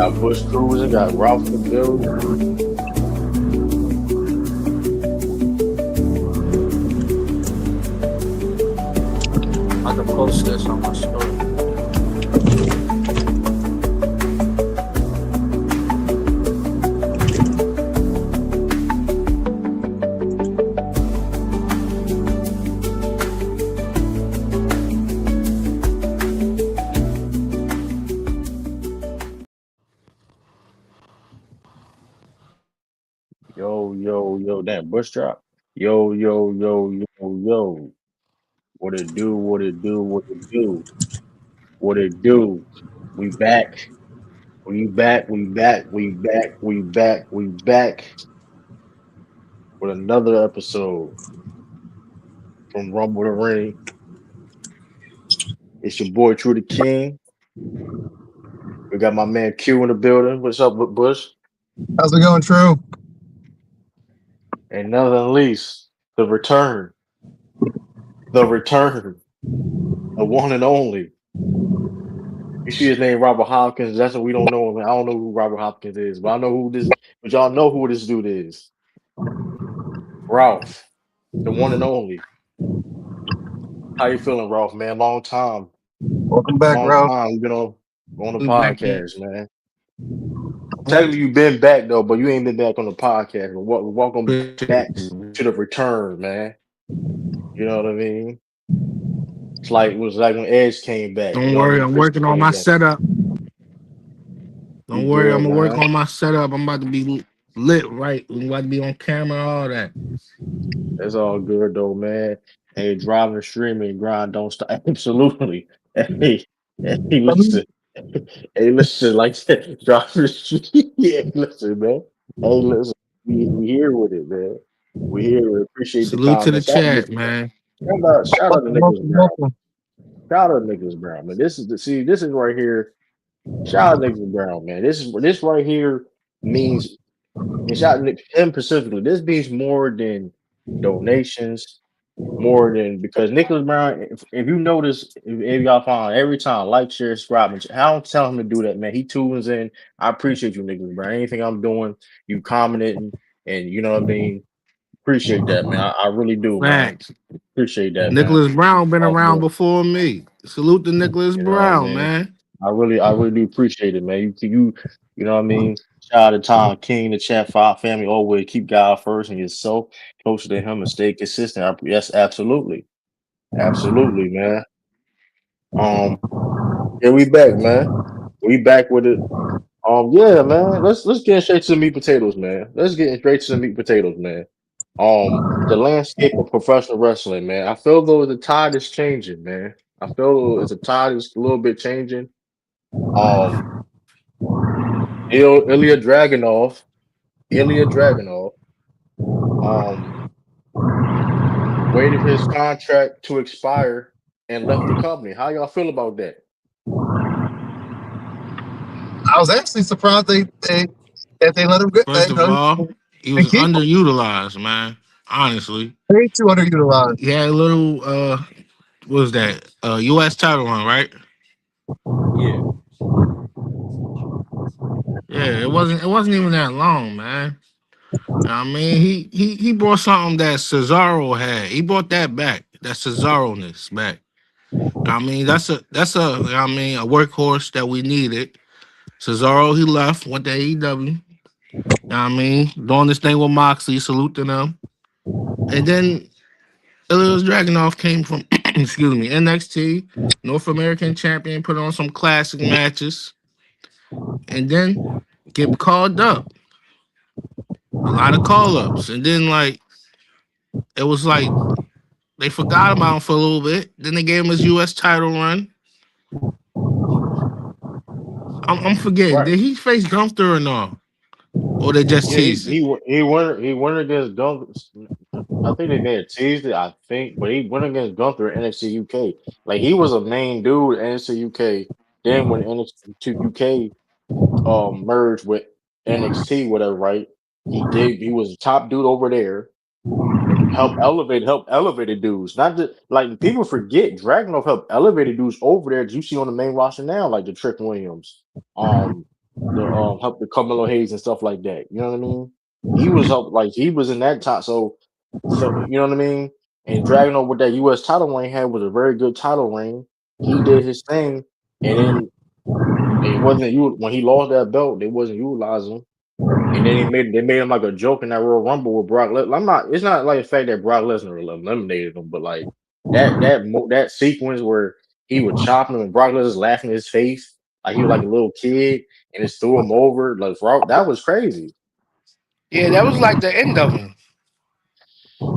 Got Bush Cruising, got Ralph in the building. I can post this on my story. Yo, damn, Bush drop. Yo. What it do, what it do, what it do, what it do. We back. We back with another episode from Rumble the Ring. It's your boy True the King. We got my man Q in the building. What's up, Bush? How's it going, True? And none than least, the return. The one and only. You see his name, Robert Hopkins. That's what we don't know. I don't know who Robert Hopkins is, but I know who this. But y'all know who this dude is. Ralph, the one and only. How you feeling, Ralph? Man, long time. Welcome back, Long Ralph. time. You've been on the We back podcast, man. Technically, you've been back though, but you ain't been back on the podcast. But welcome back to the return, man. You know what I mean? It was like when Edge came back. Don't you know what I worry, mean? I'm Chris working on came my back. setup. Don't You worry, good, I'm gonna work man. on my setup. I'm about to be lit right. I'm about to be on camera, all that. That's all good though, man. Hey, driving, streaming, grind, don't stop. Absolutely. Hey, listen. Hey, listen, like that. Driving, yeah, listen, man. Hey, listen. We here with it, man. We here. We appreciate the Salute to the comments. chat, man. Shout out to Nicholas Brown. Welcome. Shout out to Nicholas Brown, man. This is right here. Shout out to Nicholas Brown, man. This right here means, and shout out to him specifically. This means more than donations, more than because Nicholas Brown. If you notice, if y'all find every time like, share, subscribe, and I don't tell him to do that, man. He tunes in. I appreciate you, Nicholas Brown. Anything I'm doing, you commenting, and you know what I mean. Appreciate that, man. I really do, man. Facts. Appreciate that, man. Nicholas Brown been Oh, around boy. before me. Salute to Nicholas You know what I Brown, mean? man. I really do appreciate it, man. You know what I mean? Shout out to Tom King, the chat five family. Always keep God first and yourself closer to him and stay consistent. Yes, absolutely, man. Yeah, we back, man. We back with it. Yeah, man. Let's get straight to the meat potatoes, man. Let's get straight to the meat potatoes, man. The landscape of professional wrestling, man. I feel though the tide is changing, man. I feel as the tide is a little bit changing. Ilya Dragunov, waited for his contract to expire and left the company. How y'all feel about that? I was actually surprised they let him go. First of all, he was underutilized, man. Honestly, Way too underutilized. he had a little what was that? US title run, right? Yeah. Yeah, it wasn't even that long, man. I mean, he brought something that Cesaro had. He brought that back. That Cesaro-ness back. I mean, that's a a workhorse that we needed. Cesaro, he left, went to AEW. I mean, doing this thing with Moxley, salute to them. And then Ilya Dragunov came from excuse me, NXT, North American champion, put on some classic matches, and then get called up. A lot of call-ups. And then it was like they forgot about him for a little bit. Then they gave him his US title run. I'm forgetting. Right. Did he face Gunther or no? Or they just teased it? He went against Gunther. I think they may have teased it, I think, but he went against Gunther in NXT UK. Like he was a main dude in NXT UK. Then when NXT UK merged with NXT, whatever, right? He was a top dude over there. Help elevated dudes. Not just like people forget Dragunov helped elevated dudes over there that you see on the main roster now, like the Trick Williams, help the Carmelo Hayes and stuff like that. You know what I mean? He was up like he was in that top. So you know what I mean. And Dragunov with that U.S. title reign had was a very good title reign. He did his thing, and then it wasn't you when he lost that belt. They wasn't utilizing him. And then they made him like a joke in that Royal Rumble with Brock Lesnar. I'm not. It's not like the fact that Brock Lesnar eliminated him, but like that sequence where he would chop him and Brock Lesnar's laughing in his face like he was like a little kid and just threw him over. Like that was crazy. Yeah, that was like the end of him.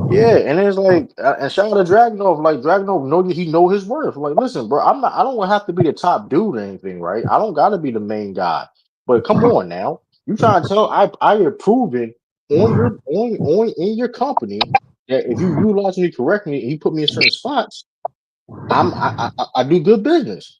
Yeah, and it's like, and shout out to Dragunov. Like Dragunov, he know his worth. Like, listen, bro, I'm not. I don't have to be the top dude or anything, right? I don't got to be the main guy. But come on now, you trying to tell I have proven on in your company that if you utilize me correctly and you put me in certain spots, I do good business.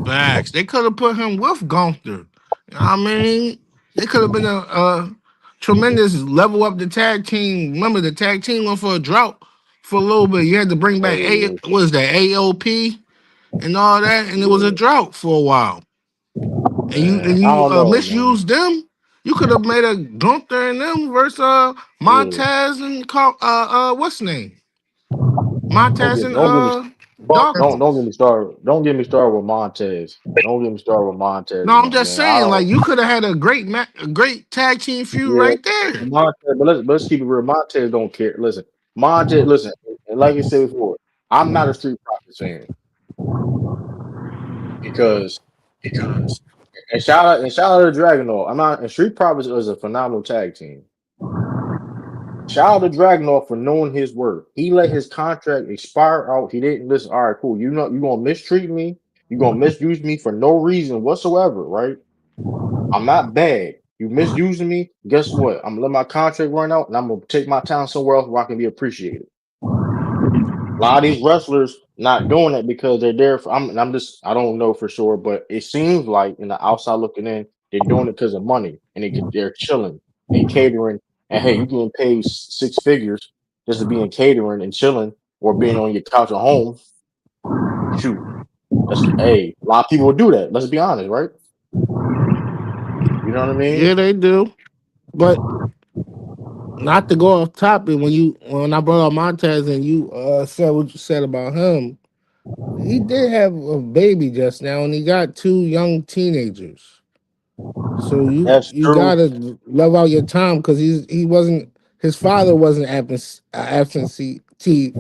Facts. They could have put him with Gunther. I mean, they could have been a tremendous level up the tag team. Remember, the tag team went for a drought for a little bit. You had to bring back Hey, what is that AOP and all that, and it was a yeah, drought for a while. And you man, I don't know, man. misused them. You could have made a Gunther and them versus Yeah, Montez and what's his name? don't Montez get and don't get me Walker. Dawkins. don't get me started. Don't get me started with Montez. Don't get me started with Montez No, and I'm them, just man. I saying, don't. like you could have had a great tag team feud Yeah, right there. Montez, but let's keep it real. Montez don't care. Listen, Montez, listen, and like I said before, I'm not a Street Profits fan because and shout out to Dragunov. I'm not and Street Profits is a phenomenal tag team. Shout out to Dragunov for knowing his worth. He let his contract expire out. He didn't listen. All right, cool. You know you're gonna mistreat me. You're gonna misuse me for no reason whatsoever, right? I'm not bad. You misusing me. Guess what? I'm gonna let my contract run out, and I'm gonna take my time somewhere else where I can be appreciated. A lot of these wrestlers not doing it because they're there. I'm just I don't know for sure, but it seems like in the outside looking in, they're doing it because of money, and they're chilling and catering. And hey, you getting paid 6 figures just to be in catering and chilling, or being on your couch at home. Shoot, that's hey, a lot of people will do that. Let's be honest, right? You know what I mean? Yeah, they do. But not to go off topic, when I brought up Montez and you said what you said about him, he did have a baby just now, and he got two young teenagers. So That's you true. gotta love out your time because he wasn't his father wasn't absentee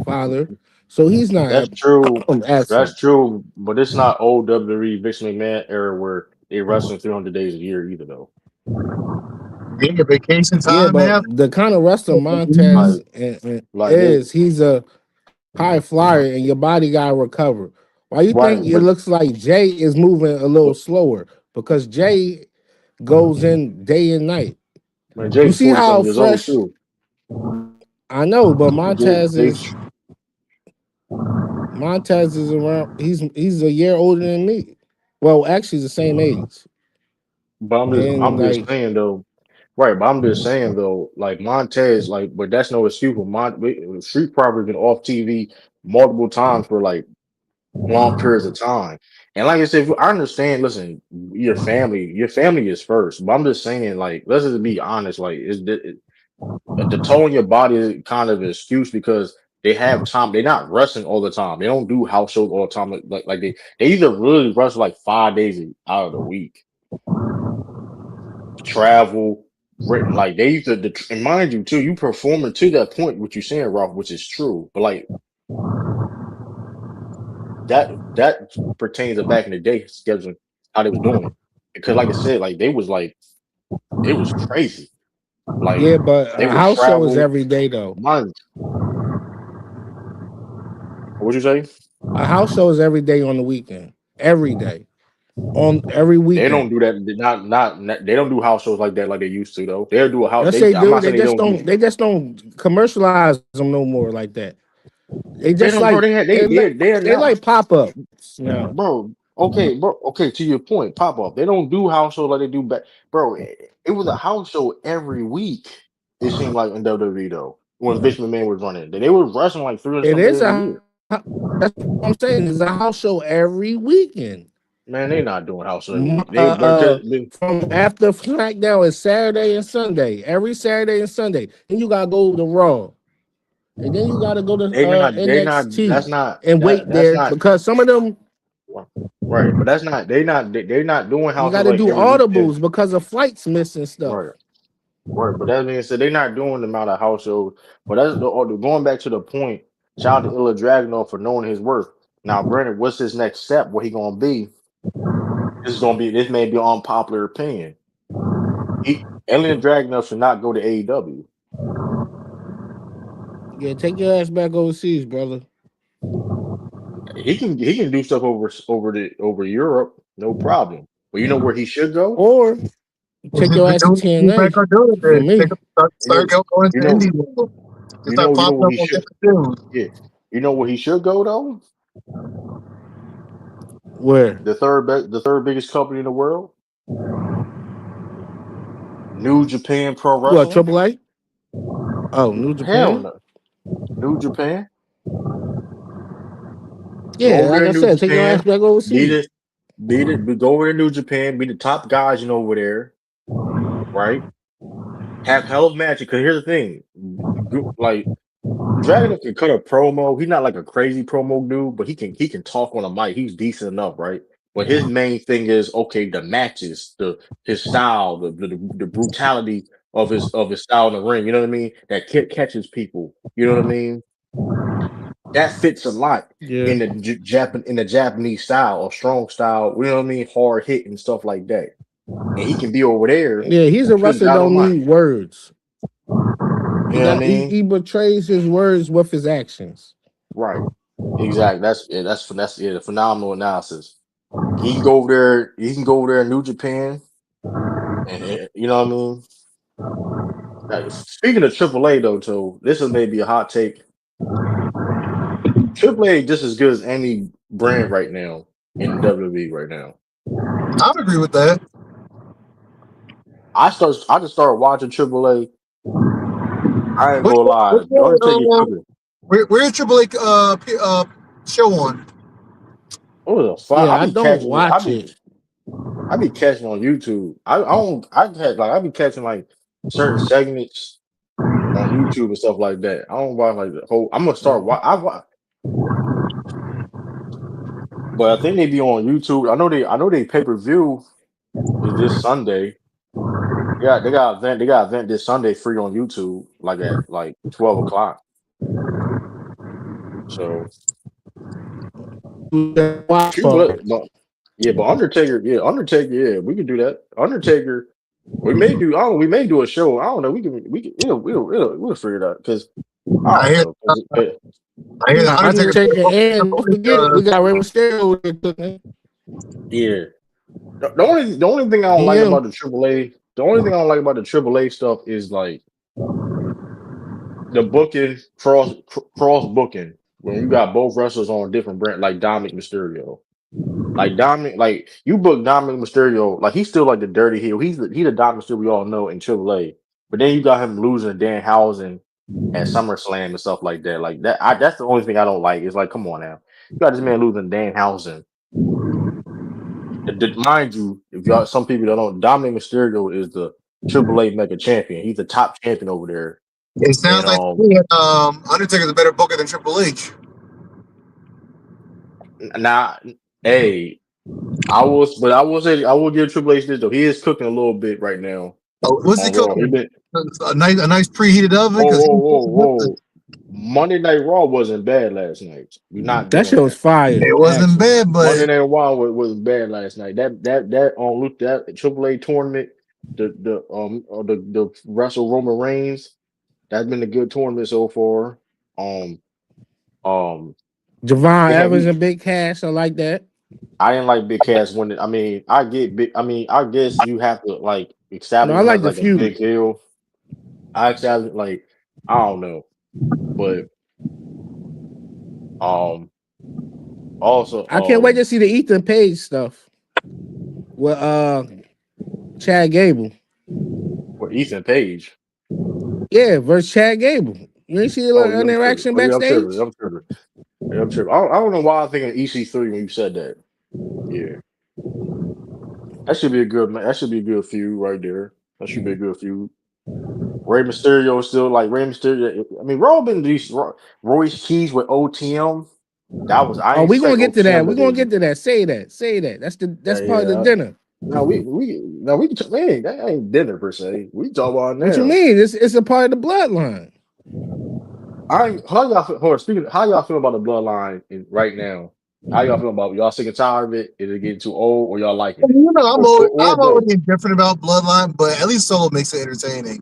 father, so he's not That's true. absent. That's true. But it's not old WWE Vince McMahon era where they wrestling 300 days a year either, though. Yeah, vacation Yeah, time, but man. the kind of wrestler Like, Montez like they he's a high flyer, and your body gotta recover. Why you right, think it but looks like Jay is moving a little but slower? Because Jay goes in day and night. man, You Jay's see 40 how something years old fresh too. I know, but Jay, Montez is around. He's a year older than me. Well, actually, the same age. but And I'm just like, saying though, right? But I'm just saying though, like Montez, like, but that's no excuse for Street Profits been off TV multiple times for like long periods of time. And like I said, I understand. Listen, your family is first. But I'm just saying, like, let's just be honest. Like, the toe in your body is kind of an excuse because they have time. They're not wrestling all the time. They don't do house shows all the time. Like they either really wrestle like 5 days out of the week, travel, written like they used to. And mind you, too, you performing to that point, what you're saying, Ralph, which is true. But like that pertains to back in the day scheduling how they was doing it. Because like I said, like it was crazy. Like yeah, but they a would house show is travel. every day though. Mind, what you say? A house show is every day on the weekend. Every day on every They don't weekend. do that. They don't do house shows like that like they used to though. They'll do a house. Yes, They they I'm do. not saying they don't do. They just don't commercialize them no more like that. They They just don't, bro. like They had they they like announced, pop ups now. bro. Okay, bro. Okay, to your point, pop up. They don't do house shows like they do back, bro. It was a house show every week. It seemed like in WWE though when Vince McMahon was running. They were wrestling like 300 It some is days a a year. that's what I'm saying. It's a house show every weekend. Man, they not doing house show every From week. They after SmackDown is Saturday and Sunday. Every Saturday and Sunday. Then you gotta go to Raw. And then you gotta go to they not NXT that's not and wait that's there not because some of them right. But that's not they not doing you house shows gotta like do every weekend. audibles because of flights missing stuff. Right. Right, but that being said, they're not doing the amount of house shows. But that's going back to the point. Shout out to Illa Dragunov for knowing his worth. Now, granted, what's his next step? What he gonna be? This may be an unpopular opinion. Illa Dragunov should not go to AEW. Yeah, take your ass back overseas, brother. He can do stuff over Europe, no problem. But you know where he should go? Or take your ass to TNA for me. Start going You to know, indie. Just start you know popping where up he on should. different shows. Yeah, you know where he should go though. Where? The third biggest company in the world, New Japan Pro What, Wrestling. AAA? Oh, New Hell Japan? no, New Japan. Go Yeah, over like there I in New said, take your ass Japan. back Beat overseas. it, Go over to New Japan. Be the top guys, over there, right? Have hell of matches. Because here's the thing, like Dragon can cut a promo. He's not like a crazy promo dude, but he can talk on a mic. He's decent enough, right? But his main thing is the matches, his style, the brutality of his style in the ring. You know what I mean? That catches people. You know what I mean? That fits a lot Yeah. in the Japanese style or strong style. You know what I mean? Hard hit and stuff like that. And he can be over there. Yeah, he's a Good wrestler, don't dynamite. need words. You know what I mean? He betrays his words with his actions. Right. Exactly. That's a phenomenal analysis. He can go over there. He can go over there in New Japan, and you know what I mean. Speaking of AAA though, too, this is maybe a hot take. AAA just as good as any brand right now in WWE right now. I would agree with that. I just started watching AAA. I ain't Which gonna lie. which The Undertaker one, took it. where's Triple H show on? Oh, the fuck! Yeah, I I be don't catching it. watch it. I be catching on YouTube. I be catching like certain segments on YouTube and stuff like that. I don't watch like the whole. I'm gonna start. But I think they be on YouTube. I know they pay per view is this Sunday. Yeah, they got event this Sunday free on YouTube, like at like 12 o'clock. So Watch Triple H, part. but Undertaker, yeah, we can do that. Undertaker, we may do. I don't know, we may do a show. I don't know. We can. We'll figure it out because I I don't hear know. I hear the Got Undertaker. Undertaker and don't forget we got Rey Mysterio over there cooking. Yeah. The only thing I don't like Him. about the AAA, the only thing I don't like about the AAA stuff is like the booking cross booking when you got both wrestlers on different brand like Dominic Mysterio. Like Dominic, like you book Dominic Mysterio, like he's still like the dirty heel. He's the Dominic Mysterio we all know in AAA. But then you got him losing to Danhausen at SummerSlam and stuff like that. Like that, that's the only thing I don't like. It's like, come on now, you got this man losing to Danhausen. Mind you, if y'all some people that don't, Dominic Mysterio is the AAA Mega Champion. He's the top champion over there. It sounds And like Undertaker's a better booker than Triple H. now, hey, I will give Triple H this though. He is cooking a little bit right now. Oh, what's he on Raw. cooking? A nice preheated oven. Whoa. Monday Night Raw wasn't bad last night. We're not That doing shit was that. fire. It wasn't bad, but Monday Night Raw wasn't bad last night. That AAA tournament, the Wrestle Roman Reigns, that's been a good tournament so far. Javon They had Evans me. and Big Cash, I like that. I didn't like Big Cass winning. I mean, I get big. I mean, I guess you have to like No, establish I him like as the like a big feud. heel. I established like I don't know, but also I can't wait to see the Ethan Page stuff with Chad Gable. with Ethan Page. Yeah, versus Chad Gable. You ain't see the Oh yeah, I'm tripping. interaction Oh yeah, I'm backstage? tripping. Yeah, I'm tripping. I don't know why I'm thinking EC3 when you said that. Yeah. That should be a good man. That should be a good feud right there. That should be a good feud. Rey Mysterio is still like Rey Mysterio. I mean, Raw been decent. Royce Keys with OTM. That was I Oh, ain't we gonna expect get to that. OTM We to gonna do. get to that. Say that. Say that. That's Yeah, part of the yeah. dinner. No, we can talk, man, that ain't dinner per se. We talk about What you now. mean? It's a part of the bloodline. How y'all feel, hold on, speaking how y'all feel about the bloodline right now? How y'all feel about y'all sick and tired of it? Is it getting too old or y'all liking it? You know, Or I'm both? already indifferent about Bloodline, but at least Solo makes it entertaining.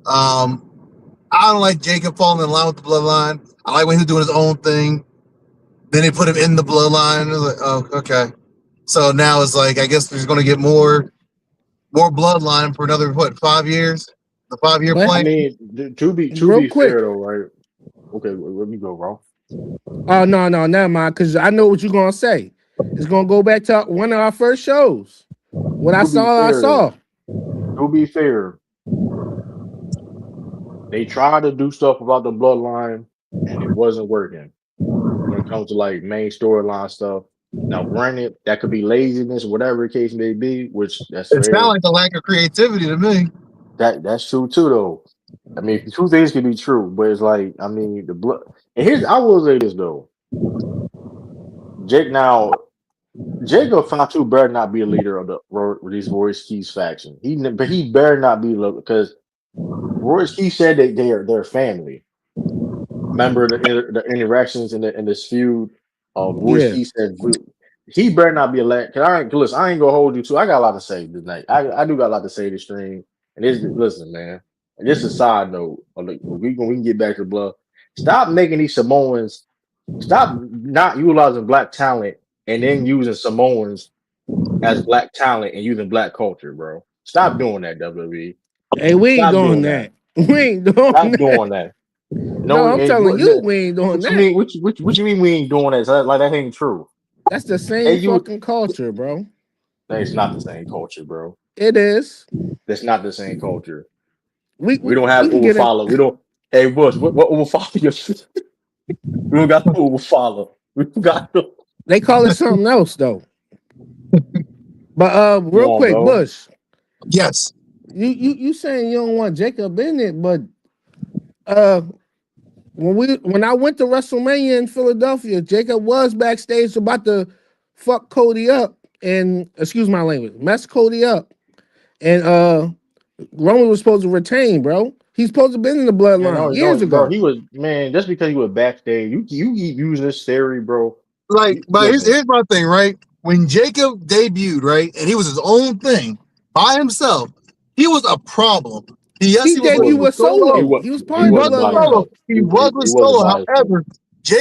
I don't like Jacob falling in line with the Bloodline. I like when he was doing his own thing. Then they put him in the Bloodline. I was like, oh, okay. So now it's like I guess we're going to get more Bloodline for another 5 years? The 5 year What? I plan. mean, to Real be quick. fair though, right? Okay, let me go, bro. Oh no, never mind. Cause I know what you're gonna say. It's gonna go back to one of our first shows. What I To be saw, I fair saw. though, to be fair, they tried to do stuff about the bloodline and it wasn't working when it comes to like main storyline stuff. Now, granted, that could be laziness, whatever the case may be, which that's It sounds fair. like a lack of creativity to me. That's true too, though. I mean, two things can be true, but it's like I mean the blood. And here's I will say this though, Jake. Now, Jacob Fatu better not be a leader of the these Royce Keys faction. But he better not be because Royce Keys said that they're family. Remember the interactions in this feud. Royce Yeah. Keys said he better not be elected. Cause listen, I ain't gonna hold you to. I got a lot to say tonight. I do got a lot to say this stream. And this listen, man. And this is a side note. We can get back to the blood. Stop making these Samoans. Stop not utilizing black talent and then using Samoans as black talent and using black culture, bro. Stop doing that, WWE. Hey, we ain't Stop doing doing that. that. We ain't doing Stop that. doing that. No, No, I'm telling you, we ain't doing what you that. mean? What you mean we ain't doing that? So, like that ain't true. That's the Hey, same fucking culture, bro. it's not the same culture, bro. It is. That's not the same culture. We We we, don't we have can get it. overfollow. We don't. Hey, Bush, what overfollow? We don't got the overfollow. We got the. They call it something else though. But Come real on, quick, bro. Bush, Yes. you saying you don't want Jacob in it, but uh when I went to WrestleMania in Philadelphia, Jacob was backstage about to fuck Cody up and excuse my language, mess Cody up. And Roman was supposed to retain, bro. He's supposed to have been in the Man, bloodline years bro. ago. He was man. Just because he was backstage, you keep using this theory, bro. Like, but Listen, here's my thing, right? When Jacob debuted, right, and he was his own thing by himself, he was a problem. He He was he when he debuted wasn't. was with He solo. Solo. was. He was He part He of the was wasn't with by bloodline. solo. himself. He was with He wasn't solo. by himself. However,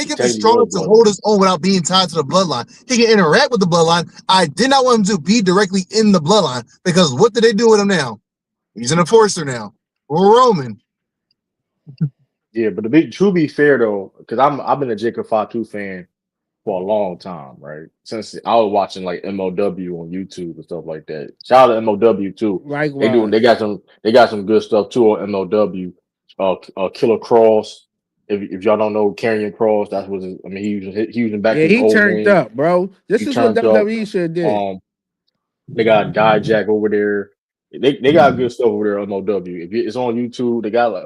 He Jacob is technically strong was enough to wasn't. hold his own without being tied to the bloodline. He can interact with the bloodline. I did not want him to be directly in the bloodline because what did they do with him now? He's an enforcer now. Or Roman. Yeah, but to be fair though, because I've been a Jacob Fatu fan for a long time, right? Since I was watching like MOW on YouTube and stuff like that. Shout out to MOW too. Likewise. They got some good stuff too on MOW. Killer Cross. If y'all don't know Karrion Cross, that's what I mean. He was back Yeah, to his he old turned name. up, bro. This He is what turned up. WWE should have did. They got Jack over there. They got good stuff over there on MOW. If it's on YouTube, they got like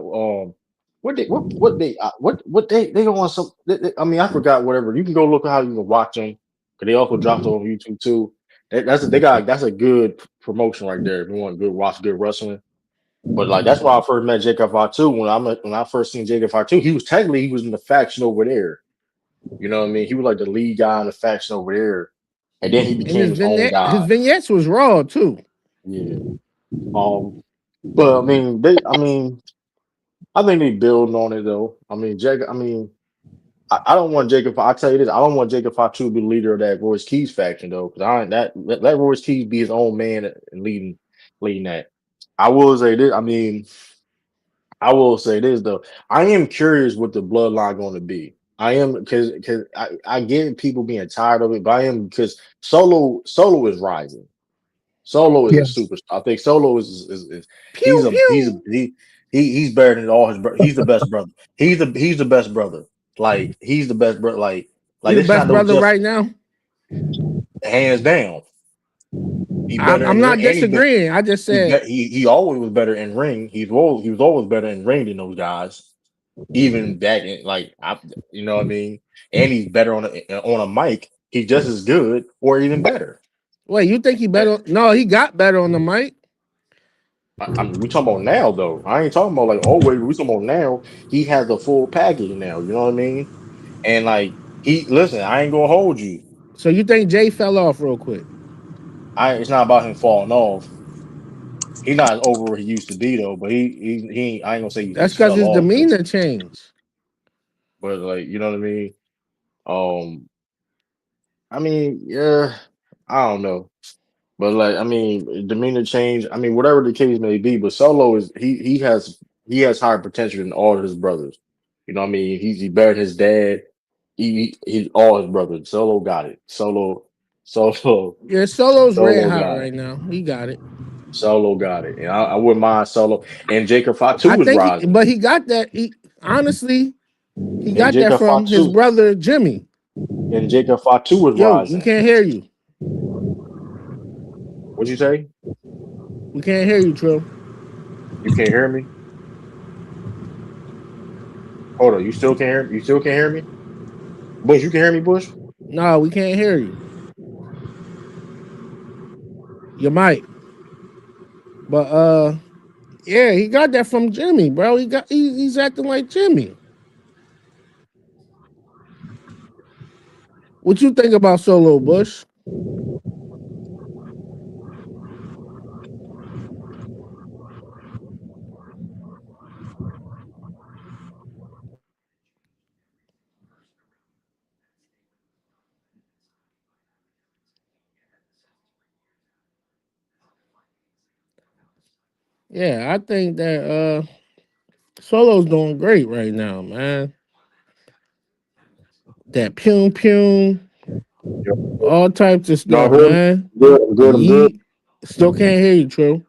what they don't want some. I mean, I forgot whatever. You can go look at how you can watch them because they also dropped on YouTube too. That's a good promotion right there. If you want good watch good wrestling. But like that's why I first met Jacob Fatu when I first seen Jacob Fatu. He was in the faction over there. You know what I mean? He was like the lead guy in the faction over there, and then he And became his own his guy. vignettes was raw too. Yeah. But I think they building on it though. I mean, Jacob. I mean, I don't want Jacob. I tell you this, I don't want Jacob Fatu to be the leader of that Royce Keys faction though, because I ain't let Royce Keys be his own man and leading that. I will say this. I mean, I will say this though. I am curious what the bloodline going to be. I am because I get people being tired of it, but I am because Solo is rising. Solo is a Yes. superstar. I think Solo is Pew pew. he's better than all his brothers. He's the best brother. He's the best brother. Like he's the best brother. Like He the this is not best no brother just right now. hands down. He better I'm in not ring, and disagreeing. I just said he always was better in ring. He was always better in ring than those guys. Even back in you know what I mean. And he's better on a mic. He's just as good or even better. wait, you think he Eh, better? No, he got better on the mic. I mean, we talking about now though. I ain't talking about like always. We talking about now. He has the full package now. You know what I mean? And like listen, I ain't gonna hold you. So you think Jay fell off real quick? It's not about him falling off. He's not over where he used to be though. But I ain't gonna say he That's just because fell his off. demeanor changed. But like you know what I mean. Um, I mean, yeah, I don't know. But like, I mean, demeanor change. I mean, whatever the case may be, but Solo is he has higher potential than all his brothers. You know what I mean? He better than his dad. He all his brothers. Solo got it. Solo, Yeah, Solo's red Solo hot got it. right now. He got it. Solo got it. And I wouldn't mind Solo. And Jacob I Fatu is think, rising. but he got that. Honestly, he And got that from his brother Jimmy. Jacob Fatu is Yo, we rising. can't hear you. What'd you say? We can't hear you, Trill. You can't hear me? Hold on. You still can't hear me? You still can't hear me? Bush, you can hear me, Bush? No, we can't hear you. You might, but yeah, he got that from Jimmy, bro. He's acting like Jimmy. What you think about Solo, Bush? Yeah, I think that Solo's doing great right now, man. That pum pum, all types of Y'all stuff, heard me? man. Good, I'm good, I'm good. Yeet. Still can't hear you, Trill.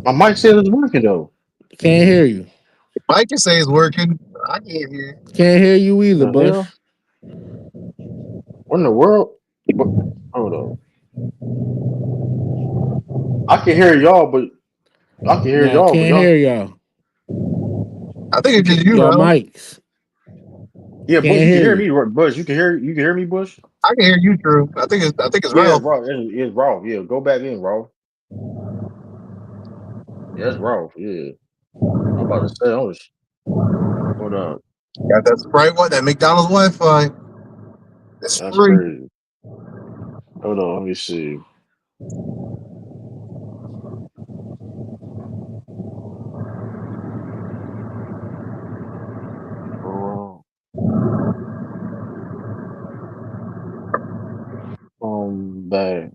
My mic said it's working though. Can't hear you. Mike can say it's working. I can't hear. Can't hear you either, The Bush. hell? What in the world? What? Hold on. I can hear y'all, but I can hear Nah, y'all, but can't hear y'all. y'all. I think You it's can, just you, Your bro. mics. yeah, Bush, Can't you can hear hear you. me, Bush. You can hear me, Bush. I can hear you, Drew. I think it's Yeah, Ralph. raw. It's raw. Yeah, go back in, raw. Yeah, that's raw. Yeah, I'm about to say, hold up. Got that Sprite one, that McDonald's Wi-Fi. It's That's free. crazy. Hold on, let me see. Oh, back.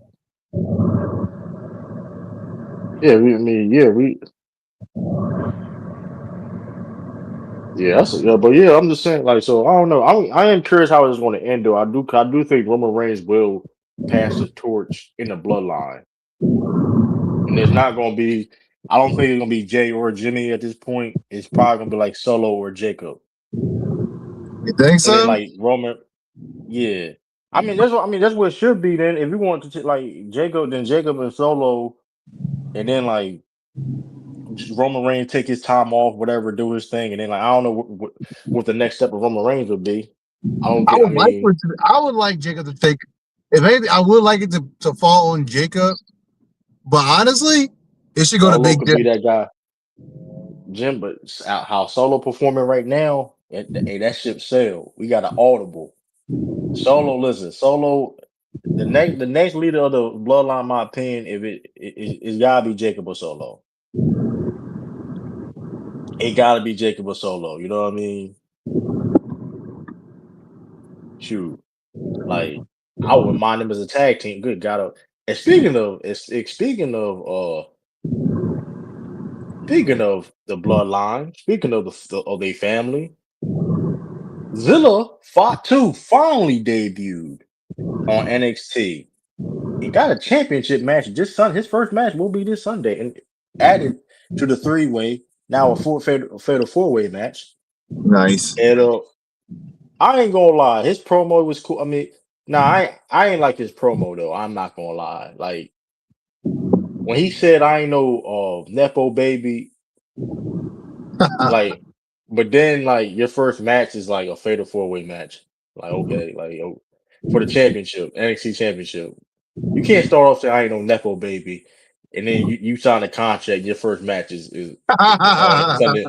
Yeah, yeah, but yeah, I'm just saying, like, so I don't know. I am curious how it's going to end, though. I do think Roman Reigns will pass the torch in the bloodline, and there's not going to be. I don't think it's going to be Jay or Jimmy at this point. It's probably going to be like Solo or Jacob, You think and then so? like Roman. Yeah, I mean that's what it should be. Then if you want to like Jacob, then Jacob and Solo, and then like Roman Reigns take his time off, whatever, do his thing, and then like I don't know what the next step of Roman Reigns would be. I don't I think. I would like mean, for it to, I would like Jacob to take. If anything, I would like it to fall on Jacob. But honestly, it should go to Solo Big could Dick. be that guy, Jim. But how Solo performing right now, hey, that ship sailed. We got an audible. Solo, listen, Solo. The next leader of the bloodline, in my opinion, if it gotta be Jacob or Solo. It gotta be Jacob or Solo. You know what I mean? Shoot, like I wouldn't mind them as a tag team. Good God. And speaking of the bloodline, speaking of of their family, Zilla Fatu finally debuted on NXT. He got a championship match his first match will be this Sunday, and added to the three-way, now a fatal four-way match. Nice. And I ain't gonna lie, his promo was cool. I mean, Nah, I ain't like his promo though. I'm not gonna lie. Like when he said I ain't no Nepo baby, like, but then like your first match is like a fatal 4-way match. Like okay, like for the championship, NXT championship. You can't start off saying I ain't no Nepo baby, and then you sign a contract. Your first match is all of a sudden.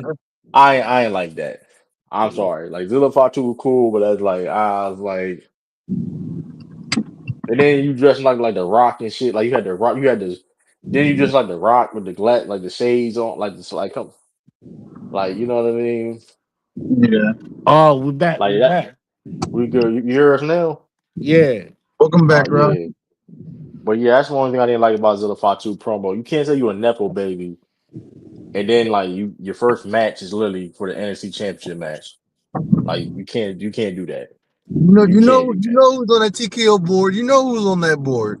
I ain't like that. I'm sorry. Like Zilla Fatu was cool, but that's like I was like, and then you dressing like the Rock and shit. Like you had the Rock, you had this. Then you just like the Rock with the like the shades on, like this, like come, like you know what I mean. Yeah. Oh, we back. Like We that. back. We good. You hear us now? Yeah. Welcome Oh back, Rob. yeah. But yeah, that's the only thing I didn't like about Zilla Fatu promo. You can't say you a Nepo baby, and then like your first match is literally for the NXT Championship match. Like you can't do that. You can't do You that. know who's on that TKO board. You know who's on that board.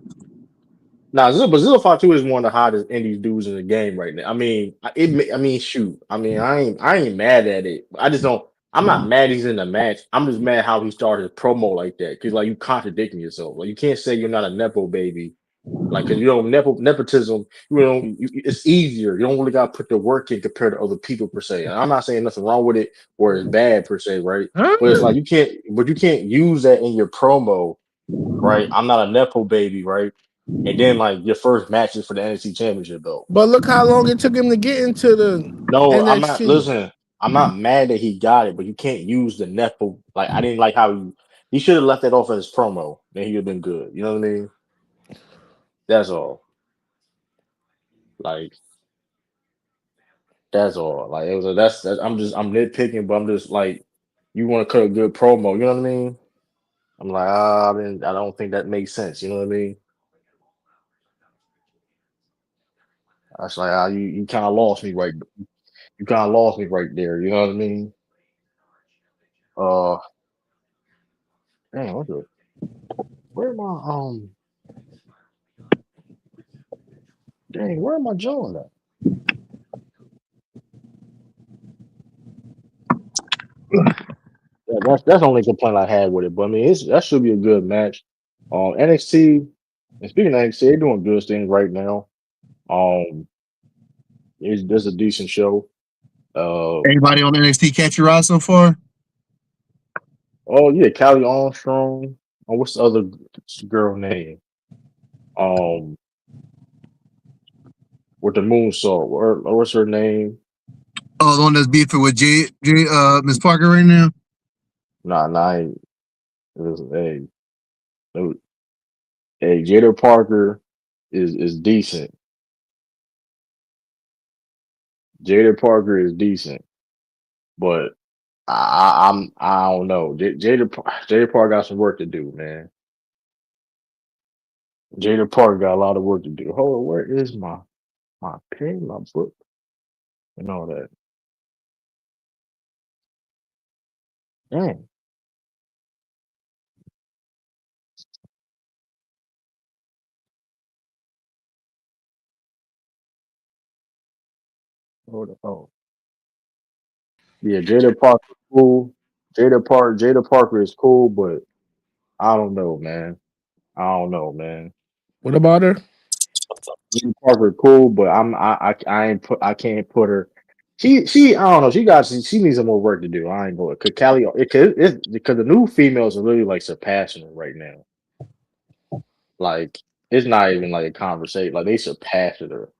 Now, but Zilla Fatu is one of the hottest indie dudes in the game right now. I mean, shoot. I mean, I ain't mad at it. I just don't. I'm not mad he's in the match. I'm just mad how he started his promo like that. Because like you contradicting yourself. Like you can't say you're not a nepo baby. Like because you don't nepotism. You don't. It's easier. You don't really got to put the work in compared to other people per se. And I'm not saying nothing wrong with it or it's bad per se, right? Huh? But it's like you can't. But you can't use that in your promo, right? I'm not a nepo baby, right? And then like your first matches for the NXT Championship belt. But look how long it took him to get into the No, I'm not. NXT. Listen, I'm not mad that he got it, but you can't use the nepo. Like I didn't like how he should have left that off as promo. Then he'd have been good. You know what I mean? That's all. Like that's all. Like it was. That's I'm nitpicking, but I'm just like you want to cut a good promo. You know what I mean? I'm like I don't think that makes sense. You know what I mean? I was like you kind of lost me right. You kind of lost me right there. You know what I mean? Uh, dang, what the? Where am I? Dang, where am I John at? Yeah, that's the only complaint I had with it. But I mean, that should be a good match. NXT. And speaking of NXT, they're doing good things right now. Um, there's a decent show. Uh, Anybody on NXT catch your eye so far? oh yeah, Callie Armstrong. Oh, what's the other girl name? Um, with the moonsault. What's her name? Oh, the one that's beefing with Miss Parker right now. Nah, I ain't- listen, no, hey, Jada Parker is decent. Jada Parker is decent, but I don't know. Jada Parker got some work to do, man. Jada Parker got a lot of work to do. Hold on, where is my pen, my book, and all that? Dang, hold on. Oh, yeah, Jada Parker cool. Jada Parker is cool, but I don't know, man. I don't know, man. What about her? Jada Parker cool, but I ain't put I can't put her. She I don't know. She needs some more work to do. I ain't going. Cause Callie, because the new females are really like surpassing her right now. Like it's not even like a conversation. Like they surpassed her.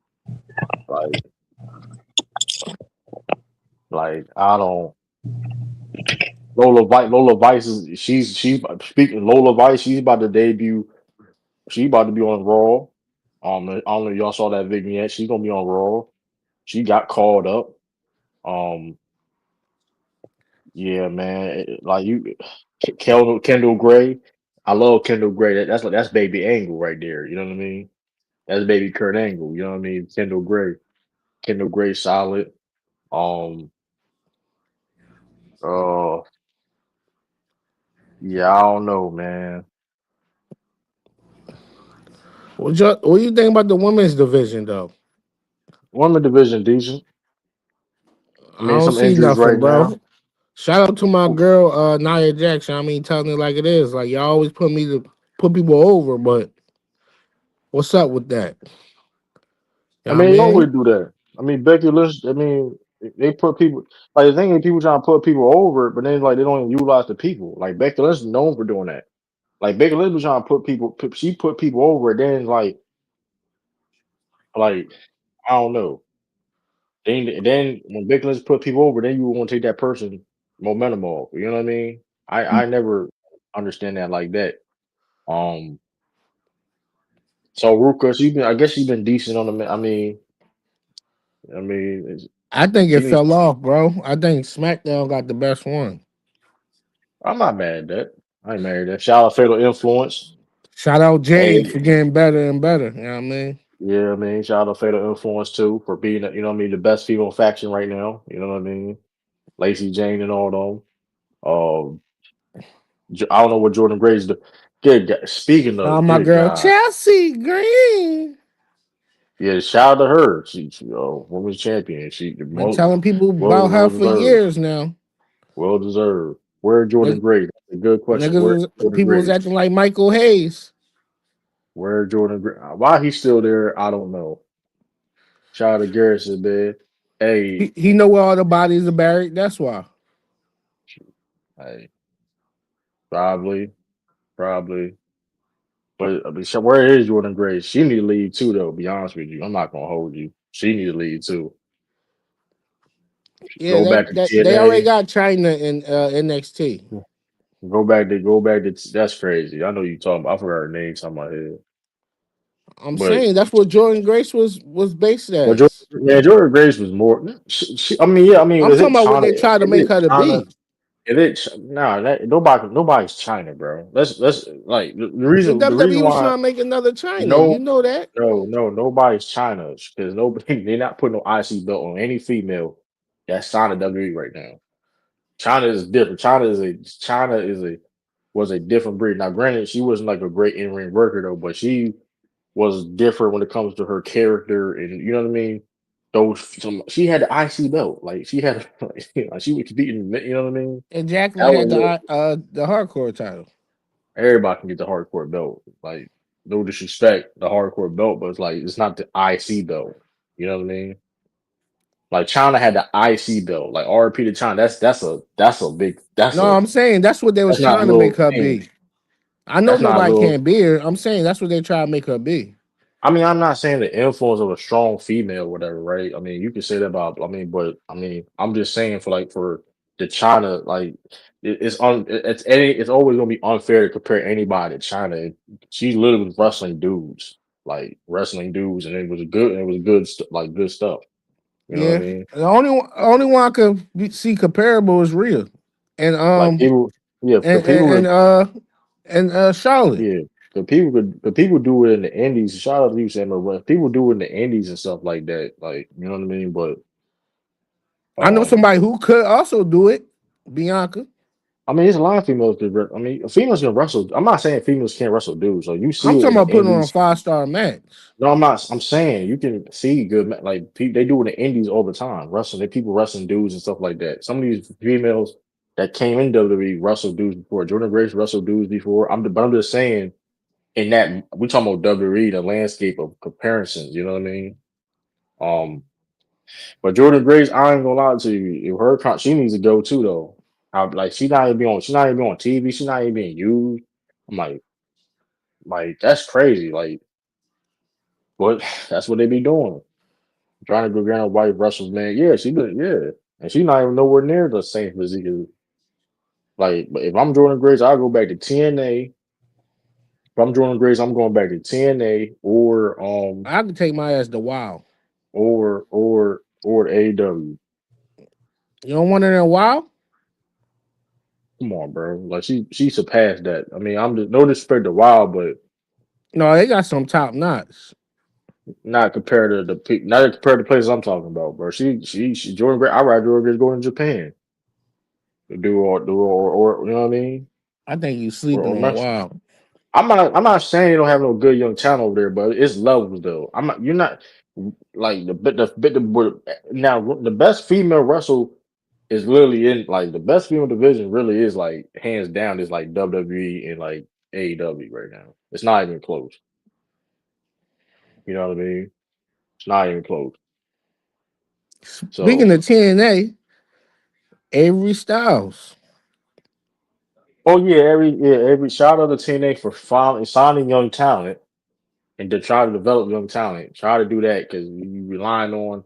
Like I don't. Lola Vice is she's speaking Lola Vice. She's about to debut. She about to be on Raw. I don't know if y'all saw that vignette. She's gonna be on Raw. She got called up. Um, yeah, man. Like Kendall Gray. I love Kendall Gray. That's baby Angle right there. You know what I mean? That's baby Kurt Angle. You know what I mean? Kendall Gray. Kendall Gray solid. Um. Uh. Yeah. I don't know, man. What you think about the women's division though? Women division decent. I I mean, don't some see injuries right nothing, now. bro. Shout out to my girl Nia Jackson. I mean, telling it like it is. Like y'all always put people over, but what's up with that? You I know what I mean, they mean? always do that. I mean, Becky Lynch. I mean, they put people like the thing is people trying to put people over, but then like they don't even utilize the people. Like Becky Lynch is known for doing that. Like Becky Lynch was trying to put people. She put people over, and then like I don't know. Then when Becky Lynch put people over, then you want to take that person momentum off. You know what I mean? I never understand that like that. Um. So Ruka, I guess she's been decent on the. I think it She needs. fell off, bro. I think SmackDown got the best one. I'm not mad at that. I ain't mad at that. Shout out Fatal Influence. Shout out Jade Hey, for getting better and better. You know what I mean? yeah, I mean, shout out Fatal Influence too for being, the best female faction right now. You know what I mean? Lacey Jane and all them. Um, I don't know what Jordan Grace do. Good God. Speaking Oh, of, my good girl God, Chelsea Green. yeah, shout out to her. She women's champion. She the Been most telling people about her well for deserved. years now. Well deserved. Where Jordan Nigg- Grace? That's a good question. Niggas Where was Jordan people was Grace? acting like Michael Hayes. Where Jordan Grace? Why he's still there? I don't know. Shout out to Garrison, man. Hey, He know where all the bodies are buried. That's why. hey, probably, probably. But I mean, so where is Jordan Grace? She need to leave too, though. Be honest with you, I'm not gonna hold you. She need to leave too. Yeah, Go back to that they already TNA. got China in NXT. Go back to. That's crazy. I know you talking. I forgot her name. On my head. I'm But saying that's what Jordan Grace was based as. Jordan Grace was more. I mean, yeah. I mean, I'm is talking it about what China? they tried to Is make it her to China? be. Nah, nobody's China, bro. Let's like the The reason WWE was why trying to make another China. You no know that. nobody's China because nobody they're not putting no IC belt on any female that's signed to WWE right now. China is different. China is a was a different breed. Now, granted, she wasn't like a great in ring worker though, but she was different when it comes to her character and you know what I mean. She had the IC belt, like she had, like, she was competing. You know what I mean? And That Jacqueline had was the hardcore title. everybody can get the hardcore belt. Like, no disrespect, the hardcore belt, but it's like it's not the IC belt. You know what I mean? Like China had the IC belt. Like RP to China, that's a big No, I'm saying that's what they was that's not a trying to make little her thing. be. I know That's not a nobody little. can't be her. I'm saying that's what they try to make her be. I mean, I'm not saying the influence of a strong female, or whatever, right? I mean, you can say that about. I'm just saying for the China, like it's always gonna be unfair to compare anybody to China. She literally was wrestling dudes, and it was like good stuff. You know what I Yeah, mean? the only one I could see comparable is Rhea, and Like people, yeah, and and, and uh Charlotte. yeah, the people do it in the Indies. Shout out to you, Samuel. But people do it in the Indies and stuff like that. Like, you know what I mean? But I know um, somebody who could also do it, Bianca. I mean, it's a lot of females I mean, females can wrestle. I'm not saying females can't wrestle dudes. So you I'm see it talking in the about putting on a Indies. 5-star match. No, I'm not. I'm saying you can see like they do it in the Indies all the time. Wrestling, they people wrestling dudes and stuff like that. Some of these females that came in WWE wrestled dudes before. Jordan Grace wrestled dudes before. But I'm just saying in that we talking about WWE, the landscape of comparisons. You know what I mean? Um, but Jordan Grace, I ain't gonna lie to you. If she needs to go too though. Like she's not even on TV. She's not even being used. I'm like that's crazy. Like, but that's what they be doing. Trying to go get a white wrestles, man. Yeah, and she's not even nowhere near the same physique. Like, but if I'm Jordan Grace, I'll go back to TNA. If I'm Jordan Grace, I'm going back to TNA I could take my ass to WoW. or AEW. You don't want it in WoW? Come on, bro. Like she surpassed that. I mean, I'm just no disrespect to Wild, but No, they got some top notch. not compared to places I'm talking about, bro. She Jordan Gray. I ride Jordan Grace going to Japan to or you know what I mean? I think you Or sleeping on Mexico. WoW. I'm not saying you don't have no good young talent over there, but it's levels though. I'm not. You're not like the bit the bit the now the best female wrestle. It's literally in like the best female division. Really is like hands down is like WWE and like AEW right now. It's not even close. You know what I mean? It's not even close. Speaking So, of TNA, Avery Styles. oh yeah, every shout out to TNA for finally signing young talent and to try to develop young talent. Try to do that because you relying on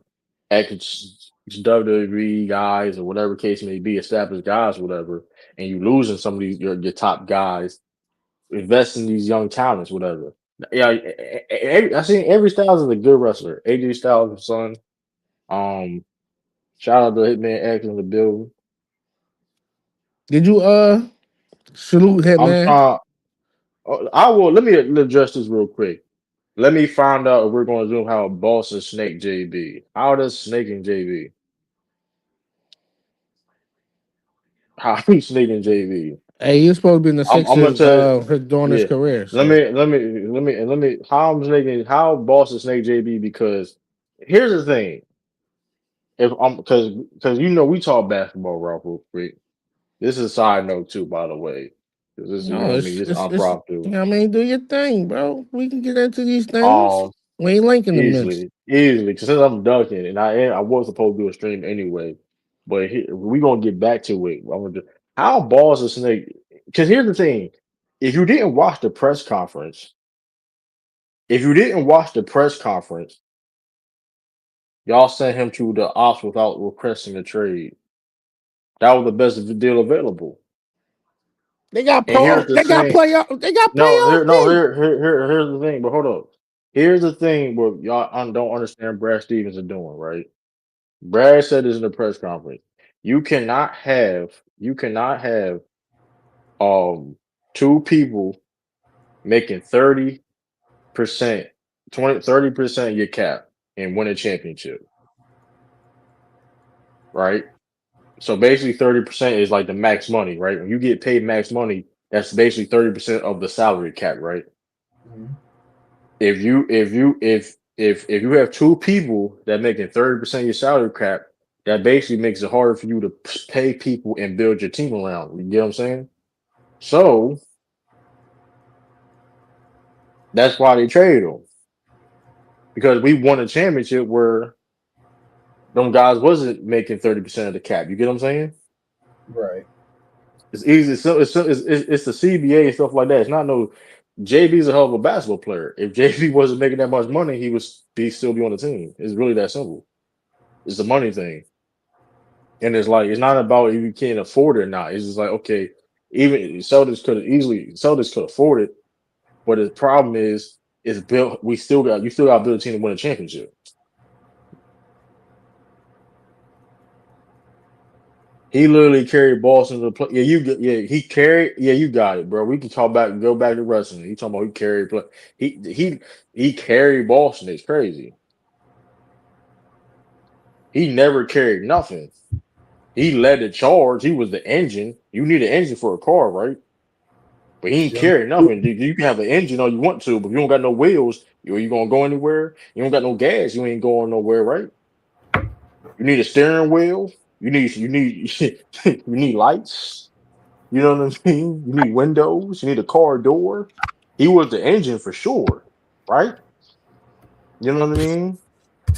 ex WWE guys or whatever case may be, established guys, whatever, and you losing some of these your top guys. Invest in these young talents, whatever. Yeah, I seen every Styles is a good wrestler. AJ Styles' son. Um, shout out to Hitman X in the building. Did you salute I'm Hitman? trying. I will. Let me address this real quick. Let me find out if we're going to do how Boss is Snake JB. How does Snake and JB? How he Snake and JB? Hey, you're supposed to be in the I'm gonna Sixers tell. during his Yeah. career. Let So me let me. How I'm snaking? How Boss is Snake JB? Because here's the thing. If I'm because you know we talk basketball, Ralph, real quick. This is a side note too, by the way. 'Cause this is you no, know what I mean. This is it's impromptu. you know what I mean, do your thing, bro. We can get into these things. Um, We ain't linking the mix. easily. 'Cause since I'm dunking, and I was supposed to do a stream anyway, but we gonna get back to it. I'm gonna how balls a snake. Because here's the thing: if you didn't watch the press conference, if you didn't watch the press conference, y'all sent him to the ops without requesting a trade. That was the best deal available. They got And here's pro. the They got thing. playoff. They got No, playoff here, no, D. here's the thing. But hold up. Here's the thing. What y'all don't understand. Brad Stevens are doing right. Brad said this in the press conference. You cannot have um two people making 30%, 30% your cap and win a championship, right? So basically 30% is like the max money, right? When you get paid max money, that's basically 30% of the salary cap, right? If you have two people that making 30% of your salary cap, that basically makes it harder for you to pay people and build your team around. You get what I'm saying? So that's why they traded him. Because we won a championship where them guys wasn't making 30% of the cap. You get what I'm saying? Right. It's easy. It's the CBA and stuff like that. It's not no JB's a hell of a basketball player. If JB wasn't making that much money, he would still be on the team. It's really that simple. It's the money thing. And it's like it's not about if you can't afford it or not. It's just like okay, even Celtics could afford it, but the problem is it's built. You still got to build a team to win a championship. He literally carried Boston to the play. He carried. Yeah, you got it, bro. We can go back to wrestling. He talking about he carried play. He carried Boston. It's crazy. He never carried nothing. He led the charge. He was the engine. You need an engine for a car, right? But he ain't Yep. carrying nothing. You can have an engine all you want to, but if you don't got no wheels, you gonna go anywhere? You don't got no gas, you ain't going nowhere, right? You need a steering wheel. You need you need lights. You know what I mean? You need windows. You need a car door. He was the engine for sure, right? You know what I mean?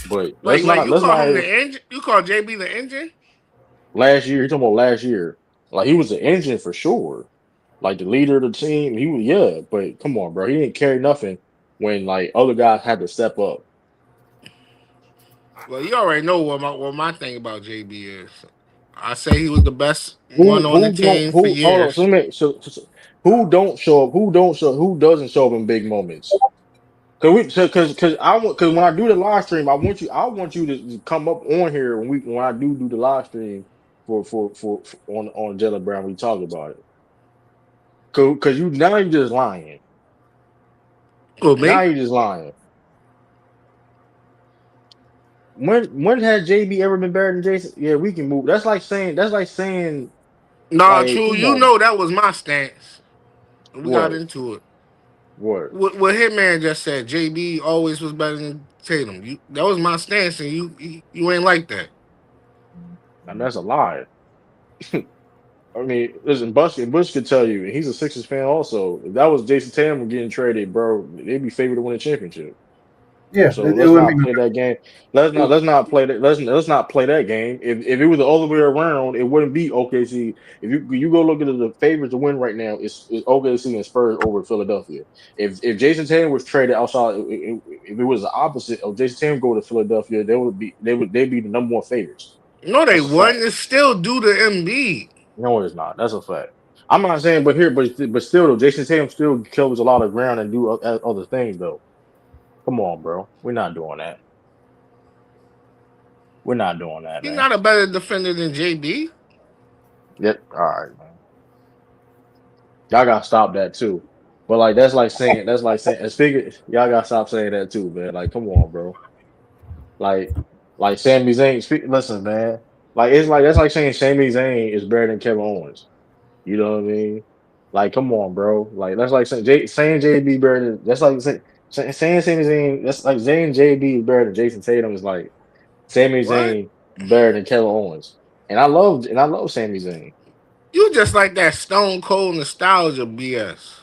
But Wait, you let's call not him the engine? You call JB the engine? last year. He talking about last year. Like he was the engine for sure. Like the leader of the team. He was yeah, but come on, bro. He didn't carry nothing when like other guys had to step up. Well, you already know what my thing about JB is. I say he was the best one on the Who don't team for who hold on, years. who don't show up, who doesn't show up in big moments? Cause I want cause when I do the live stream, I want you to come up on here when I do the live stream for on Jella Brown. We talk about it. Cause you now you just lying. Who, Now me? you just lying. When has JB ever been better than Jason? Yeah, we can move. That's like saying Nah, like true. come You on, know that was my stance. We got what into it. what? What Hitman just said, JB always was better than Tatum. That was my stance, and you ain't like that. I mean, that's a lie. I mean, listen, Bush could tell you, and he's a Sixers fan also. If that was Jason Tatum getting traded, bro, they'd be favored to win a championship. Yeah, So it let's wouldn't be. not play that game. Let's not play that. Let's not play that game. If it was the other way around, it wouldn't be OKC. If you go look at the favorites to win right now, it's OKC and Spurs over Philadelphia. If Jason Tatum was traded outside, if it was the opposite of Jason Tatum go to Philadelphia, they'd be the number one favorites. No, they That's a fact. wouldn't. It's still due to Embiid. No, it's not. That's a fact. I'm not saying, but still, though, Jason Tatum still covers a lot of ground and do other things though. Come on, bro. We're not doing that. We're not doing that, He's man. not a better defender than JB. Yep. All right, man. Y'all gotta stop that too. But like that's like saying and speaking y'all gotta stop saying that too, man. Like, come on, bro. Like like Sami Zayn, listen, man. Like it's like that's like saying Sami Zayn is better than Kevin Owens. You know what I mean? Like, come on, bro. Like that's like saying JB better than that's like saying Sami Zayn, that's like saying JB is better than Jason Tatum is like Sami What? Zayn better than Kevin Owens. And I love Sami Zayn. You just like that Stone Cold nostalgia BS.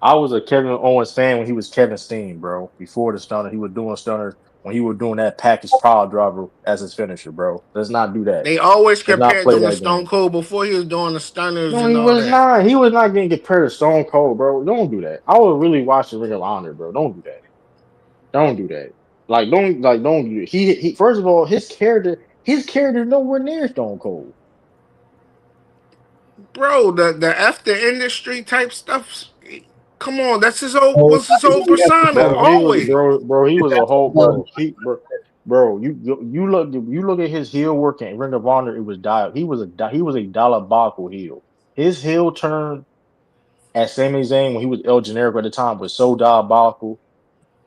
I was a Kevin Owens fan when he was Kevin Steen, bro. Before the stunner, he was doing stunners when he was doing that package power driver as his finisher, bro. Let's not do that. They always Let's not compared play him to that Stone game. Cold before he was doing the stunners No, and he all was that. not. He was not getting compared to Stone Cold, bro. Don't do that. I would really watch the Ring of Honor, bro. Don't do that. Don't do that. Don't do it. He first of all, his character is nowhere near Stone Cold. Bro, the after industry type stuff. Come on, that's his old Oh, was his old persona Bro, always. he was a whole bro. You look at his heel work in Ring of Honor. It was dial. He was a diabolical heel. His heel turn at Sami Zayn when he was El Generico at the time was so diabolical.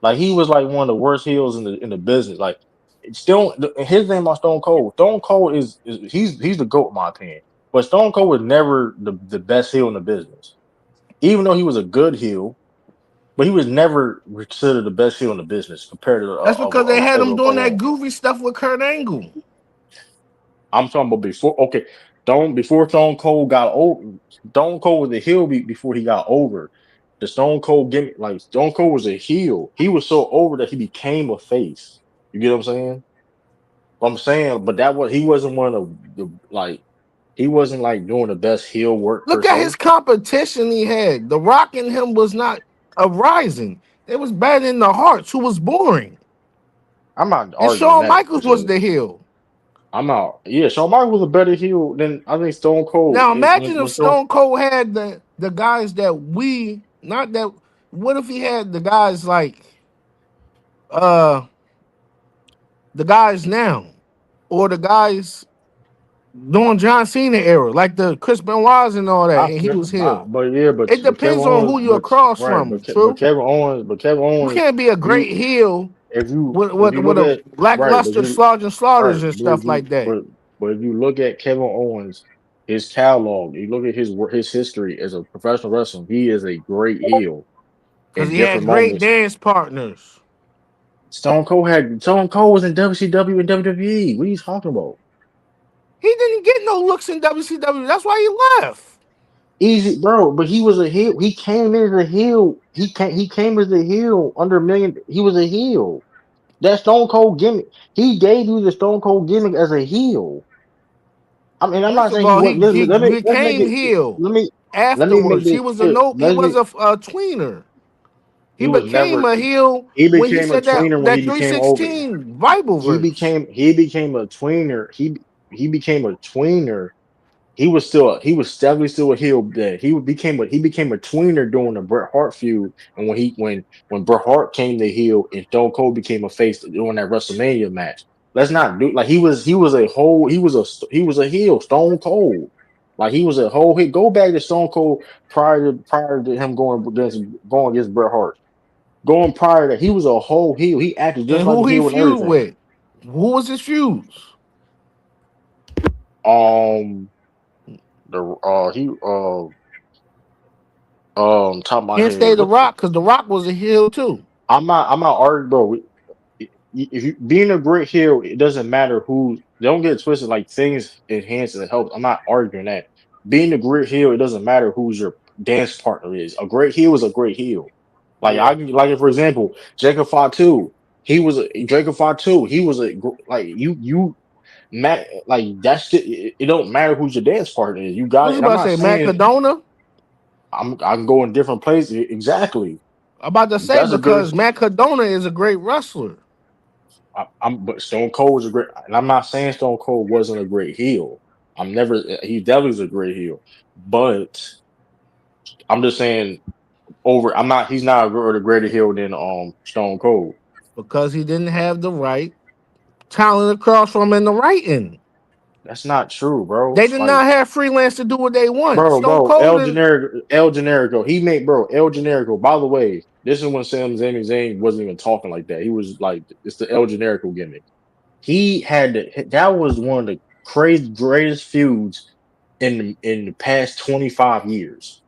Like he was like one of the worst heels in the business. Like it's still his name on Stone Cold. Stone Cold is he's the GOAT in my opinion. But Stone Cold was never the best heel in the business. Even though he was a good heel, but he was never considered the best heel in the business compared to That's because they had Kevin him doing that Owens. goofy stuff with Kurt Angle. I'm talking about before. Okay, don't before Stone Cold got over. Stone Cold was a heel before he got over. The Stone Cold gimmick, like Stone Cold was a heel. He was so over that he became a face. You get what I'm saying? I'm saying, but he wasn't one of like he wasn't like doing the best heel work per Look at his se. competition he had. The Rock and him was not a rising. It was bad in the Hearts, who was boring. I'm not And arguing Shawn that per Michaels was se. the heel. I'm out. Yeah, Shawn Michaels was a better heel than I think Stone Cold. Now It, imagine if when Stone, Stone Cold had the guys that we not that. What if he had the guys like uh the guys now, or the guys during John Cena era, like the Chris Benoit's and all that, I and he feel, was heel. but yeah, It but Kevin depends on Owens, who you're across from. But True, Kevin you Owens, can't be a great you heel if you with if you look a at right, lackluster Sergeant Slaughters right, and stuff like that. but if you look at Kevin Owens, his catalog, you look at his history as a professional wrestler, he is a great heel Because in he had different great moments. dance partners. Stone Cold was in WCW and WWE. What are you talking about? He didn't get no looks in WCW. That's why he left. Easy, bro. But he was a heel. He came in as a heel. He came as a heel under a million. He was a heel. That Stone Cold gimmick. He gave you the Stone Cold gimmick as a heel. I mean, I'm First not of saying he all, was. he Let's make became it. heel Let me make afterwards. He this was a clear. no. He was a tweener. He He was became never. a heel He when he became a said that tweener when he that became over. 316 Bible verse. He became a tweener. He became a tweener. He was definitely still a heel. That he became a tweener during the Bret Hart feud, and when Bret Hart came to heel and Stone Cold became a face during that WrestleMania match. Let's not do like he was a heel Stone Cold. Like he was a whole hit. Go back to Stone Cold prior to him going against Bret Hart. Going prior to that, he was a whole heel. He acted just And like who a he heel and feud everything. with? Who was his feuds? Um, the he top of my Can't say head. The Rock because The Rock was a heel too. I'm not arguing, bro. if you being a great heel, it doesn't matter who. Don't get it twisted. Like things enhance and help. I'm not arguing that. Being a great heel, it doesn't matter who's your dance partner is. A great heel is a great heel. Like Yeah. for example, Jacob Fatu. He was a Jacob Fatu. He was like like that's it don't matter who's your dance partner is. You got What it. you And I'm about to not say, Matt saying Cadona? I can go in different places. Exactly. I'm about to say That's a good. because Matt Cadona is a great wrestler. I'm but Stone Cold was a great, and I'm not saying Stone Cold wasn't a great heel. I'm never. He definitely is a great heel, but I'm just saying over. I'm not. He's not a greater heel than Stone Cold. Because he didn't have the right talent across from him in the right end. That's not true, bro. They did Like, not have freelance to do what they want. Stone bro, Cold is El Generico. He made El Generico. By the way, this is when Sami Zayn wasn't even talking like that. He was like, it's the El Generico gimmick. He had that was one of the crazy greatest feuds in the past 25 years.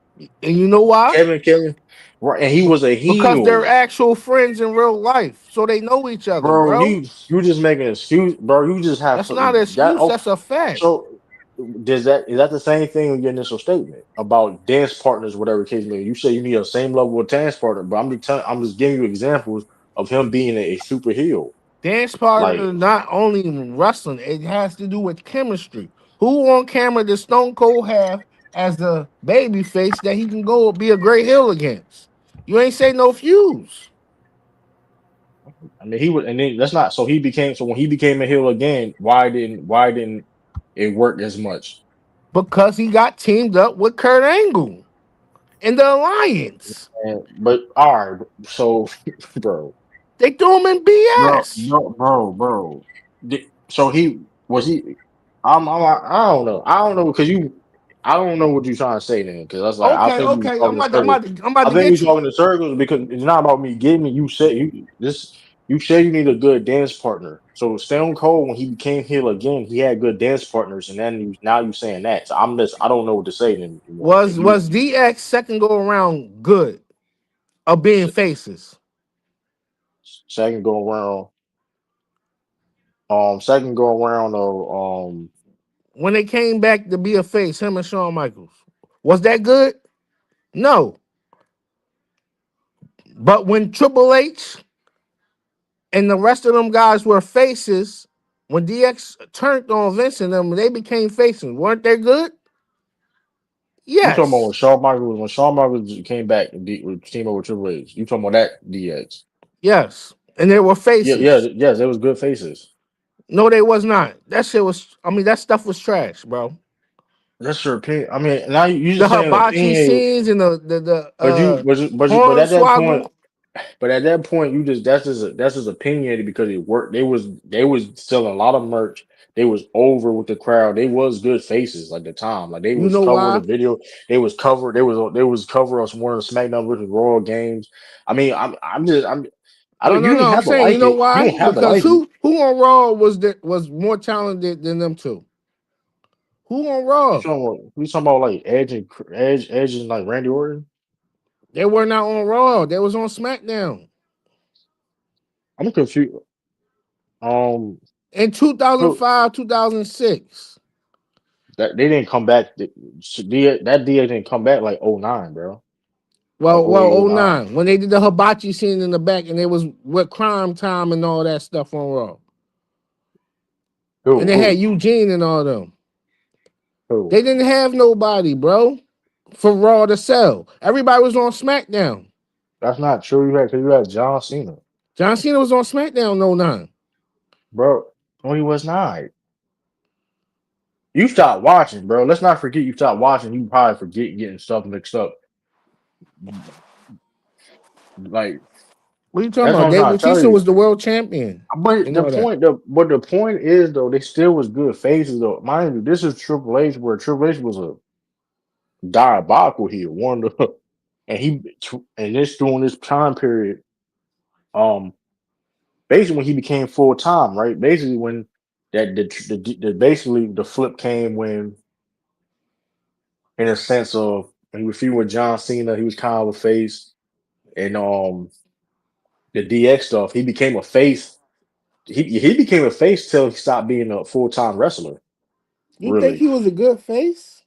and you know why? Kevin, right? And he was a Because they're heel, actual friends in real life. So they know each other, bro. bro. You just making an excuse, bro. You just have That's not an that. excuse, Oh, that's a fact. so is that the same thing with your initial statement about dance partners, whatever the case may be? You say you need a same level of dance partner, but I'm just giving you examples of him being a super heel. Dance Like, partner not only in wrestling, it has to do with chemistry. Who on camera does Stone Cold have as a baby face that he can go be a great heel against? You ain't say no fuse. I mean, he would, and then that's not. So he became. So when he became a heel again, why didn't it work as much? Because he got teamed up with Kurt Angle in the alliance. And but all right, so bro, They threw him in BS. bro. So he was he. I don't know. I don't know what you're trying to say then, because that's like I Okay, think you okay. talking in circles. I'm about I to think get you're you. talking in circles because it's not about me getting it. You said you need a good dance partner. So Stone Cold, when he became heel again, he had good dance partners, and then now you saying that. So I don't know what to say anymore. If you Was DX second go around good of being se- faces? second go around, second go around of When they came back to be a face, him and Shawn Michaels. Was that good? No. But when Triple H and the rest of them guys were faces, when DX turned on Vince and them, they became faces. Weren't they good? you talking about Yes. When Shawn Michaels came back and beat with team over Triple H. You talking about that DX? Yes. And they were faces. Yes, it was good faces. No, they was not. That shit was, I mean, that stuff was trash, bro. That's your opinion. I mean, now you The just saying hibachi opinion, scenes and the but horn at that point, swoggle. you just that's just opinionated because it worked. They was selling a lot of merch. They was over with the crowd. They was good faces at the time. Like they You was know covered the why? video. They was covered. They was cover us one of the SmackDown versus Royal games. I mean, I No, don't. You no, don't no. I'm have to saying, you like know it. You why? don't have to Because like it. who on Raw was more talented than them two? Who on Raw? We talking about like Edge and like Randy Orton. They were not on Raw. They was on SmackDown. I'm confused. Um, In who- 2005, 2006. that they didn't come back. That DA didn't come back like '09, bro. Like Well, '08, '09. '09 when they did the hibachi scene in the back and it was with Crime Time and all that stuff on Raw. And they had Who? Eugene and all them. Who? They didn't have nobody, bro, for Raw to sell. Everybody was on SmackDown. That's not true. You had John Cena, John Cena was on SmackDown in '09. bro. No, he was not. You stopped watching, bro. Let's not forget you stopped watching. You probably forget getting stuff mixed up. Like What are you talking that's about? what I'm Dave trying to tell Bautista you. was the world champion and all that. But the point is though, they still was good faces though. Mind you, this is Triple H, where Triple H was a diabolical heel, one of the, and this during this time period, um, basically when he became full time, right? Basically when basically the flip came when, in a sense of when he was feuding with John Cena, he was kind of a face, and the DX stuff, he became a face he became a face till he stopped being a full-time wrestler. You think Really. he was a good face?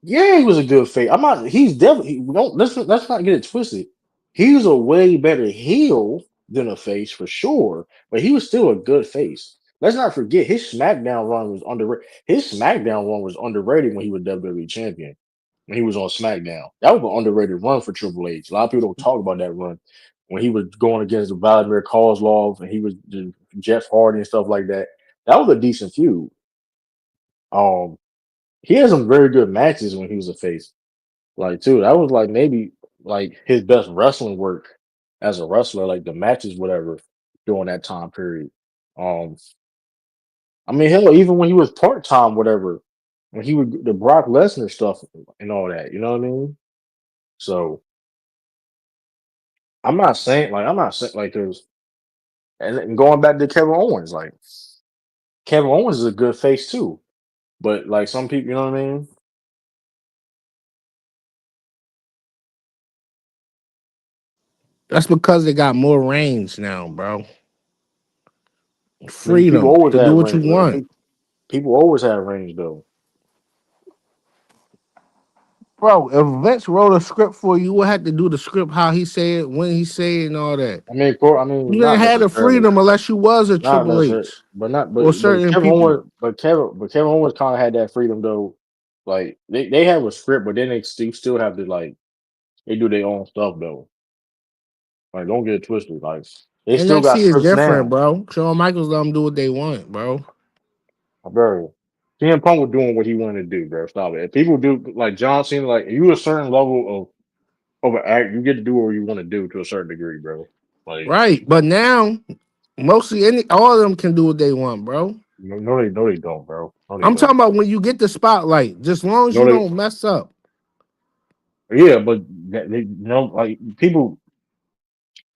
Yeah, he was a good face. I'm not. He's definitely. Don't let's not get it twisted. He's a way better heel than a face for sure, but he was still a good face. Let's not forget his SmackDown run was underrated. His SmackDown run was underrated when he was WWE champion. When he was on SmackDown, that was an underrated run for Triple H. A lot of people don't talk about that run when he was going against Vladimir Kozlov and he was Jeff Hardy and stuff like that. That was a decent feud. Um, he had some very good matches when he was a face. Like, too, that was like maybe like his best wrestling work as a wrestler, like the matches, whatever, during that time period. Um, I mean, hell, even when he was part time, whatever, when he would the Brock Lesnar stuff and all that, you know what I mean? So I'm not saying like there's and going back to Kevin Owens, like Kevin Owens is a good face too, but like some people, you know what I mean? That's because they got more range now, bro. I mean, people Freedom always to do have what you range. want. People always have range though. Bro, if Vince wrote a script for you, you would have to do the script how he said it, when he said it, and all that. I mean, You didn't not have the necessarily. freedom unless you was a Not Triple necessarily, H but not or but certain people. Kevin Owens kind of had that freedom though. Like they have a script, but then they still have to like they do their own stuff though. Like don't get it twisted. Like they still got NXT is scripts different, now. bro. Shawn Michaels let them do what they want, bro. Bro, CM Punk was doing what he wanted to do, bro. Stop it. If people do like John Cena, like you a certain level of an act, you get to do what you want to do to a certain degree, bro. Like Right. But now, mostly all of them can do what they want, bro. no, they don't, bro. No, they I'm don't. talking about when you get the spotlight, just as long as No, you they don't mess up. yeah, but they like people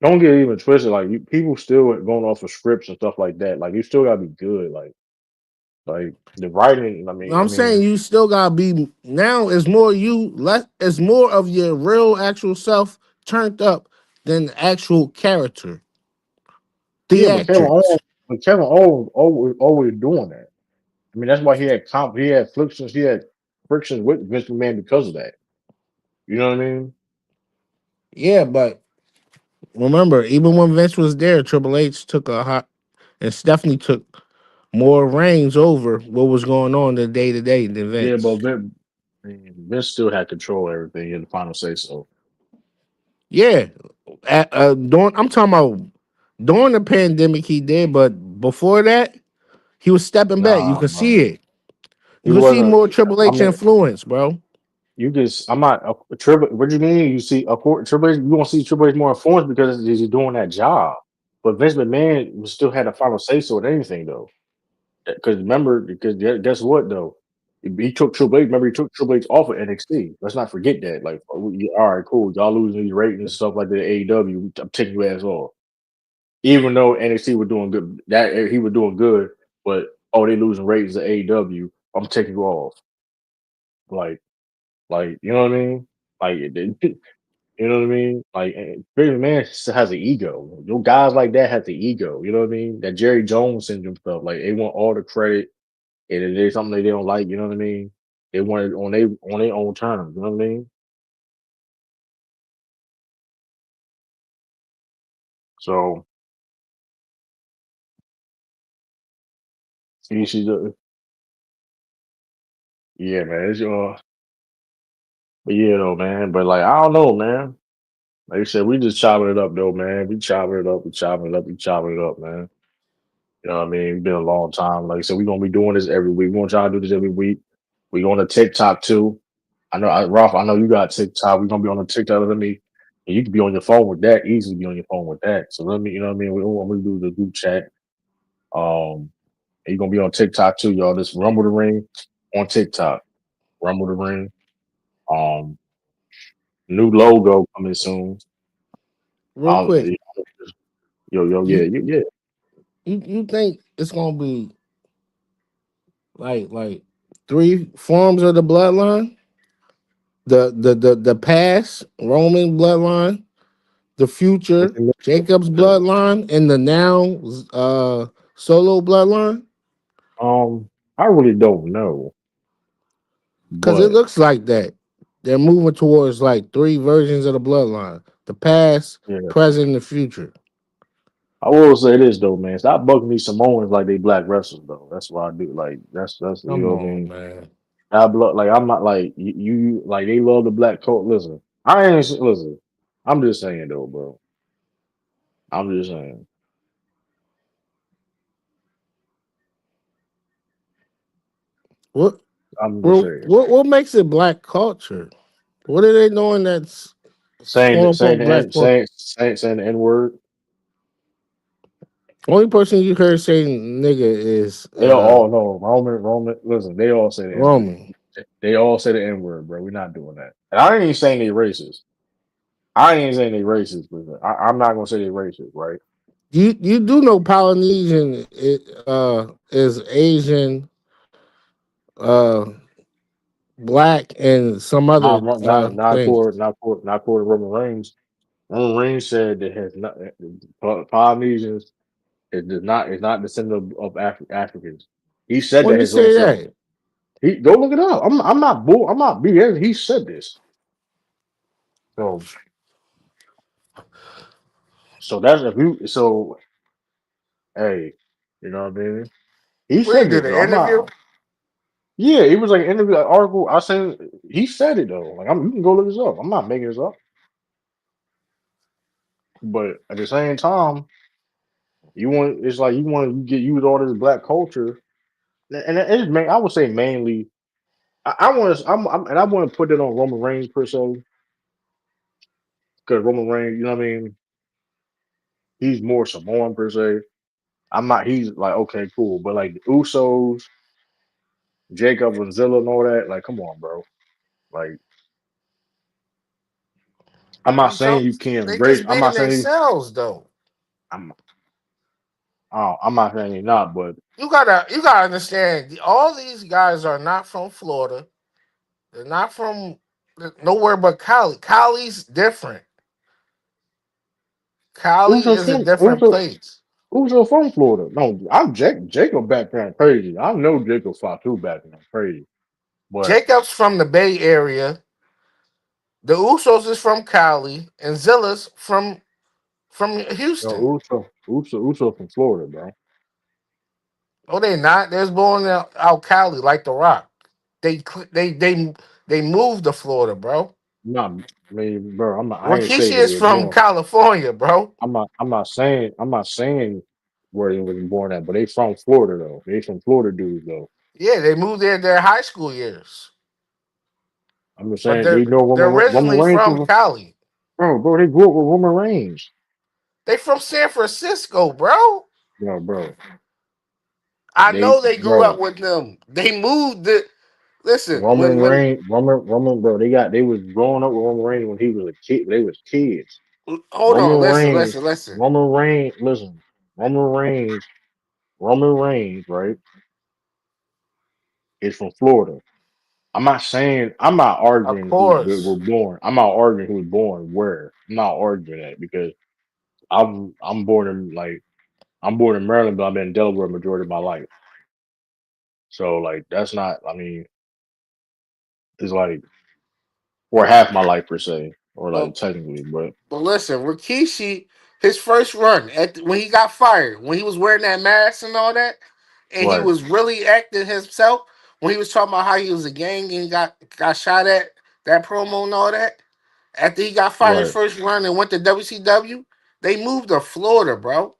don't get even twisted. Like people still going off of scripts and stuff like that. Like you still gotta be good. Like the writing. I'm saying you still gotta be now is more you less it's more of your real actual self turned up than the actual character. yeah, but Theatrics. Kevin Owens always doing that. I mean, that's why he had frictions with Vince McMahon because of that. You know what I mean? Yeah, but remember, even when Vince was there, Triple H took a hot and Stephanie took more reigns over what was going on the day to day than Yeah, but Vince. Vince still had control of everything in the final say so. Yeah, I'm talking about during the pandemic he did, but before that he was stepping back. You Nah, can see bro. it. He You can see wasn't. more Triple I H mean, influence, bro. you just. I'm not a Triple. What do you mean? You see Triple H? You won't see Triple H more influence because he's doing that job. But Vince McMahon still had the final say so with anything though. Because remember, guess what though? He took Triple H. Remember, he took Triple H off of NXT. Let's not forget that. Like, all right, cool. Y'all losing these ratings and stuff like that. AEW, I'm taking your ass off. Even though NXT was doing good, that he was doing good, but oh, they losing ratings to AEW. I'm taking you off. Like, you know what I mean? Like, you know what I mean? Like, Vince McMahon has an ego. You know, guys like that have the ego. You know what I mean? That Jerry Jones syndrome stuff. Like, they want all the credit. And if there's something that they don't like, you know what I mean? They want it on their own terms. You know what I mean? So you should, yeah, man. But yeah, though, man. But like, I don't know, man. Like I said, we just chopping it up, though, man. We chopping it up, we chopping it up, we chopping it up, man. You know what I mean? It's been a long time. Like I said, we're gonna be doing this every week. We're gonna try to do this every week. We going to TikTok too. Ralph. I know you got TikTok. We're gonna be on the TikTok. Let me. And you can be on your phone with that. Easily be on your phone with that. So let me. You know what I mean? We do the group chat. You're gonna be on TikTok too, y'all. This Rumble the Ring on TikTok. Rumble the Ring. Um, New logo coming soon. Real quick, Yeah, you yeah. you think it's gonna be like three forms of the bloodline? The past Roman bloodline, the future Jacob's bloodline and the now solo bloodline? I really don't know, Because it but looks like that. They're moving towards like three versions of the bloodline: the past, yeah, present, and the future. I will say this though, man. Stop bugging these Samoans like they black wrestlers though. That's what I do. Like that's you Come know what I on, mean. man. I blood like I'm not like you like they love the black coat. Listen, I ain't listen. I'm just saying though, bro. I'm just saying. What I'm just saying. what makes it black culture? What are they doing that's quote Saying unquote the black N culture? saying the N word. Only person you heard saying nigga is They all know Roman. Listen, they all say the N word. Roman. They all say the N word, bro. We're not doing that. And I ain't even saying they racist. I ain't saying they racist, but I'm not gonna say they racist, right? You do know Polynesian is Asian, uh, black, and some other things. Not for Roman Reigns. Roman Reigns said that has not Polynesians is not descendant of Africans. He said When that you his own say self. that, He go look it up. I'm not BS. He said this. So that's if you so hey, you know what I mean? He we said did this an though. I'm interview. not. Yeah, it was like an interview, like article. I said he said it though. Like you can go look this up. I'm not making this up. But at the same time, you want it's like you want to get use all this black culture, and it's I would say mainly. I want to. And I want to put it on Roman Reigns per se because Roman Reigns, you know what I mean. He's more Samoan per se. I'm not. He's like okay, cool, but like the Usos, Jacob and Zilla and all that. Like, come on, bro. Like, I'm not They saying don't. you can't They embrace. just I'm being not saying themselves though. I'm. I'm not saying you're not, but You gotta understand. All these guys are not from Florida. They're not from nowhere but Cali. Cali's different. Cali Usos is a from different place. Uso from Florida. No, I'm Jacob background crazy. I know Jacob Fatu background crazy, but Jacob's from the Bay Area. The Usos is from Cali, and Zilla's from Houston. Uso from Florida, bro. Oh, they not. They was born out Cali like The Rock. They moved to Florida, bro. Not, I mean, bro. I ain't say Rikishi where they is were from born. California, bro. I'm not saying where they was born at, but they from Florida though. They from Florida dudes though. Yeah, they moved there their high school years, I'm just but saying they know they're Roman originally Reigns from was Cali. bro. They grew up with Roman Reigns. They from San Francisco, bro. Bro. I They know they grew up bro. with them. They moved. Listen, when Roman, bro. They was growing up with Roman Reigns when he was a kid. They was kids. hold on, Roman Reigns, listen. Listen, Roman Reigns, Roman Reigns, right? Is from Florida. I'm not Of arguing who were course, born. I'm not arguing who was born where. I'm not arguing that because I'm born in I'm born in Maryland, but I've been in Delaware majority of my life. So like that's not. I mean, it's like or half my life per se, or like but technically, but listen, Rikishi, his first run when he got fired, when he was wearing that mask and all that, and he right, was really acting himself when he was talking about how he was a gang and got shot at that promo and all that. After he got fired his right. first run and went to WCW, they moved to Florida, bro,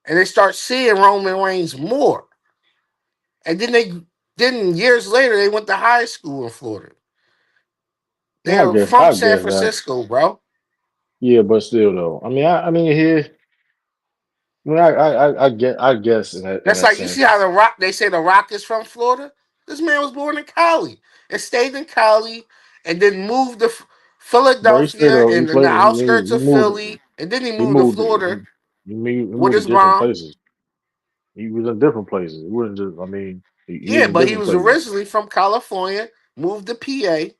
and they start seeing Roman Reigns more. And then years later they went to high school in Florida. Yeah, They're from I San guess that. Francisco, bro. Yeah, but still though. I mean here. I mean, I guess in That's that like you see how sense. the Rock. They say the Rock is from Florida. This man was born in Cali and stayed in Cali, and then moved to Bro, he still Philadelphia though he and in the played. outskirts He of moved. Philly, and then he He moved to moved. Florida He with moved to his different mom. places. He was in different places. He wasn't just. I mean, he was Yeah, in but he different was places. originally from California, moved to PA,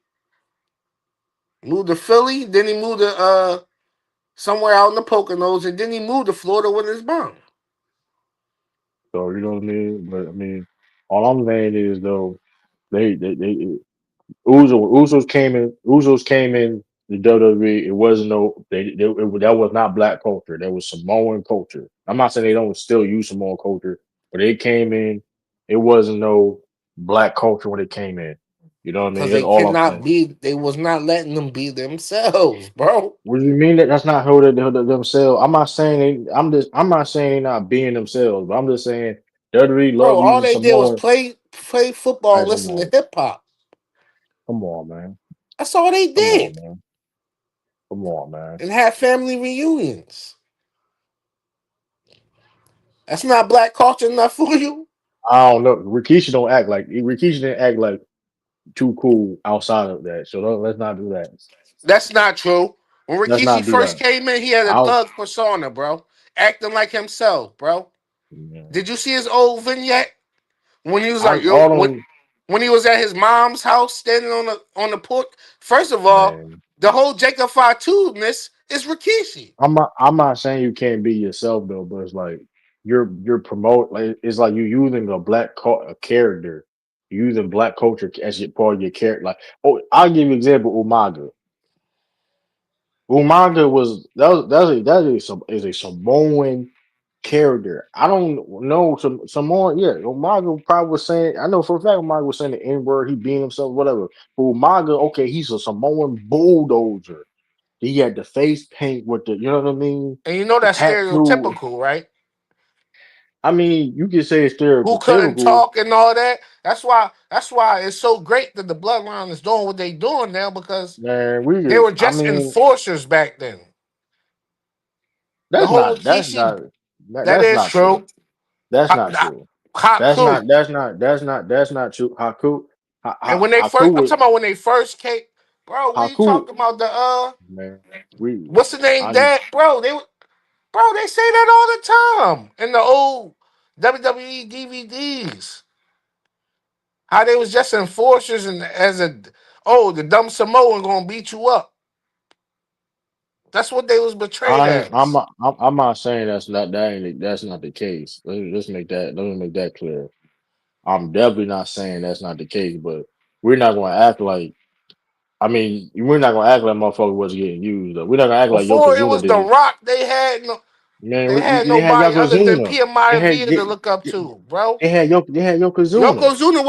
moved to Philly, then he moved to somewhere out in the Poconos, and then he moved to Florida with his mom. So you know what I mean. But I mean, all I'm saying is though they Usos came in the WWE. It wasn't no that was not black culture. That was Samoan culture. I'm not saying they don't still use Samoan culture, but they came in. It wasn't no black culture when they came in. You know what I mean? Because That's they all I'm cannot saying. be, they was not letting them be themselves, bro. What do you mean that that's not who they themselves? I'm not saying I'm not saying they not being themselves, but I'm just saying WWE Bro, love all using they did was Samoan. play football and Hey, listen to hip hop. come on, man, That's all they come on, did. man, come on, man. And have family reunions. That's not black culture enough for you? I don't know. Rikishi didn't act like too cool outside of that. So let's not do that. That's not true. When Let's Rikishi not do first that. came in, he had a I'll thug persona, bro. Acting like himself, bro. man, Did you see his old vignette? When he was I like, yo, all what, them when he was at his mom's house standing on the porch. First of all, man. the whole Jacob Fatu-ness is Rikishi. I'm not saying you can't be yourself though, but it's like you're promote like it's like you're using a character, you're using black culture as your part of your character. Like, oh, I'll give you an example. Umaga. Umaga was is a Samoan character. I don't know some Samoan. Yeah, Umaga probably was saying. I know for a fact Umaga was saying the N word. He being himself, whatever. But Umaga, okay, he's a Samoan bulldozer. He had the face paint with the, you know what I mean? And you know The that's tattoo. stereotypical, right? I mean, you can say it's Who couldn't stereotypical, talk and all that. That's why it's so great that the bloodline is doing what they doing now because man. they were I just mean, enforcers back then. The that's whole not, that's Rikishi, not, that, that that's is not true. true. That's Ha- not true. Haku. That's not true. And when they Haku first, I'm was talking about when they first came, bro. We Haku, talking about the man. We, what's the name? I, That bro, they say that all the time in the old WWE DVDs. How they was just enforcers and as a the dumb Samoan gonna beat you up. That's what they was betrayed I, I'm, as. not- I'm not saying that's not the case. Let me make that clear. I'm definitely not saying that's not the case, but we're not going to act like. I mean, we're not gonna act like motherfucker wasn't getting used. Though. We're not gonna act like Before it Yokozuna was The didn't. Rock, they had no, Man, they had they had nobody other than Yokozuna. Pia They had Maivia to they, look up to, bro. they had Yokozuna. Yokozuna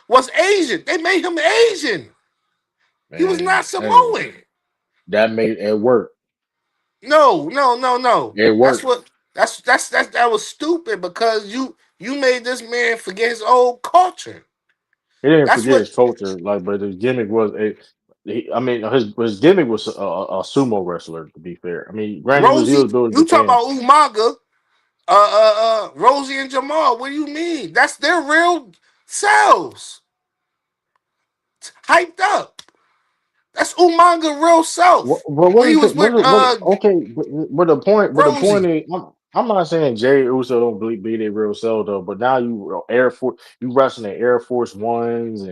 was Asian. They made him Asian. He was Man, not hey, Samoan. that made it work. No, no, no, no. It That's worked. what that was stupid because you made this man forget his old culture. He didn't That's forget what his culture, like, but his gimmick was a. I mean, his gimmick was a sumo wrestler. To be fair, I mean, granted, he Rosie, was building you talk Japan. about Umaga, Rosie and Jamal. What do you mean? That's their real selves. Hyped up. That's Umaga real self. What When he is was it? with Okay, but the point Rosie. is, I'm not saying Jey Uso don't be their real self though. But now you wrestling Air Force Ones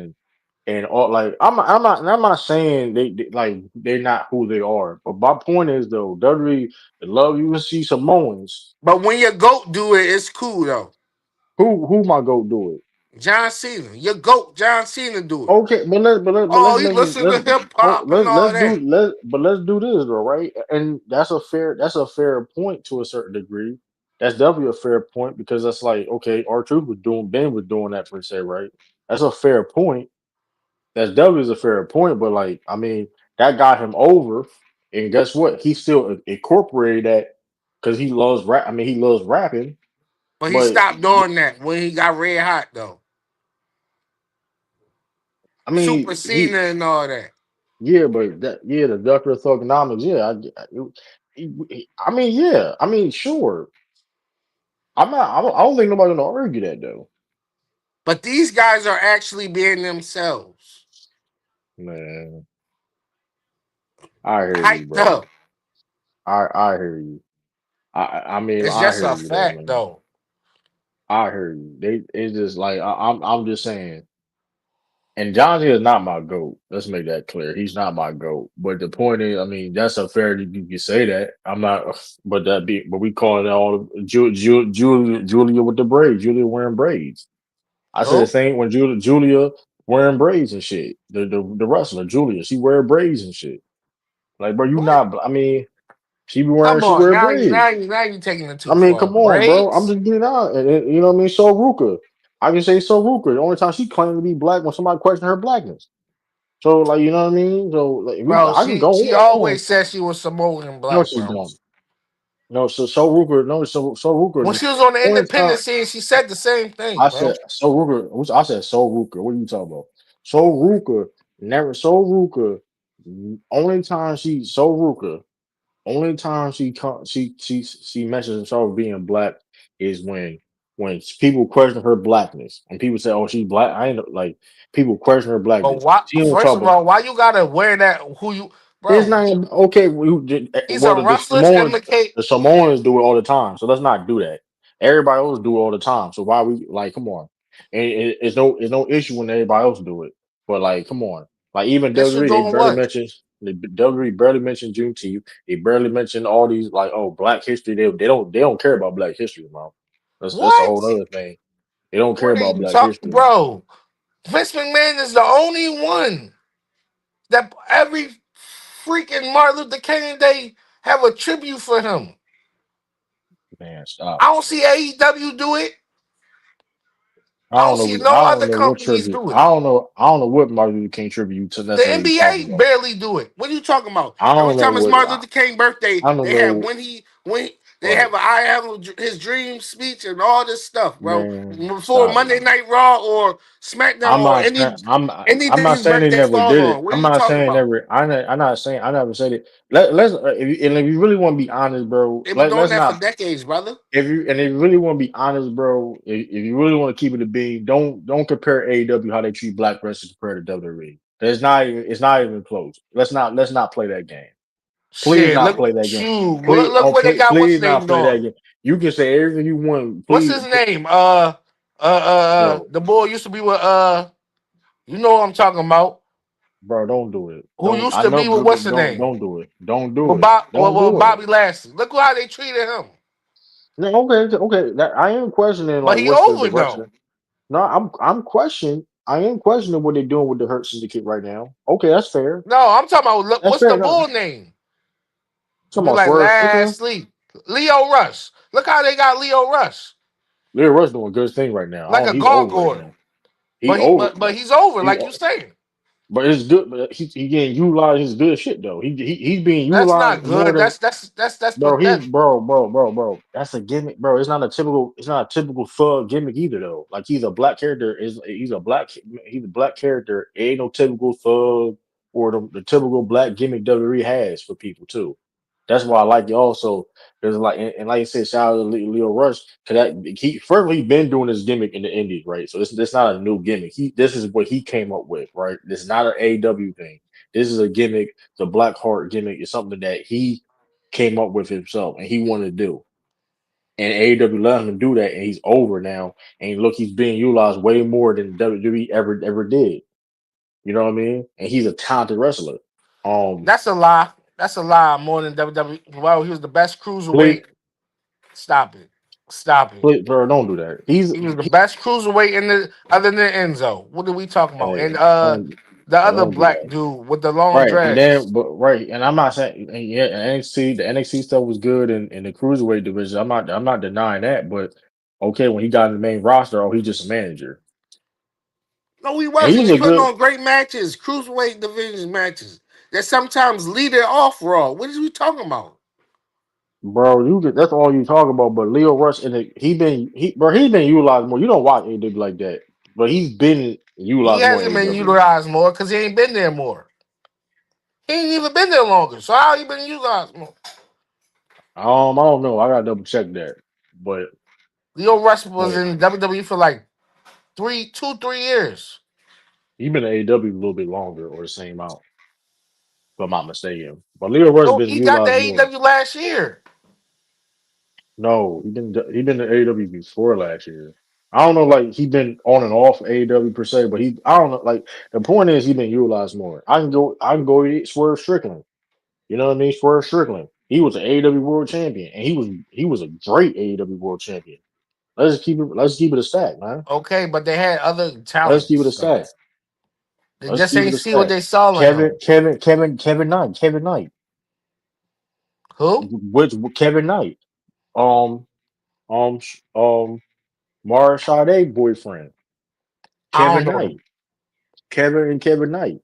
and all like I'm not saying like they're not who they are. But my point is though, WWE they love you to see Samoans. But when your goat do it, it's cool though. Who my go do it? John Cena. Your goat, John Cena do it. Okay, Oh, he listen to hip hop and all that. let's do this though, right? And that's a fair point to a certain degree. That's definitely a fair point because that's like okay, R-Truth was doing Ben was doing that per se, right? That's a fair point. That's definitely is a fair point, but like I mean, that got him over, and guess what? He still incorporated that because he loves rap. I mean, he loves rapping, But he but stopped doing that when he got red hot though. I Super mean, Cena and all that. yeah, but the Doctor of Thugonomics, yeah, I mean, yeah, I mean, sure. I don't think nobody's gonna argue that though. But these guys are actually being themselves. Man, I hear you, Hyped bro. up. I hear you. I mean, It's I just hear a you though, fact man. though. I hear you. It's just like I'm just saying. And John Cena is not my goat. Let's make that clear. He's not my goat. But the point is, I mean, that's a fair. You can say that. I'm not. But we calling it all Julia with the braids. Julia wearing braids. I said the Oh, same when Julia wearing braids and shit. The wrestler Julia, she wear braids and shit. Like, bro, you what? not. I mean, Come she on, wear braids. now you taking it I too mean, far. come on, bro. I'm Braids, just getting out. And you know what I mean? So Ruka. I can say so Ruka. The only time she claimed to be black when somebody questioned her blackness. So like you know what I mean? So like bro. I can go She on. always said she was Samoan No, black, she bro. don't. No, so Ruger, no, so When Ruger. she was on the Only time independent scene, she said the same thing, I bro. said so Ruger, I said so Ruger. What are you talking about? So Ruger, never so Ruger. Only time so Ruger. Only time she mentions herself being black is when people question her blackness. When people say, "Oh, she's black," I ain't like people question her But blackness. why? She don't First talk of about. all, why you gotta wear that? Who you, It's bro? not even- okay. He's a The wrestler's indicate. The Samoans do it all the time. So let's not do that. Everybody else do it all the time. So why we like? Come on, and it's no issue when everybody else do it. But like, come on, like even Issue WWE, doing what? the WWE barely mention Juneteenth. They barely mention all these like Black History. They don't care about Black History, man. That's a whole What? other thing. They don't care What are about you Black talking, History. bro? Vince McMahon is the only one that every freaking Martin Luther King Day have a tribute for him. Man, stop. I don't see AEW do it. I I don't don't see know. no I other don't know what companies tribute. do it. I don't know what Martin Luther King tribute to The necessarily talking NBA about. barely do it. What are you talking about? I Every don't know time it's what. Martin Luther King birthday, I don't they have know. when they Right, have a I have his dream speech and all this stuff, bro. man. Before Stop, Monday man. Night Raw or SmackDown I'm or not saying. I'm anything not his saying they birthday never falls did it. on. What are I'm you not talking saying they about? never. I'm not saying I never said it. Let's if you really want to be honest, bro. They've been doing Let's that for not. decades, brother. If you really want to be honest, bro. If you really want to keep it a being, don't compare AEW how they treat black wrestlers compared to WWE. It's not even close. Let's not play that game. Please Shit, not look play that at game. you. Please, Look where they got what's please his not name play that on. game. You can say everything you want. What's Please, his name? yo, The boy used to be with you know what I'm talking about. bro, don't do it. Who Don't used I to know? be with what's the name? Don't do it. Don't do it. Don't With do it. Bobby Lashley. Look how they treated him. No, okay. That I am questioning But like he what's the over though. direction. No, I'm questioning. I am questioning what they're doing with the Hurt Syndicate right now. Okay, that's fair. No, I'm talking about look, That's what's the fair. No, bull name? talking Be about like Swerve Strickland. last sleep. Leo Rush. Look how they got Leo Rush. Lil Rush doing a good thing right now. I Like don't. a He's over right gargoyle. now. He over. But he's over, He like you saying. But it's good. But he getting utilized his good shit though. He's being That's utilized not more good. than That's bro. pathetic. Bro. That's a gimmick, bro. It's not a typical. It's not a typical thug gimmick either though. Like he's a black character. He's a black character. It ain't no typical thug or the typical black gimmick WWE has for people too. That's why I like it also. There's like and like I said, shout out to Leo Rush because that he been doing this gimmick in the Indies, right? So this not a new gimmick. This is what he came up with, right? This is not an AW thing. This is a gimmick. The Black Heart gimmick is something that he came up with himself and he wanted to do. And AW let him do that, and he's over now. And look, he's being utilized way more than WWE ever did. You know what I mean? And he's a talented wrestler. Um, That's a lie. That's a lie more than WWE. Well, he was the best please, cruiserweight. Stop it. Stop it. bro, don't do that. He was the best cruiserweight in the other than Enzo. What are we talking about? Hey, And don't, the other don't do black that. dude with the long Right, and dreads. then but right, and I'm not saying and yeah, the NXT stuff was good in the cruiserweight division. I'm not denying that, but okay, when he got in the main roster, oh, he's just a manager, No, he and wasn't. he's He a putting good on great matches, cruiserweight division matches that sometimes lead it off Raw. What are we talking about? bro. That's all you talk about. But Leo Rush and he's been utilized more. You don't watch AW like that, but he's been He utilized more hasn't in been AW. utilized more because he ain't been there more. He ain't even been there longer. So how he been utilized more? I don't know. I gotta double check that, but Leo Rush was like in WWE for like 3 years. he's been in AW a little bit longer or the same amount, if I'm not mistaken. But Leo Rush No, been he got the utilized more. AEW last year. No, he been in AEW before last year. I don't know, like he been on and off AEW per se, but I don't know. Like the point is, he been utilized more. I can go eat Swerve Strickland. You know what I mean? Swerve Strickland. He was an AEW World Champion, and he was a great AEW World Champion. Let's keep it a stack, man. Okay, but they had other Let's keep talents. it a So stack. they Let's just keep it ain't a see what stack. they saw in Kevin, him. Kevin, Kevin, Kevin Knight, Kevin Knight, Who? which Kevin Knight, um, Mara Sade boyfriend, I Kevin don't know. Knight, Kevin Knight.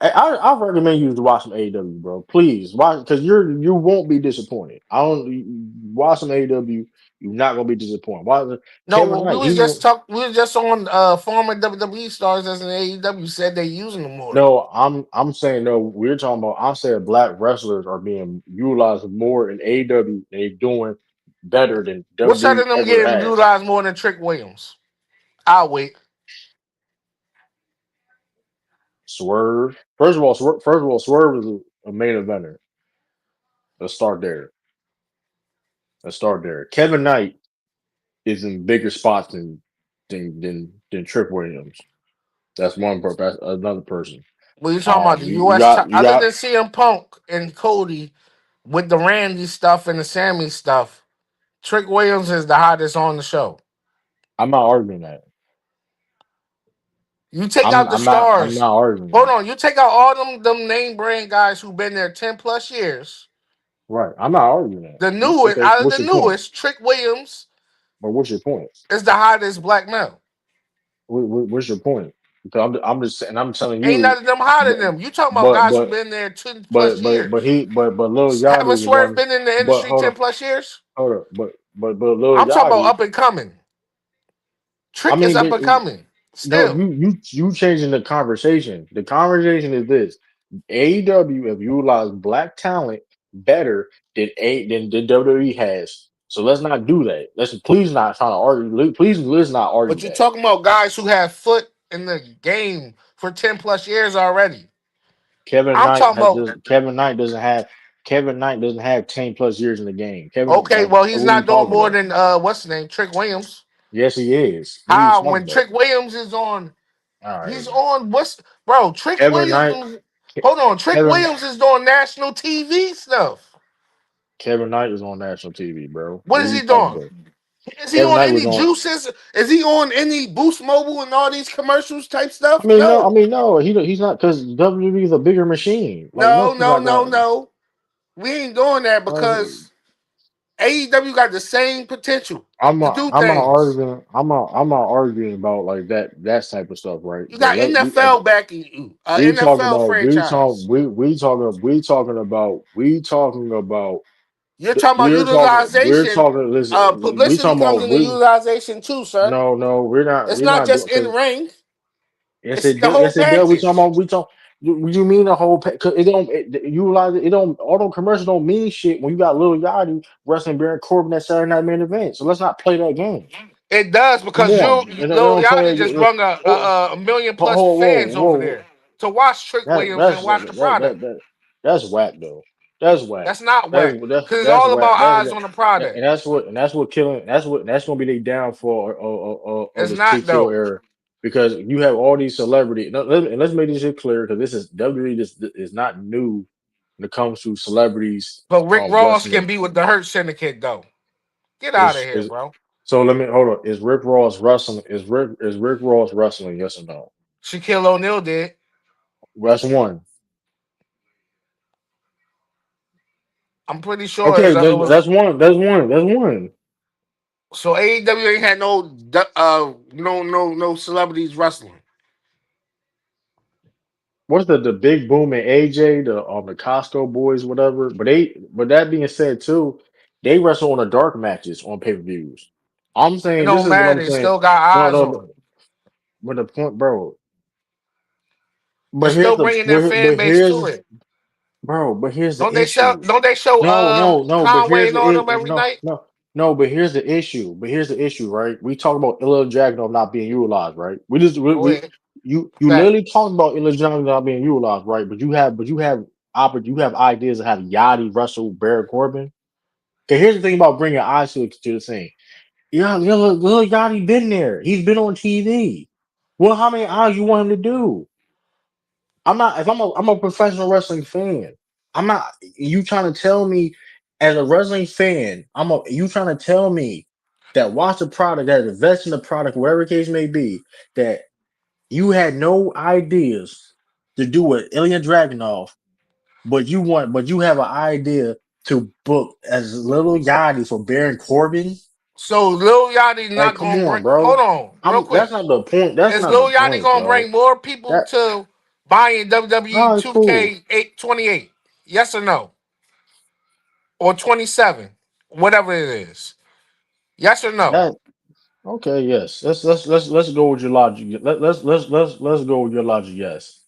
I recommend you to watch some AEW, bro. Please watch because you won't be disappointed. I don't watch some AEW. You're not gonna be disappointed. Watch No, Kevin well, we Knight. was just talk. We was just on former WWE stars as an AEW said they using them more. No, I'm saying no. We're talking about. I'm saying black wrestlers are being utilized more in AEW. They're doing better than Which side WWE of them ever getting has. utilized more than Trick Williams? I'll wait. Swerve. First of all, Swerve is a main eventer. Let's start there. Let's start there. Kevin Knight is in bigger spots than Trick Williams. That's one. That's another person. What you talking about? The You US got you other than got. CM Punk and Cody with the Randy stuff and the Sammy stuff, Trick Williams is the hottest on the show. I'm not arguing that. You take I'm out the I'm not I'm stars. not arguing Hold that. on, you take out all them name brand guys who've been there 10 plus years. Right. I'm not arguing that. The newest Okay. out of the What's your point? newest, Trick Williams But what's your point? is the hottest black male. What's your point? Because I'm just saying. I'm telling Ain't you. none of them hotter But than them. You talking about but guys who've but been there 10 plus but years. Lil Yachty Haven't is the Swerve one. been in the But industry hold 10 on, plus years? hold on. But Lil I'm talking about Yachty. up and coming. I Trick is mean, up and coming. no, Still. you changing the conversation. The conversation is this: AEW have utilized black talent better than WWE has. So let's not do that. Let's please not try to argue. Please let's not argue But you're that. talking about guys who have foot in the game for 10 plus years already. I'm talking about, Kevin Knight doesn't have 10 plus years in the game. Kevin, okay, well, he's what are you not doing talking more about? than what's his name? Trick Williams. Yes, he is. What are you How talking when about? Trick Williams is on, All he's right, on what's bro, Trick Kevin Knight. Williams. Hold on, Trick Kevin Williams is doing national TV stuff. Kevin Knight is on national TV, bro. What What is are you he talking doing? about? Is he Kevin on Knight was any on. juices? Is he on any Boost Mobile and all these commercials type I stuff? mean, no. I No. mean, no. He's not because WWE is a bigger machine. Like, no, No, he's no, not no, going. no. We ain't doing that because AEW got the same potential to do I'm not things. arguing. I'm not arguing about like that type of stuff, right? You But got NFL backing you, we talking NFL about franchise. we talking about You're talking about we're utilization. talking listen we Publicity talking comes about into utilization too, sir. no It's we're not not just doing in because ring; yes it's it the do whole yes it does we talking package. about we talk you mean the whole cause it don't utilize it don't all those commercials don't mean shit when you got Lil Yachty wrestling Baron Corbin at Saturday Night Main Event, so let's not play that game. It does Come because on, they Lil don't play Yachty that just game. brung Oh, a million plus whoa, fans over whoa. there to watch Trick That Williams and that's watch the that that product. that that's whack though. That's whack. That's not That's whack that's because it's that's all whack. about eyes on the product. And that's what killing. That's gonna be the downfall of It's this not TKO though. era because you have all these celebrities. And let's make this shit clear because this is WWE. This is not new when it comes to celebrities But Rick Ross can wrestling. be with the Hurt Syndicate though. Get out of Is here, is bro. so let me hold on. Is Rick Ross wrestling? Is Rick Ross wrestling? Yes or no? Shaquille O'Neal did. That's one. I'm pretty sure Okay, it was. that's one. That's one. So AEW ain't had no celebrities wrestling. What's the big boom in AJ, the Costco boys, whatever. But that being said too, they wrestle on the dark matches on pay-per-views. I'm It saying this don't is what matter. I'm They saying. still got No, eyes no, on. no. But the point, bro. They're But here's still the bringing their fan but base to here's it. bro. But here's the issue. Don't they show No. But Conway here's and all the them every no, night? no, no. But here's the issue. Right? We talk about Illa Dragunov not being utilized, right? Go ahead. You Fact. literally talk about Illa Dragunov not being utilized, right? You have ideas of have Yachty, Russell, Baron Corbin. Okay, here's the thing about bringing eyes to the thing. Yeah, Lil Yachty been there. He's been on TV. Well, how many hours you want him to do? I'm not. If I'm a professional wrestling fan. I'm not. You trying to tell me as a wrestling fan? You trying to tell me that watch the product, that invest in the product, whatever the case may be, that you had no ideas to do with Ilya Dragunov, but you have an idea to book as Little Yachty for Baron Corbin. So Lil Yachty Like, not come gonna on, bring. Hold bro. on, real That's quick. not the point. That's Is not the Lil Yachty point, gonna bro. bring more people That to buying WWE no, it's cool. 2K28? Yes or no? Or 27? Whatever it is. Yes or no? That okay, yes. Let's go with your logic. Let's go with your logic. Yes,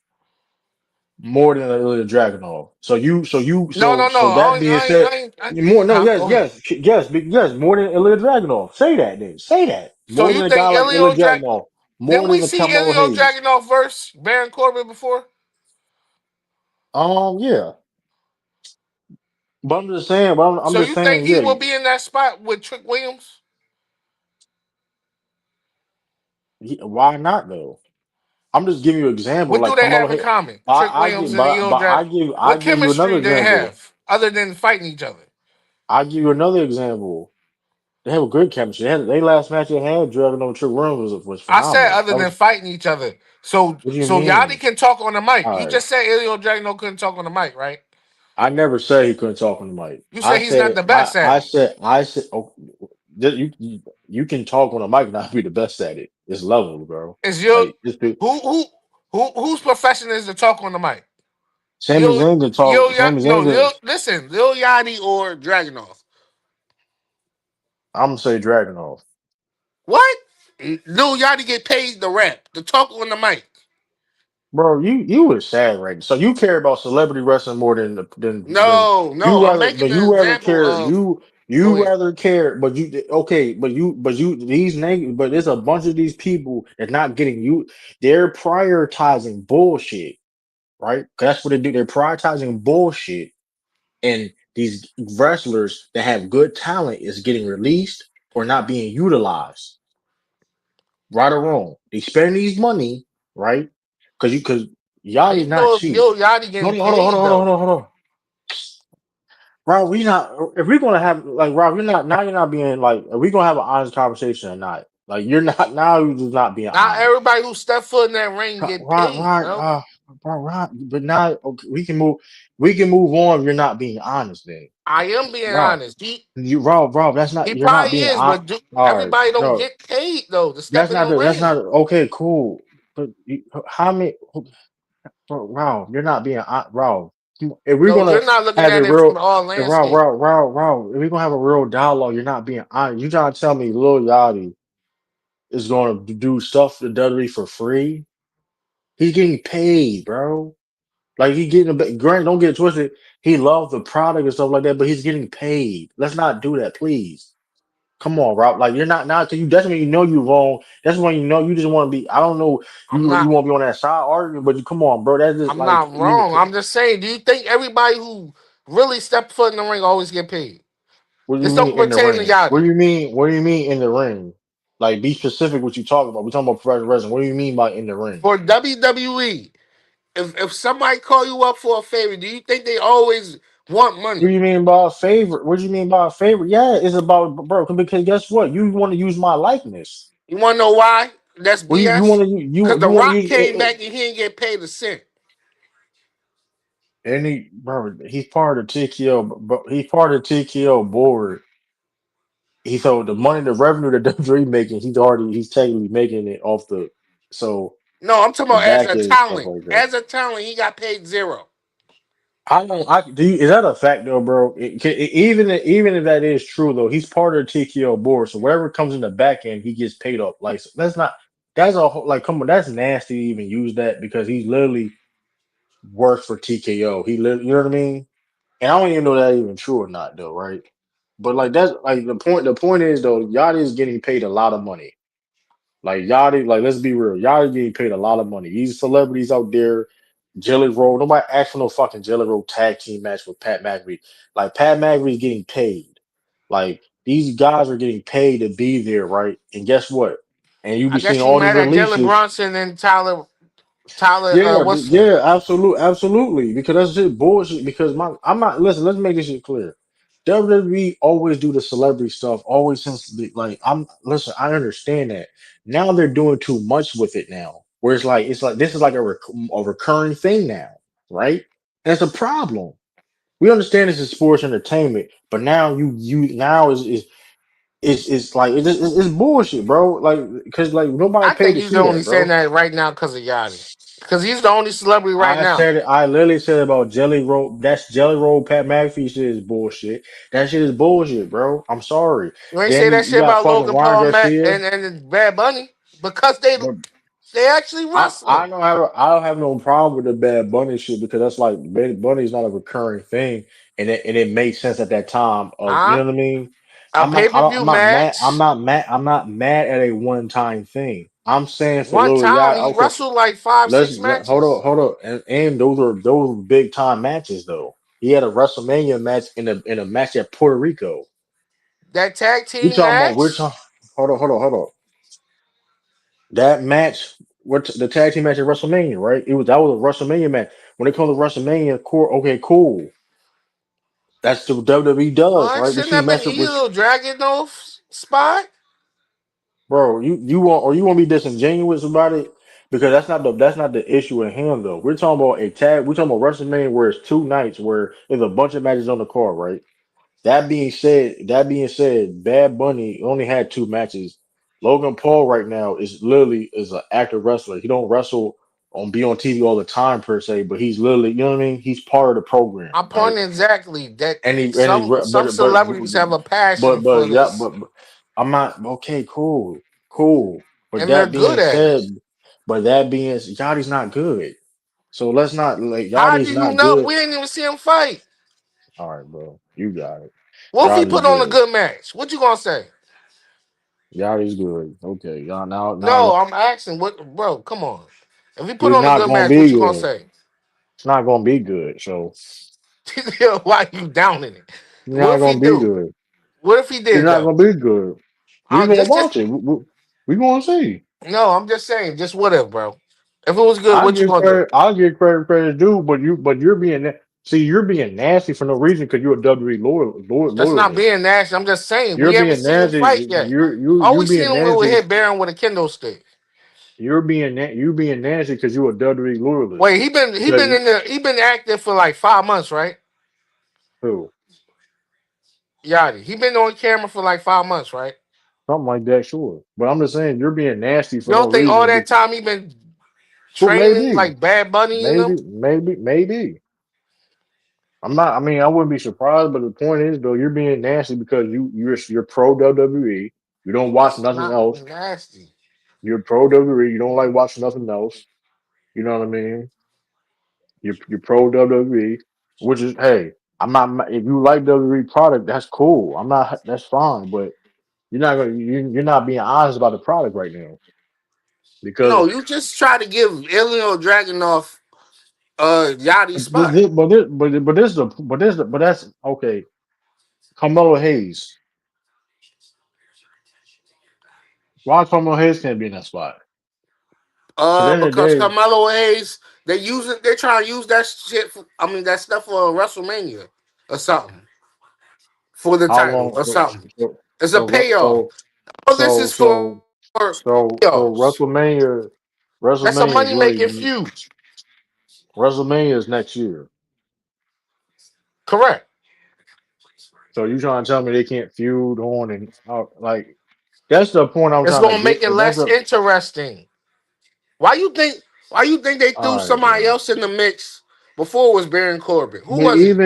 more than Ilya Dragunov. No, no, no. So that being said, more no, Huh? Go ahead. yes, more than Ilya Dragunov. Say that then. Say that So more you than a guy think like Ilya Dragunov. More Didn't we than a see Carmelo Ilya Hayes. Dragunov versus Baron Corbin before? Yeah, but I'm just saying. I'm So just you think saying. he Yeah, will be in that spot with Trick Williams? why not though? I'm just giving you an example. What do Like they Carmelo have in Hayes. common? Trick Williams and Ilya Drag. I What give you another chemistry they example. have other than fighting each other? I give you another example. They have a good chemistry. They last match they had, Dragon over Trick Williams was I said phenomenal. other That than was fighting each other. So what do you so Yachty mean? can talk on the mic. All You right. just said Ilya Dragunov couldn't talk on the mic, right? I never said he couldn't talk on the mic. You said he's not the best at it. I said oh, you can talk on the mic and not be the best at it. It's level, bro. Is your Like this big whose profession is to talk on the mic? Sami Lil Zayn can talk. Sami No, Zayn can, listen, Lil Yachty or Dragunov. I'm gonna say Dragon off. What? Lil Yachty get paid the rap, to talk on the mic. Bro, you was sad right. So you care about celebrity wrestling more than No, no, you I'm rather, making but an you rather example care of. Go you ahead. rather care, but you okay, but you these niggas, but there's a bunch of these people that not getting you. They're prioritizing bullshit, right? 'Cause that's what they do. They're prioritizing bullshit, and these wrestlers that have good talent is getting released or not being utilized, right or wrong. They spend these money, right? Because How Yachty's you not know if cheap. Lil Yachty getting paid though? Hold on. Rob, we not if we're gonna have like Rob, you're not now you're not being like are we gonna have an honest conversation or not? Like you're not now you're just not being Not honest. everybody who step foot in that ring get paid, bro. But now okay, we can move on. You're not being honest then. I am being Rob, honest. Rob, that's not He you're not probably being is, honest. but All right, everybody don't no, get paid though to step in the that's ring. not okay, cool. But how many Rob, you're not being Rob. If we're No, gonna you're not looking have a at it from real all landscape. If we're gonna have a real dialogue, you're not being honest. You trying to tell me Lil Yachty is gonna do stuff to WWE for free? He's getting paid, bro. Like he getting a bit. Grant, don't get it twisted. He loves the product and stuff like that, but he's getting paid. Let's not do that, please. Come on, Rob. Like you're not now. Cause you that's when you know you're wrong. That's when you know you just want to be. I don't know. I'm You not want to be on that side arguing, but you come on, bro. That's just I'm like not even. wrong. I'm just saying, do you think everybody who really step foot in the ring always get paid? What do you This mean don't in the pertain to ring? What Yachty. do you mean? What do you mean in the ring? Like, be specific. What you talking about? We talking about professional wrestling. What do you mean by in the ring? For WWE, if somebody call you up for a favor, do you think they always want What money? do you mean by a favorite? What do you mean by a favorite? Yeah, it's about bro. Because guess what? You want to use my likeness. You want to know why? That's What you BS. want to Because The you want to Rock use came back and he didn't get paid a cent. any bro? He's part of TKO. But he's part of TKO board. He so the money, the revenue that WWE making, he's technically making it off the so No, I'm talking the about as back a end stuff talent. like that. As a talent, he got paid zero. I don't. I do. Is that a fact though, bro? Even if that is true though, he's part of the TKO board. So whatever comes in the back end, he gets paid up. Like so that's not. That's a like. Come on, that's nasty to even use that because he literally works for TKO. You know what I mean? And I don't even know that even true or not though, right? But like that's like the point. The point is though, Yachty is getting paid a lot of money. Like Yachty, like let's be real, Yachty getting paid a lot of money. These celebrities out there, Jelly Roll, nobody asked for no fucking Jelly Roll tag team match with Pat McAfee. Like Pat McAfee is getting paid. Like these guys are getting paid to be there, right? And guess what? And you I be seeing guess you all these mad at Jalen releases. Brunson and Tyler. Yeah, What's him? yeah, absolutely. Because that's just bullshit. Because I'm not. Listen, let's make this shit clear. WWE always do the celebrity stuff. Always since like I'm. Listen, I understand that. Now they're doing too much with it now. Where it's like this is like a recurring thing now, right? And it's a problem. We understand this is sports entertainment, but now you now is like it's bullshit, bro. Like because like nobody I paid think to he's see only that, saying bro. that right now because of Yachty. Because he's the only celebrity right I now. said it. I literally said about Jelly Roll. That's Jelly Roll. Pat McAfee shit is bullshit. That shit is bullshit, bro. I'm sorry. You ain't Then say that you shit got about fucking Logan Ryan Paul, Matt, Garcia. and Bad Bunny because But they actually I wrestling. don't have no problem with the Bad Bunny shit because that's like Bad Bunny's not a recurring thing, and it made sense at that time of you Huh? know what I mean. A pay per view I'm not mad. match. I'm not mad at a one time thing. I'm saying for One little time y'all. he Okay, wrestled like five, six hold matches. up, and those big time matches though. He had a WrestleMania match in a match at Puerto Rico. That tag We team talking about we're match. talking. Hold on. That match, what the tag team match at WrestleMania, right? That was a WrestleMania match. When it comes to WrestleMania, core, okay, cool. That's the WWE does, What? right? We Shouldn't see have been matchup with Evil Dragon no spot. bro. You want to be disingenuous about it because that's not the issue at hand though. We're talking about a tag. We're talking about WrestleMania where it's two nights where there's a bunch of matches on the card, right? That being said, Bad Bunny only had two matches. Logan Paul right now is literally is an active wrestler. He don't wrestle on be on TV all the time per se, but he's literally, you know what I mean? He's part of the program, I'm right? pointing exactly that And he some celebrities have a passion for this, but I'm not okay, cool. But and they're that good being at it. said, Yachty's not good. So let's not like How do Yachty's you not know? good. We ain't even see him fight. All right, bro. You got it. What if he Yachty's put on a good. good match? What you gonna say? Yachty's good. Okay, y'all No, I'm asking. What, bro? Come on. If he put he's on a not good gonna match, be what you gonna good. say? It's not gonna be good. So Why you downing it? he's What not if he gonna be do? good. What if he He's did not though? gonna be good. We gonna Just watch it. We gonna see. no. I'm just saying. Just what if, bro? If it was good, what you gonna do? I'll give credit due, but you're being see you're being nasty for no reason because you're a WWE That's not loyalist. being nasty. I'm just saying we You're haven't being seen him fight nasty. yet. All You we seen being him with nasty. hit Baron with a kendo stick. You being nasty because you're a WWE loyalist. Wait, he Because been in the he been active for like 5 months, right? who Yachty. He been on camera for like 5 months, right? something like that, sure. But I'm just saying you're being nasty You for no don't think all reason. that time he been Well, training like Bad Bunny and them? maybe. I'm not. I mean, I wouldn't be surprised, but the point is, though, you're being nasty because you're pro WWE. You don't watch It's nothing not else. nasty. You're pro WWE. You don't like watching nothing else. You know what I mean? You're pro WWE, which is hey. I'm not. If you like WWE product, that's cool. I'm not. That's fine. But you're not being honest about the product right now because No, you just try to give Ilio Dragunov Yachty spot. but that's okay. Carmelo Hayes. Why Carmelo Hayes can't be in that spot? Because at the end of the Because day, Carmelo Hayes, they're trying to use that shit that stuff for WrestleMania or something. For the how title long? or something. So It's a payoff. Oh, this is for so payoffs. That's a WrestleMania is money making really feud. WrestleMania is next year. Correct. So you trying to tell me they can't feud on and out like that's the point I'm It's trying to gonna make get. it And that's less a interesting. Why you think they threw all right, somebody bro. else in the mix before it was Baron Corbin? Who But was it?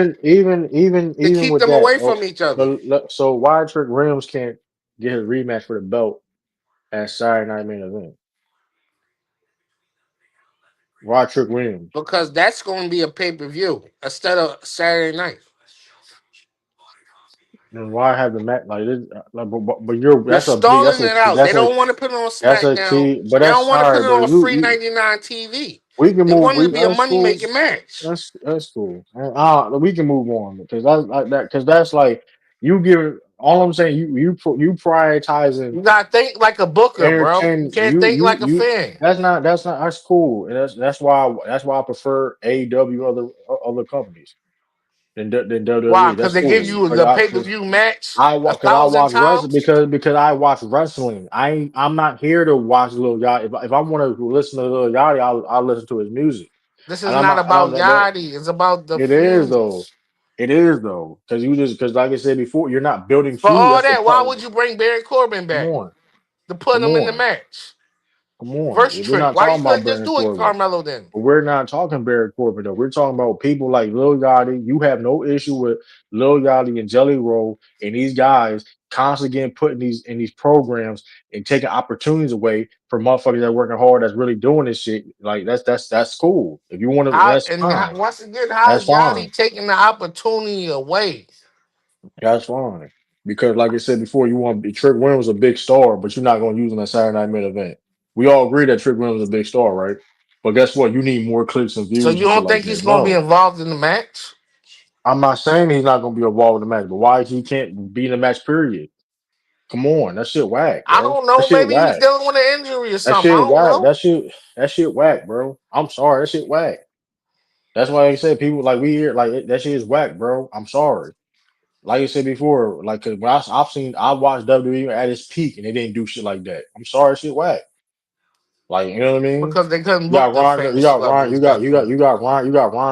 To even keep with them that, away from each other. so why Trick Williams can't get his rematch for the belt at Saturday Night Main Event? Why Trick Williams? Because that's gonna be a pay-per-view instead of Saturday night. And why have the match like this? But you're They're stalling it out. They don't want to put it on that's a SmackDown. key. But They don't that's want to all put right. it But on free you 99 TV. we can They move. want it to We be a that's cool. money-making match. That's cool. And, we can move on because that's like that because that's like you give. all I'm saying, you prioritizing You gotta think like a booker, bro. You entertain can't think like a you. fan. That's cool, and that's why I prefer AEW other companies than Why? WWE. Because That's they give cool. you the pay per view match a Because I thousand watch wrestling times. because I watch wrestling. I'm not here to watch Lil Yachty. If I want to listen to Lil Yachty, I'll listen to his music. This is And I'm not not. And I'm about that. Yachty. It's about the It is though. feuds. It is though, because like I said before, you're not building For feud. all That's the that, why part. would you bring Barry Corbin Come back on, to put come him in the on, match? come on. First We're trick. not Why you talking about couldn't just Baron do it, Corbin. Carmelo? Then But we're not talking Barry Corbin though. We're talking about people like Lil Yachty. You have no issue with Lil Yachty and Jelly Roll and these guys constantly getting put in these programs and taking opportunities away from motherfuckers that are working hard that's really doing this shit. Like that's cool. If you want to, that's fine. once again, how That's is fine. Yachty taking the opportunity away? That's fine. Because like I said before, you want Trick Williams was a big star, but you're not going to use him at Saturday Night Main Event. We all agree that Trick Williams is a big star, right? But guess what? You need more clicks and So views you and shit don't like think that. he's gonna be No. involved in the match? I'm not saying he's not gonna be involved in the match, but why he can't be in the match? Period. Come on, that shit whack, I bro. don't That know. shit Maybe he's whack. dealing with an injury or That something. I shit don't whack. know. That shit whack, bro. I'm sorry, that shit whack. That's why I said people like we hear like that shit is whack, bro. I'm sorry. Like I said before, like 'cause when I watched WWE at its peak and they didn't do shit like that. I'm sorry, shit whack. Like you know what I mean? Because they couldn't You book got the Ron, you famous got Ron, celebrities back then.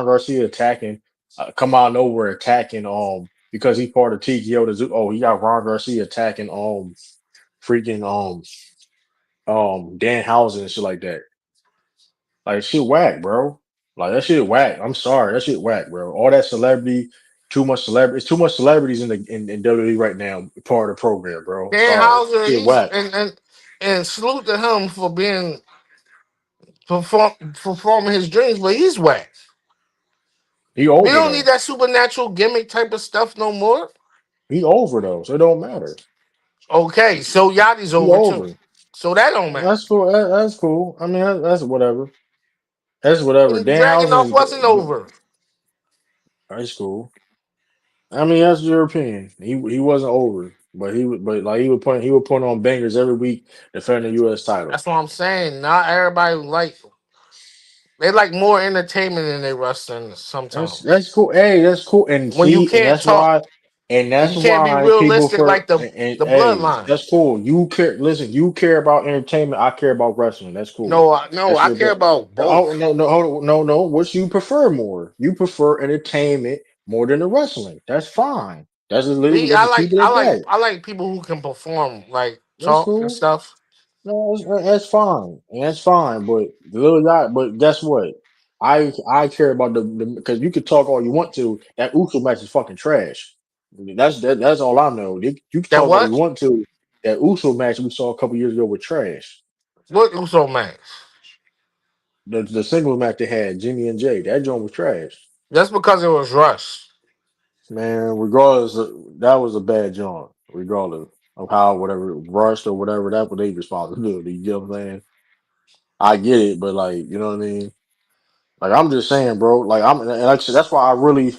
Garcia attacking, come out of nowhere attacking because he's part of TKO. Oh, he got Ron Garcia attacking freaking Dan Housen and shit like that. Like shit whack, bro. Like that shit whack. I'm sorry, that shit whack, bro. All that celebrity, too much celebrity. It's too much celebrities in WWE right now. Part of the program, bro. Dan Sorry, Houser, shit he's whack. and salute to him for being performing his dreams, but he's whack. He We over don't need though. that supernatural gimmick type of stuff no more. He over though, so it don't matter. Okay, so Yachty's He over too. over. So that don't matter. That's cool. That's cool. I mean, that's whatever. That's whatever. And Dan Housen Dragonoff is wasn't over. that's cool. I mean, that's your opinion. He wasn't over, but like he would put on bangers every week defending the U.S. title. That's what I'm saying. Not everybody they like more entertainment than they wrestling sometimes. That's cool. Hey, that's cool. And When you see, can't talk, that's you can't be why people realistic for like the and the hey, bloodline. that's cool. You care. Listen, you care about entertainment. I care about wrestling. That's cool. No, That's I your care bet. about Oh both. no, no, hold on, no. What you prefer more? You prefer entertainment more than the wrestling. That's fine. That's just leave it. Me, Let's just keep it at that. I like people who can perform, like That's talk and cool. stuff. No, that's fine. That's fine. But the little guy. But guess what? I care about the because you can talk all you want to. That Uso match is fucking trash. That's all I know. You can That talk all you what? want to. That Uso match we saw a couple years ago was trash. What Uso match? The singles match they had, Jimmy and Jay, that joint was trash. Just because it was rushed. Man, regardless, that was a bad joint. Regardless of how whatever rushed or whatever, that was their responsibility. You know what I'm saying? I get it, but like, you know what I mean? Like I'm just saying, bro. Like and like I said, that's why I really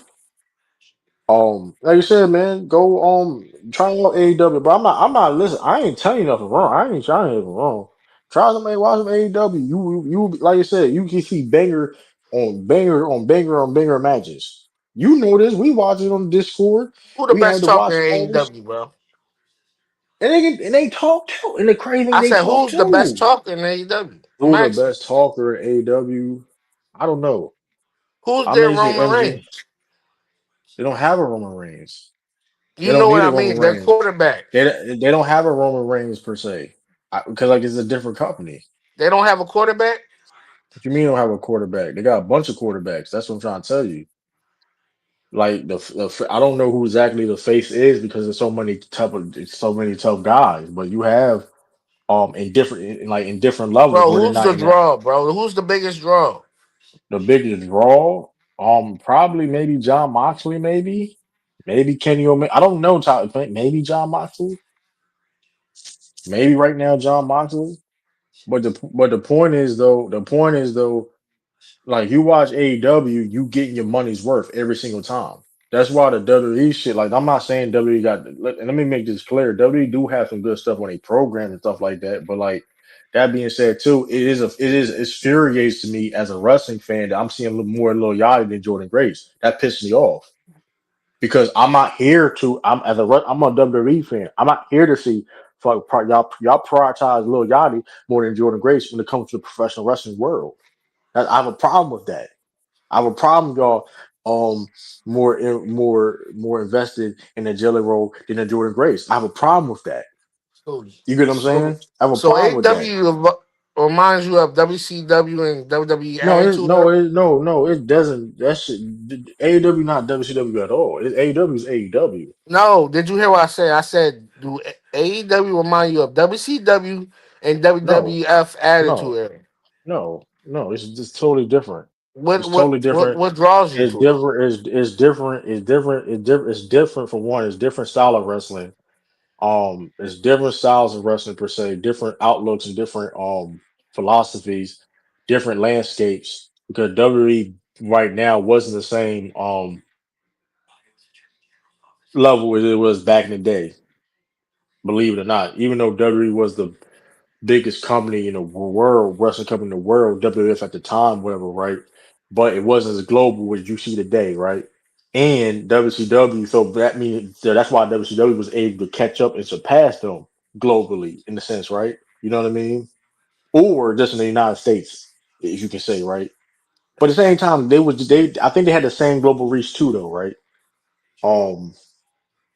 like you said, man, go try out AEW. But I'm not listen, I ain't telling you nothing wrong. I ain't trying anything wrong. Try somebody watch some AEW. You like you said, you can see banger matches. You know this. We watch it on Discord. Who the We have best the talker watch in parties. AEW, bro? And they talk too. And the crazy thing I they said, talk who's the best too. talker in AEW? I'm Who the asking. best talker in AEW? I don't know. Who's I their may say Roman MJ. Reigns? They don't have a Roman Reigns. They You don't know what need a I Roman mean? Their Reigns. quarterback. They don't have a Roman Reigns per se, because like it's a different company. They don't have a quarterback. What you mean they don't have a quarterback? They got a bunch of quarterbacks. That's what I'm trying to tell you. Like I don't know who exactly the face is because there's so many tough guys. But you have in different levels Bro, where they're who's not the in that draw, bro? Who's the biggest draw? the biggest draw. Probably maybe John Moxley, maybe Kenny Omega. I don't know. Maybe John Moxley. Maybe right now John Moxley. But the point is though, like you watch AEW, you getting your money's worth every single time. That's why the WWE shit. Like, I'm not saying WWE got. Let me make this clear. WWE do have some good stuff when they program and stuff like that. But like that being said, too, it infuriates to me as a wrestling fan that I'm seeing a little more loyalty than Jordan Grace. That pissed me off because I'm not here to. I'm a WWE fan. I'm not here to see y'all prioritize Lil Yachty more than Jordan Grace when it comes to the professional wrestling world. I have a problem with that. I have a problem, y'all. More invested in the Jelly Roll than the Jordan Grace. I have a problem with that. So, You get what I'm so, saying? I have a so problem with that. AEW reminds you of WCW and WWE Attitude Era. No, it doesn't. That shit, AEW not WCW at all. AEW is AEW. No, did you hear what I said? I said, do AEW remind you of WCW and No, WWF Attitude no, Era? no. It's just totally different. What It's what totally what different. what draws you It's to it? different. It's different. It's different. It's different. It's different from one. It's different style of wrestling. It's different styles of wrestling per se, different outlooks and different philosophies, different landscapes. Because WWE right now wasn't the same level as it was back in the day. Believe it or not, even though WWE was the biggest company in the world, wrestling company in the world, WWF at the time, whatever, right? But it wasn't as global as you see today, right? And WCW, so that means so that's why WCW was able to catch up and surpass them globally in a sense, right? You know what I mean? Or just in the United States, if you can say, right? But at the same time, they I think they had the same global reach too, though, right? Um,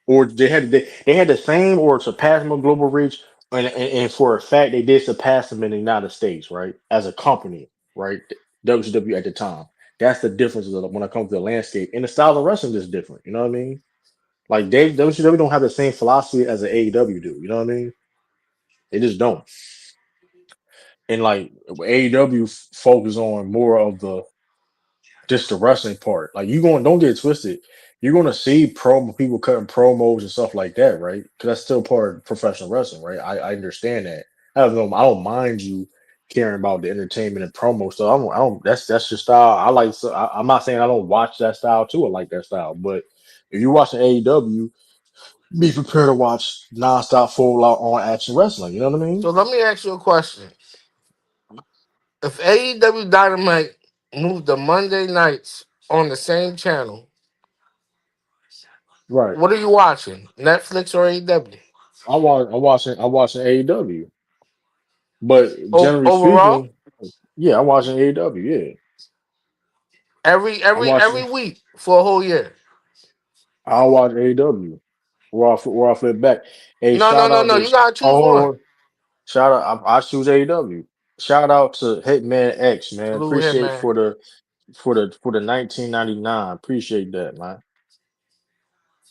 or they had the same or surpass them on global reach, and for a fact they did surpass them in the United States, right? As a company, right? WCW at the time. That's the difference when it comes to the landscape and the style of wrestling is different. You know what I mean? Like WCW don't have the same philosophy as an AEW do. You know what I mean? They just don't. And like AEW focus on more of the just the wrestling part. Like you going, don't get it twisted. You're going to see promo people cutting promos and stuff like that, right? Because that's still part of professional wrestling, right? I understand that. I don't mind you caring about the entertainment and promo stuff. I don't. That's your style. I like. So I'm not saying I don't watch that style too. I like that style, but if you're watching AEW, be prepared to watch nonstop, full out on action wrestling. You know what I So mean? let me ask you a question. If AEW Dynamite moved to Monday nights on the same channel, Right. what are you watching? Netflix or AEW? I'm watching AEW. But generally Overall, speaking, yeah, I'm watching AEW. Yeah, I'm every watching. week for a whole year. I'll watch AEW. Where I flip back. Hey, No, no, shout no, out no. to You gotta choose one. oh, shout out. I choose AEW. Shout out to Hitman X, man. Salute him, Appreciate man. for the 1999. Appreciate that, man.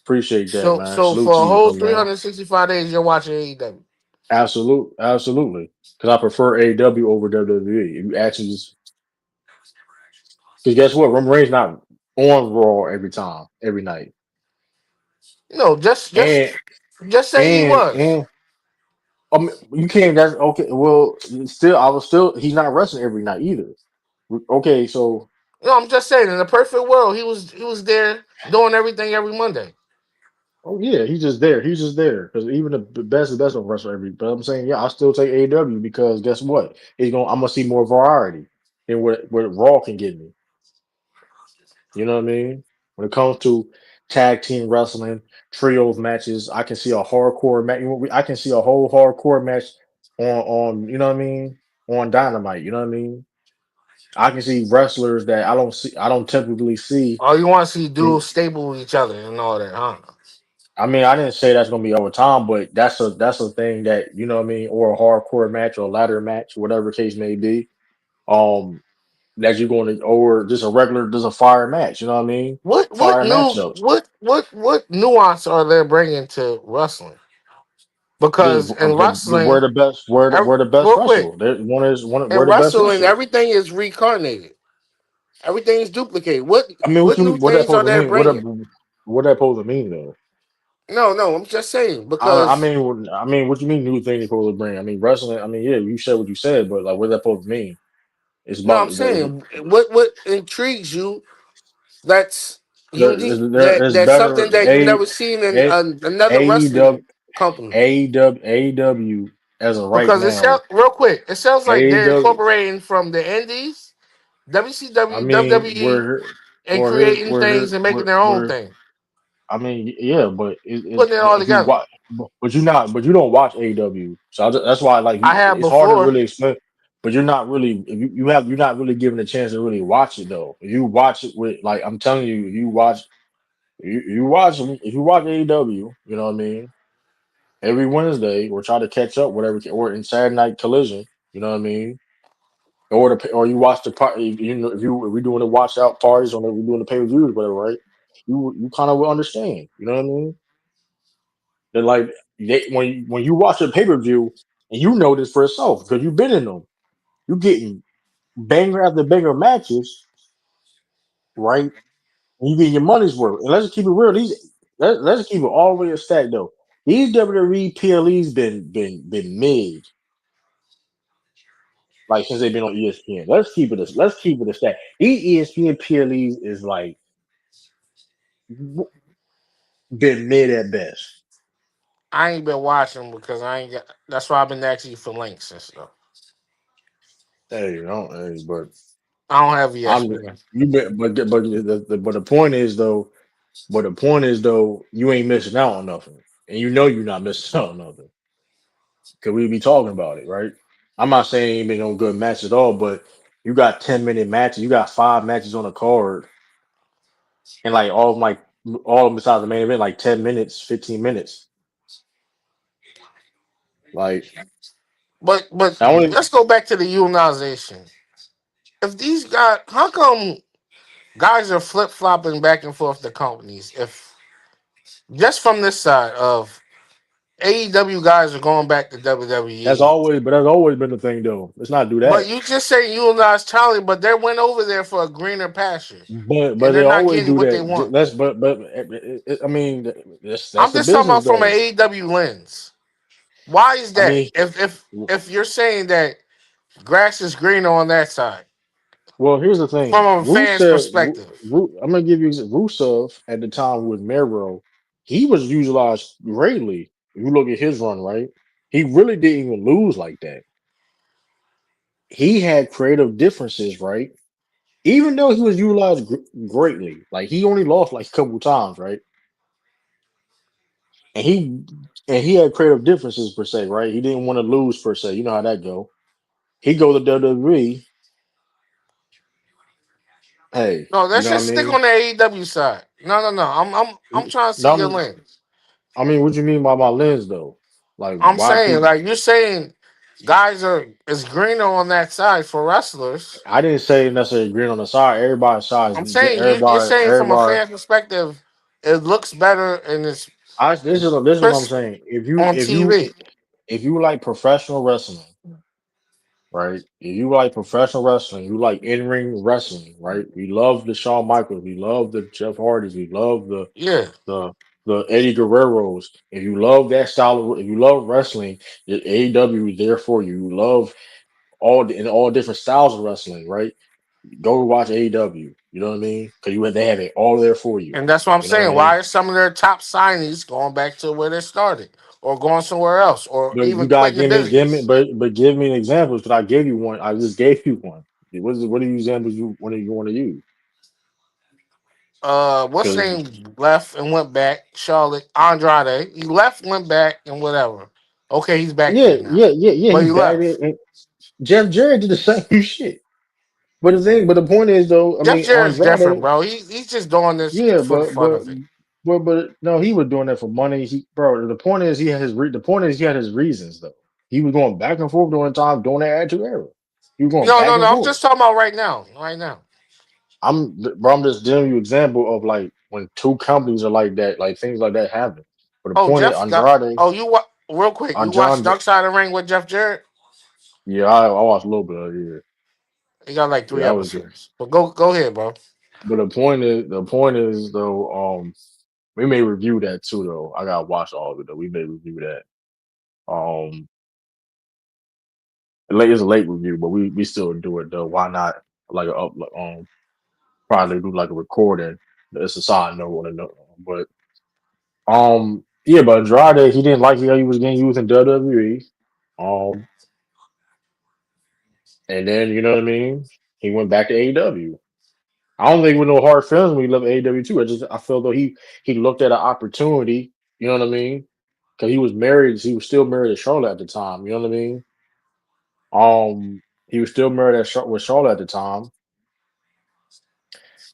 Appreciate that, man. So Salute for to a you, whole though, man. 365 days, you're watching AEW. Absolutely. Because I prefer AEW over WWE. If you actually just because guess what, Roman Reigns not on Raw every time, every night, No, and just say he and was. and you can't. That's okay. Well, still, I was still. He's not wrestling every night either. Okay, so No, I'm just saying. In the perfect world, he was there doing everything every Monday. oh yeah, he's just there. He's just there because even the best of wrestler every. But I'm saying, yeah, I still take AEW because guess what? It's going. I'm gonna see more variety than what Raw can give me. You know what I mean? When it comes to tag team wrestling, trios matches, I can see a hardcore match. I can see a whole hardcore match on you know what I mean on Dynamite. You know what I mean? I can see wrestlers that I don't typically see. All you want to see In, dudes stable with each other and all that, huh? I mean, I didn't say that's gonna be over time, but that's a thing that you know what I mean, or a hardcore match or a ladder match, whatever the case may be. Um, that you're going to, or just a regular, just a fire match. You know what I mean? Fire matchups. What nuance are they bringing to wrestling? Just Because in we're wrestling, the best. We're the best real quick, wrestler. One is one. in We're the best wrestling, wrestlers. everything is reincarnated. Everything is duplicated. What I mean, what new what that things are supposed to they mean? bringing? What that supposed to mean though? No, no, I'm just saying I because mean, what you mean new thing they supposed to bring? I mean, wrestling. I mean, yeah, you said what you said, but like, what that supposed to mean? It's no, I'm about saying what intrigues you. That's unique. It's That's something better. that you never seen in another AEW wrestling company. AEW as of right Because it now. sounds real quick. It sounds like they're AEW. incorporating from the Indies, I WCW, mean, WWE, and we're here, creating things and making their own we're. thing, I mean, yeah, but putting it all if you together. watch, but you don't watch AEW, so that's why like I have it's hard to before. really explain. But you're not really if you're not really given a chance to really watch it though. If you watch it with like I'm telling you, if you watch AEW, you know what I mean. Every Wednesday, or try to catch up, whatever, or in Saturday Night Collision, you know what I mean. Or you watch the part, you know, if we doing the watch out parties or we doing the pay per views, whatever, right? You kind of will understand, you know what I mean? That like when you watch a pay per view and you know this for yourself because you've been in them, you getting banger after banger matches, right? And you getting your money's worth. And let's keep it real. Let's keep it all the way a stack though. These WWE PLEs been mid like since they've been on ESPN. Let's keep it a stack. These ESPN PLEs is like been mid at best. I ain't been watching because I ain't got. That's why I've been asking you for links and stuff. Hey, you know, hey, but I don't have I'm ESPN. you been, but the point is though. But the point is though, you ain't missing out on nothing, and you know you're not missing out on nothing because we be talking about it, right? I'm not saying ain't been no good match at all, but you got 10-minute matches, you got 5 matches on the card, and like all of them besides the main event, like 10 minutes, 15 minutes. Like But I only let's go back to the unionization. If these guys, how come guys are flip flopping back and forth the companies? If just from this side of AEW guys are going back to WWE. that's always been the thing though. Let's not do But that. you just say unionize Charlie, but they went over there for a greener pasture, But and they they're not always getting do what they that. want. That's I mean that's I'm the just talking business about from an though. AEW lens. Why is I that? mean, If you're saying that grass is greener on that side, well, here's the thing. from a fan's perspective. I'm gonna give you Rusev at the time with Mero. He was utilized greatly. If you look at his run, right? He really didn't even lose like that. He had creative differences, right? Even though he was utilized greatly, like he only lost like a couple times, right? And he had creative differences per se, right? He didn't want to lose per se. You know how that go. He go to WWE. Hey, No, you let's know what I just stick mean? on the AEW side. No. I'm trying to see your No, lens. I mean, what you mean by my lens though? Like, I'm why saying, people? like you're saying, guys are is greener on that side for wrestlers. I didn't say necessarily green on the side. Everybody's side I'm is saying you're saying from a everybody. fan perspective, it looks better and This is what I'm crisp saying. on TV. If you like professional wrestling, right? If you like professional wrestling, you like in ring wrestling, right? We love the Shawn Michaels, we love the Jeff Hardys, we love Yeah, the the Eddie Guerreros. If you love that style, if you love wrestling, the AEW is there for you. You love all different styles of wrestling, right? Go watch AEW. You know what I mean? Because they have it all there for you. and that's what I'm You know what I saying. mean? Why are some of their top signees going back to where they started, or going somewhere else, or But you even gotta quitting the give me, business? but give me an example because I gave you one. I just gave you one. What are the examples you want to use? What's Because name left and went back? Charlotte Andrade. He left, went back, and whatever. Okay, he's back there now, he but he bagged left. it. And Jeff Jarrett did the same shit. But the point is though, I Jeff mean Jarrett's different, Andrade, bro. He's just doing this yeah, for the fun of it. but no, he was doing that for money. Bro, the point is the point is he had his reasons though. He was going back and forth during the time during that attitude era. He was going back and No. I'm forth. just talking about right now. Right now. I'm just giving you example of like when two companies are like that, like things like that happen. But the Oh, point is Jeff got. Andrade, Oh, real quick. You watched Andrade, Dark Side of the Ring with Jeff Jarrett? yeah, I watched a little bit of it. He got like Yeah, three that was good. episodes. But go ahead, bro. But the point is though, we may review that too though. I gotta watch all of it though. We may review that. Um, it's a late review, but we still do it though. Why not? Like a up, probably do like a recording. It's a side note, but yeah, but Andrade he didn't like how he was getting used in WWE. Um, and then you know what I mean. He went back to AEW. I don't think with no hard feelings when he left AEW too. I felt though he looked at an opportunity. You know what I mean? Because he was married. He was still married to Charlotte at the time. You know what I mean? He was still married with Charlotte at the time.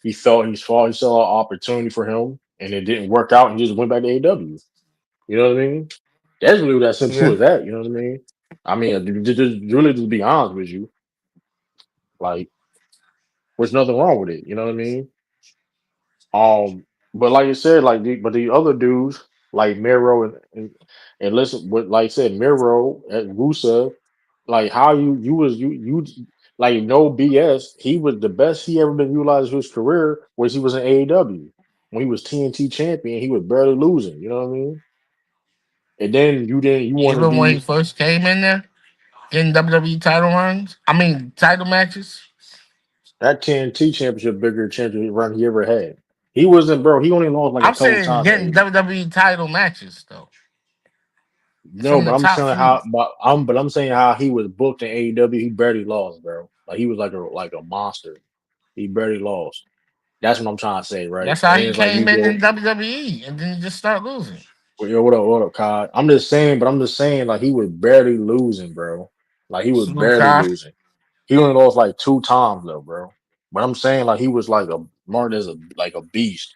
He saw an opportunity for him, and it didn't work out. And he just went back to AEW. You know what I mean? That's really that simple Yeah. as that. You know what I mean? I mean, really, to be honest with you, like, there's nothing wrong with it. You know what I mean? But like you said, but the other dudes like Miro and listen, what like I said, Miro and Rusev, like how you like no BS. He was the best he ever been utilized in his career was he was in AEW when he was TNT champion. He was barely losing. You know what I mean? And then you want to Even when he be first came in there, getting WWE title runs. I mean, title matches. that TNT championship bigger championship run he ever had. He wasn't, bro. He only lost like a I'm couple saying times. getting WWE title matches though No, from but the I'm top saying few. I'm saying how he was booked in AEW. He barely lost, bro. Like he was like a monster. He barely lost. That's what I'm trying to say, right? That's And how then he it's like came you in go, WWE, and then he just start losing. well, yo, what up, Kai? I'm just saying, but I'm just saying, like he was barely losing, bro. Like he was barely Sukai. losing. He only lost like 2 times though, bro. But I'm saying like he was like a marked as a beast.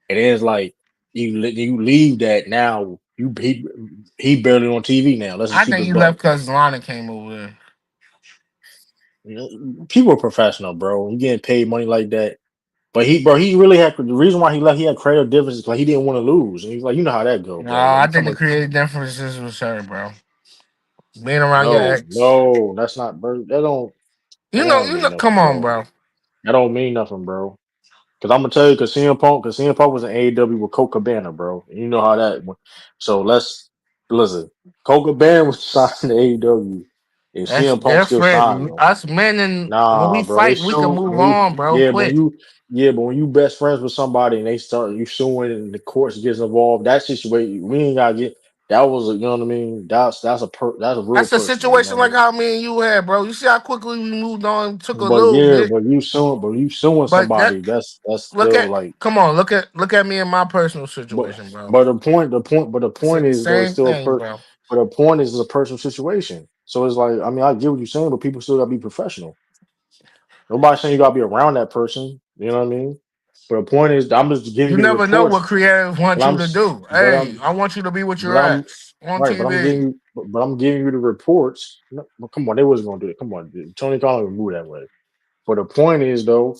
And then it's like you leave that now. He barely on TV now. Let's just I keep think it he left buck. because Lana came over there. You know, people are professional, bro. You getting paid money like that. But he really had the reason why he left. He had creative differences. Like he didn't want to lose, and he's like, you know how that go, No, bro. Like I you think talking the about, creative differences was her, bro. Being around your no, ex. no, that's not, bro. That don't You mean know. nothing, Come on, bro. bro. That don't mean nothing, bro. Because I'm gonna tell you, because CM Punk was in AEW with Colt Cabana, bro. And you know how that went. So let's listen. Colt Cabana was signed to AEW, and That's CM Punk still signed different. him. Us men, and when we Nah, bro, they fight, we can sue move when you on, bro. yeah, but Quick. when you best friends with somebody and they start you suing and the courts gets involved, that situation we ain't gotta get that was you know what I mean. That's a real That's a person, you know situation what I like mean. how me and you had, bro. You see how quickly we moved on. Took a But little yeah, bit, but you suing but that somebody, that's look still at. like Come on, look at me in my personal but situation, bro. but the It's point the is though it's same still thing, bro. but the point is it's a personal situation. So it's like I mean I get what you're saying, but people still gotta be professional. Nobody's saying you gotta be around that person. You know what I mean? But the point is, I'm just giving You you the never know reports. what creators But want you to do. but Hey, I want you to be with but your I'm ex on right. But I'm giving TV. you, but I'm giving you the reports. No, well, come on, they wasn't gonna do it. Come on, dude. Tony Khan would move that way. But the point is, though,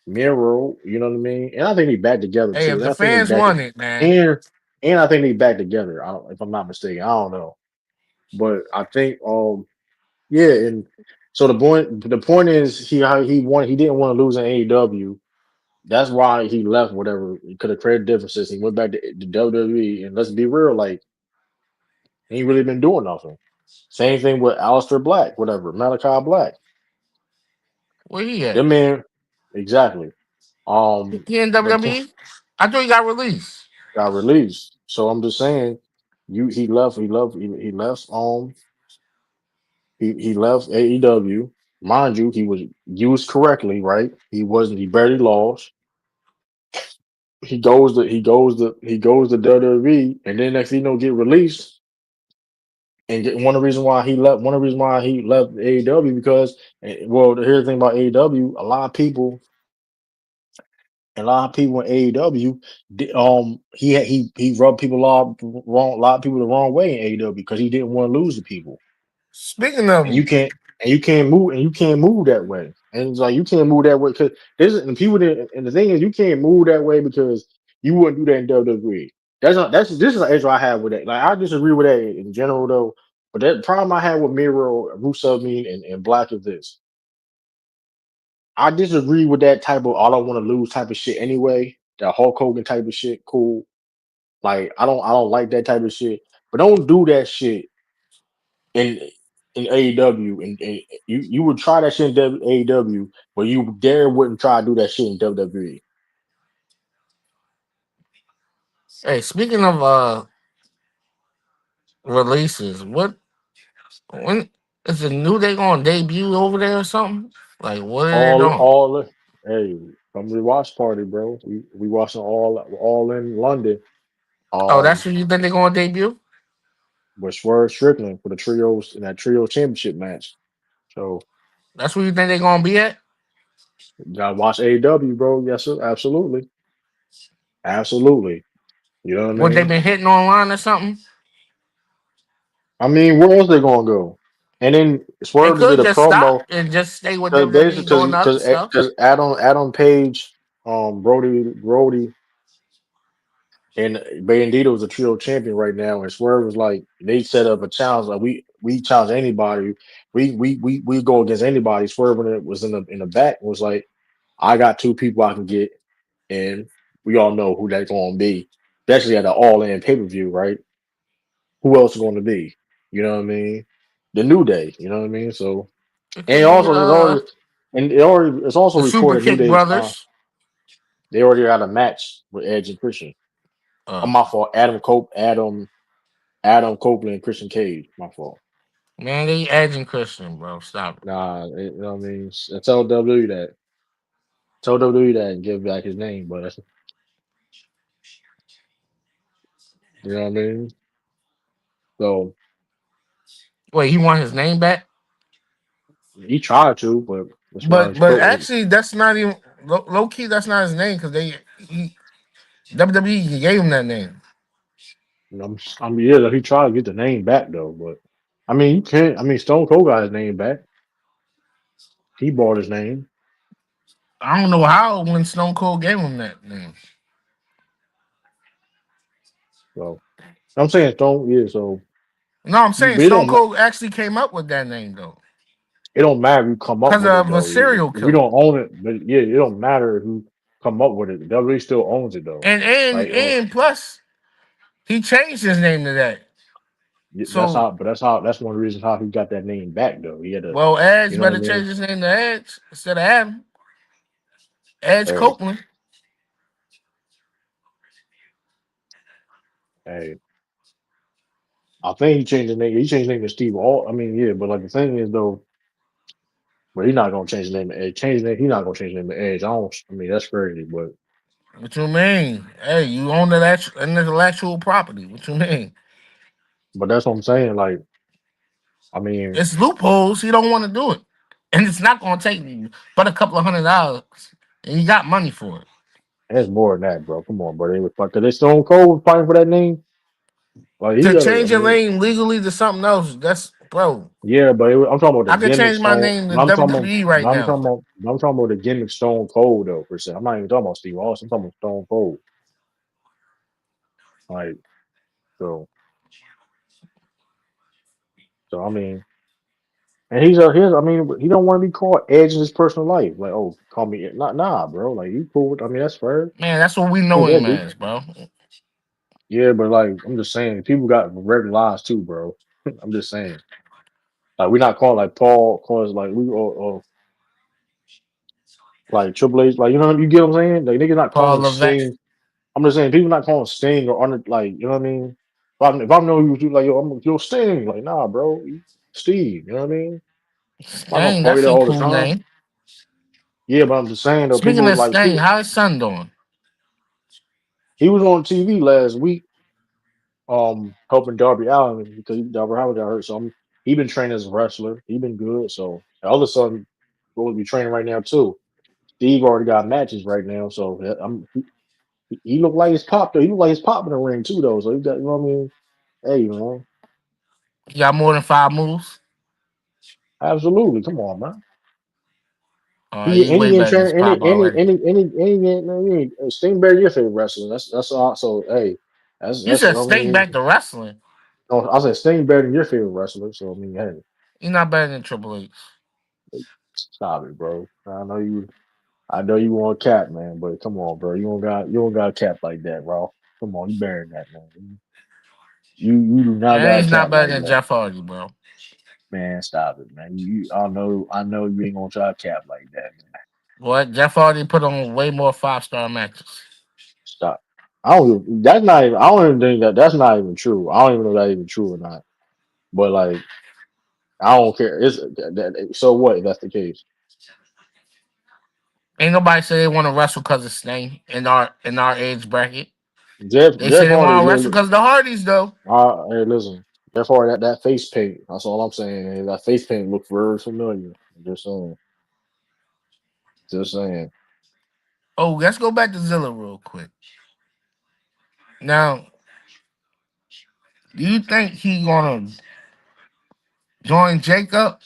Miro, you know what I mean. And I think they back together Hey, too. if And the I think they fans back want to, it, man. and and I think they back together. I don't, if I'm not mistaken, I don't know. But I think, yeah, and so the point is he won. He didn't want to lose in AEW. That's why he left. Whatever he could have created differences. He went back to WWE, and let's be real, like he ain't really been doing nothing. Same thing with Aleister Black, whatever Malachi Black. Where he at? That man, exactly. He in The point WWE? I thought he got released. got released. So I'm just saying, he left. He left. He left AEW. Mind you, he was used correctly, right? He wasn't. He barely lost. He goes to WWE, and then next thing you know, get released. And one of the reasons why he left, one of the reasons why he left AEW because, well, here's the thing about AEW, a lot of people in AEW, he rubbed people a lot of people the wrong way in AEW because he didn't want to lose to people, Speaking of and him, you can't move that way, and it's like you can't move that way because there's and people didn't, and the thing is you can't move that way because you wouldn't do that in WWE. This is an issue I have with that. Like I disagree with that in general though, but that problem I had with Miro, Rusev, mean and Black is this. I disagree with that type of all I want to lose type of shit anyway. That Hulk Hogan type of shit, cool. Like I don't like that type of shit. But don't do that shit in AEW and you would try that shit in AEW, but you dare wouldn't try to do that shit in WWE. Hey, speaking of releases, when is the New Day gonna debut over there or something? Like what are they doing? All. Hey, come to the watch party, bro. We watching all in London. Oh, that's Um, who you think they're gonna debut? with Swerve Strickland for the trios in that trio championship match. So That's where you think they're gonna be at? you gotta watch AEW, bro. Yes, sir. Absolutely, absolutely. You know what I What they mean? been hitting online or something? I mean, where else they gonna go? And then They Swerve did could a just stop promo and just stay with because WWE basically doing the other stuff. because Adam Page, Brody, and Bandito is a trio champion right now, and Swerve was like they set up a challenge like we challenge anybody, we go against anybody. Swerve when it was in the back was like I got two people I can get, and we all know who that's going to be, especially at the All In pay per view, right? Who else is going to be? You know what I mean? The New Day. You know what I mean? So It and could be also it's also the Super recorded New Kick Day's. Brothers. They already got a match with Edge and Christian. I'm Uh my fault. Adam Copeland and Christian Cage. My fault. Man, they Edge and Christian, bro. Stop it. Nah, you know what I mean. Tell W that. Tell W that and give back his name. But you know what I mean. So Wait, he want his name back? he tried to, but that's why But he's still. actually, that's not even low key. That's not his name because WWE gave him that name. You know, yeah, he tried to get the name back though, but I mean, you can't. I mean, Stone Cold got his name back. He bought his name, I don't know how when Stone Cold gave him that name. so I'm saying Stone. Yeah, so No, I'm saying but it Stone don't. Cold actually came up with that name though, It don't matter if you come up because with it of a though. serial We killer. don't own it, but yeah, it don't matter who come up with it. WWE still owns it though. And and Like, and plus, he changed his name to that. that's So, how. But that's one of the reasons how he got that name back though. He had to, well, you Edge know what I better mean? change his name to Edge instead of Adam. Edge Hey, Copeland. hey. I think he changed his name. He changed his name to Steve. All I mean, yeah, but like the thing is though, but he's not gonna change his name to Edge. Change his name. He's not gonna change his name to Edge. I don't. I mean, that's crazy, but What you mean? Hey, you own that intellectual property. What you mean? that's what I'm saying. Like, I mean, It's loopholes. He don't want to do it, and it's not going to take you but a couple of $100, and you got money for it. it's more than that, bro. Come on, bro. They was because they Stone Cold was fighting for that name. Like he To got to. I change your mean, name legally to something else, that's bro. yeah, but I'm talking about the I could gimmick change my Stone. name to I'm talking about. WWE right now. I'm talking about the gimmick Stone Cold though. Per se, I'm not even talking about Steve Austin. I'm talking about Stone Cold. Like so. So I mean, and he's a his. I mean, he don't want to be called Edge in his personal life. Like, oh, call me. Not nah, bro. Like you cool. I mean, that's fair. Man, that's what we Cool know with that him dude. as, bro. Yeah, but like I'm just saying, people got regular lives too, bro. I'm just saying. Like we're not calling like Paul, cause like we or like Triple H, like you know you get what I'm saying? Like niggas not Paul calling Levesque. Sting. I'm just saying people not calling Sting or under like you know what I mean. If I know you like yo, I'm yo Sting, like nah, bro, Steve. You know what I mean? I'm not gonna Dang, call you that's that a all the cool time. name. Yeah, but I'm just saying though, Speaking people of like Sting, people. how his son doing? He was on TV last week, helping Darby Allin because Darby Allin got hurt. So he been training as a wrestler. He been good. So the other son going to be training right now too. Steve already got matches right now, so he looked like his pop though. He looked like his pop in the ring too though. So he got you know what I mean. Hey man, He got more than 5 moves. absolutely. Come on, man. He way He ain't better than his training pop already. Sting Bear your favorite wrestler. That's all. So hey, You that's said I Sting mean. back to wrestling. No, I said Sting better than your favorite wrestler. So I mean, hey, He not better than Triple H. stop it, bro. I know you want cap, man, but come on, bro. You don't got a cap like that, bro. Come on, you better than that, man. You do not And got a he's not cap better like than that. Jeff Hardy, bro. Man, stop it, man. I know you ain't gonna try a cap like that, man. What? Jeff Hardy put on way more 5-star matches. Stop. I don't. That's not even. I don't even think that's not even true. I don't even know if that's even true or not. But like, I don't care. So what if that's the case? Ain't nobody say they want to wrestle because of Sting in our age bracket. They say Jeff they Hardy want to wrestle really. because of the Hardys though. Hey, listen. Jeff Hardy, that face paint. That's all I'm saying. That face paint look very familiar. Just saying. Just saying. Oh, let's go back to Zilla real quick. Now, do you think he gonna join Jacob?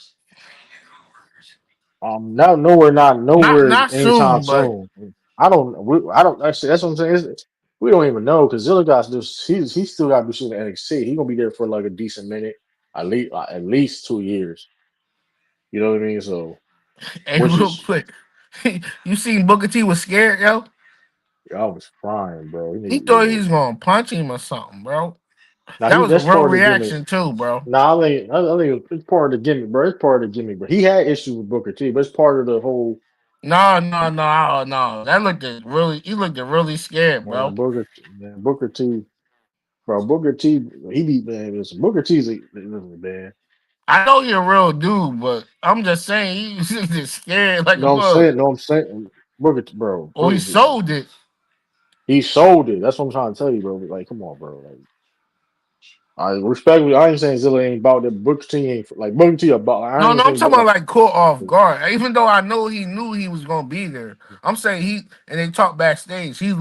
Not nowhere, not Not nowhere, not anytime soon, but soon. I don't. Actually, that's what I'm saying. We don't even know because Zilla got this. He's still got to be shooting NXT. He's gonna be there for like a decent minute, at least 2 years. You know what I mean? So, hey, which real is, quick, you seen Booker T was scared, yo. I was crying, bro. He thought he was gonna punch him or something, bro. Now That he was a that's real part of the gimmick. reaction too, bro. Nah, I think it's part of the gimmick, bro. It's part of the gimmick, bro. He had issues with Booker T, but it's part of the whole No, no, no, no. That looked at really. He looked at really scared, bro. Booker T. Bro, Booker T, he beat man. Listen, Booker T's listen, man. I know you're a real dude, but I'm just saying he was just scared like a bug. No, I'm saying, Booker, bro, Or he please, sold it. he sold it. That's what I'm trying to tell you, bro. Like, come on, bro. Like, I respectfully, I ain't saying Zilla ain't about that. Booker T ain't like Booker T about. I ain't No, gonna no, I'm say talking about like, like caught off guard. Even though I know he knew he was gonna be there, I'm saying and they talked backstage. He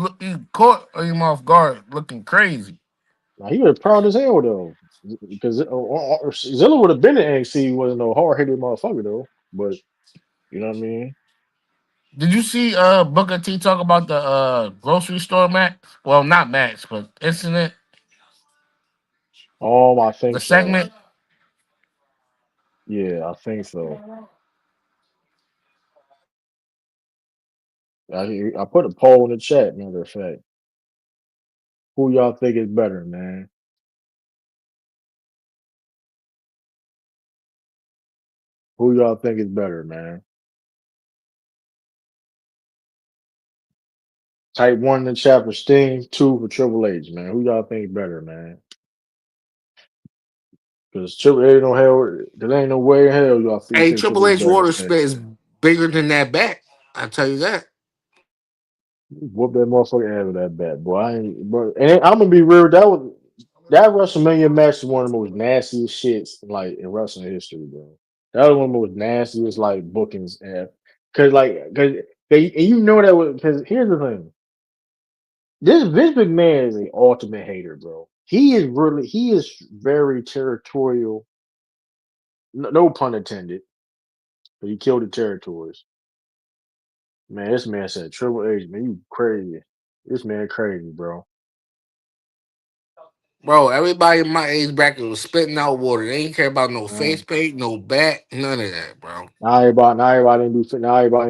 caught him off guard, looking crazy. nah, he was proud as hell though, because Zilla would have been in NXT. He wasn't no hard headed motherfucker though. But you know what I mean? Did you see Booker T talk about the grocery store match? Well, not match, but incident, I the think so. segment. Yeah, I think so. I put a poll in the chat. Matter of fact, who y'all think is better, man? Who y'all think is better, man? Type one in the chat for Sting, two for Triple H, man. Who y'all think is better, man? Because Triple H no hell, there ain't no way in hell you Hey, think Triple Triple H H better than water Sting. spit is bigger than that back. I tell you that. Whoop that motherfucker ass with that bat, boy. And I'm gonna be real. That WrestleMania match is one of the most nastiest shits like in wrestling history, bro. That was one of the most nastiest like bookings, and and you know that was because here's the thing. This Vince McMahon is an ultimate hater, bro. He is very territorial. No pun intended. But he killed the territories. Man, this man said Triple H, man, you crazy. This man crazy, bro. Bro, everybody in my age bracket was spitting out water. They didn't care about no face Man. paint, no back, none of that, bro. Now everybody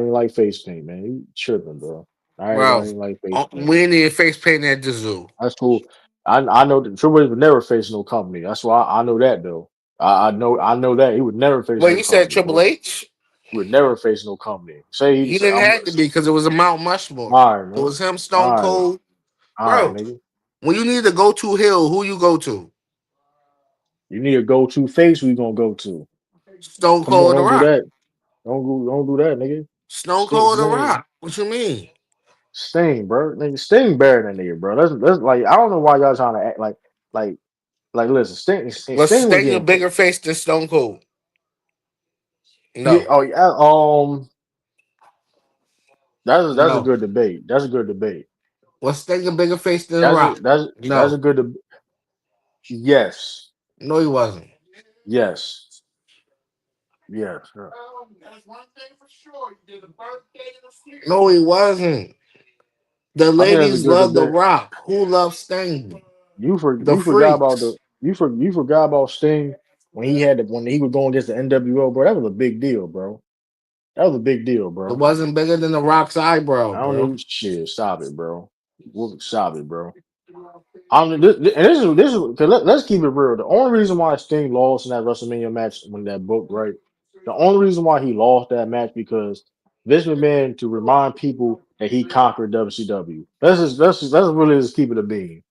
ain't like face paint, man. You tripping, bro. Now Bro, everybody ain't like face paint. we ain't even face paint at the zoo. That's cool. I know that Triple H would never face no company. That's why I know that though. I know that he would never face Wait, no you said company, Triple bro. H? He would never face no company. He didn't have to be because it was a Mount Mushmore. All right, It man. was him, Stone All right, Cold. all right, Bro, nigga. when you need to go to Hill, who you go to? You need a go-to face. We gonna go to. Stone Come on, Cold or The don't do Rock. that. Don't do that, nigga. Stone Sting, Cold or The Sting, Rock. What you mean? Sting, bro. Nigga, Sting better than nigga, bro. That's like I don't know why y'all trying to act like listen, Was Sting was Sting a getting bigger face than Stone Cold? yeah, No. oh yeah, that's a No. good debate. That's a good debate. Was Sting a bigger face than The Rock? That's a No. good yes. No, he wasn't. Yes. Yes. No, he wasn't. The I think that's a ladies good love The debate. Rock. Who loves Sting? The You forgot about freaks. you forgot about Sting when he was going against the NWO, bro. That was a big deal, bro. That was a big deal, It bro. wasn't bigger than The Rock's eyebrow, I don't bro. even shit. Stop it, bro. Stop it, bro. I'm and this is 'cause let's keep it real. The only reason why Sting lost in that WrestleMania match when that book, right? The only reason why he lost that match because Vince McMahon to remind people that he conquered WCW. Let's really just keep it a bean.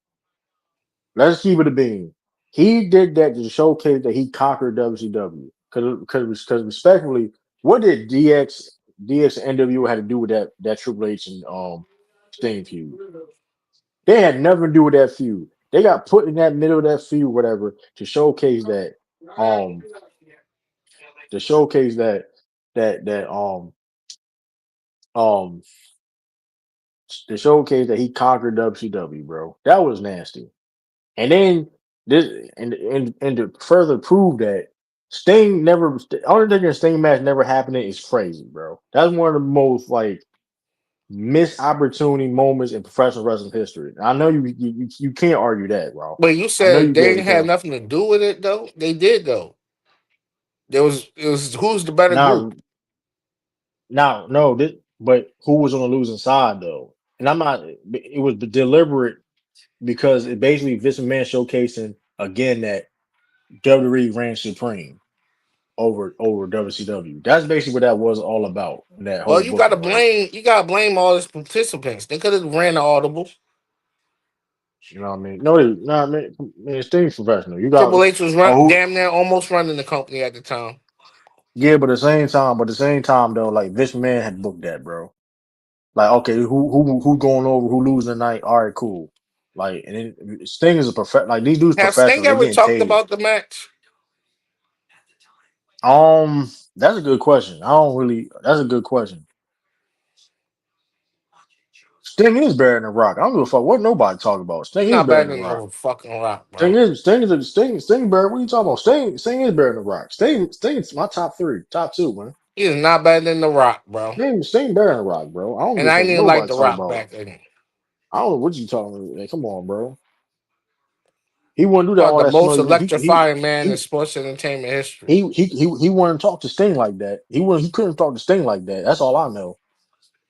Let's keep it a bean. He did that to showcase that he conquered WCW. Because respectfully, what did DX and NWO had to do with that Triple H and Sting feud? They had nothing to do with that feud. They got put in that middle of that feud, whatever, to showcase that um to showcase that um to showcase that he conquered WCW, bro. That was nasty. And then this and to further prove that Sting never Undertaker Sting match never happening is crazy, bro. That's one of the most like missed opportunity moments in professional wrestling history. I know you can't argue that, bro. But you I know said you they be able didn't to have tell. nothing to do with it though. They did though. It was who's the better Now group? now no this, but who was on the losing side though? And I'm not it was deliberate because it basically Vince McMahon showcasing again that WWE ran supreme over WCW. That's basically what that was all about. That Well, whole you gotta booking, right? blame all these participants. They could have ran the audible. You know what I mean? No, man, Sting's professional. You got Triple H was oh damn near almost running the company at the time. yeah, but at the same time though, like Vince McMahon had booked that, bro. Like okay, who going over? Who losing tonight? All right, cool. Like and then Sting is a like these dudes Have Sting professional. They ever getting talked paid. about the match? That's a good question. I don't really. That's a good question. Sting is better than The Rock. I don't give a fuck what nobody talk about. He's Sting is not better better than The than Rock. no fucking Rock, Sting bro. is Sting better. What are you talking about? Sting is better than The Rock. Sting's my top three, top two, man. He is not better than the Rock, bro. Sting better than The Rock, bro. I don't And give a I fuck didn't what even like nobody the talk Rock about. back then. I don't know what you talking about. Like, come on, bro. He wouldn't do that About all the that most smoke. electrifying man in He sports entertainment history. he wouldn't talk to Sting like that. He couldn't talk to Sting like that. That's all I know.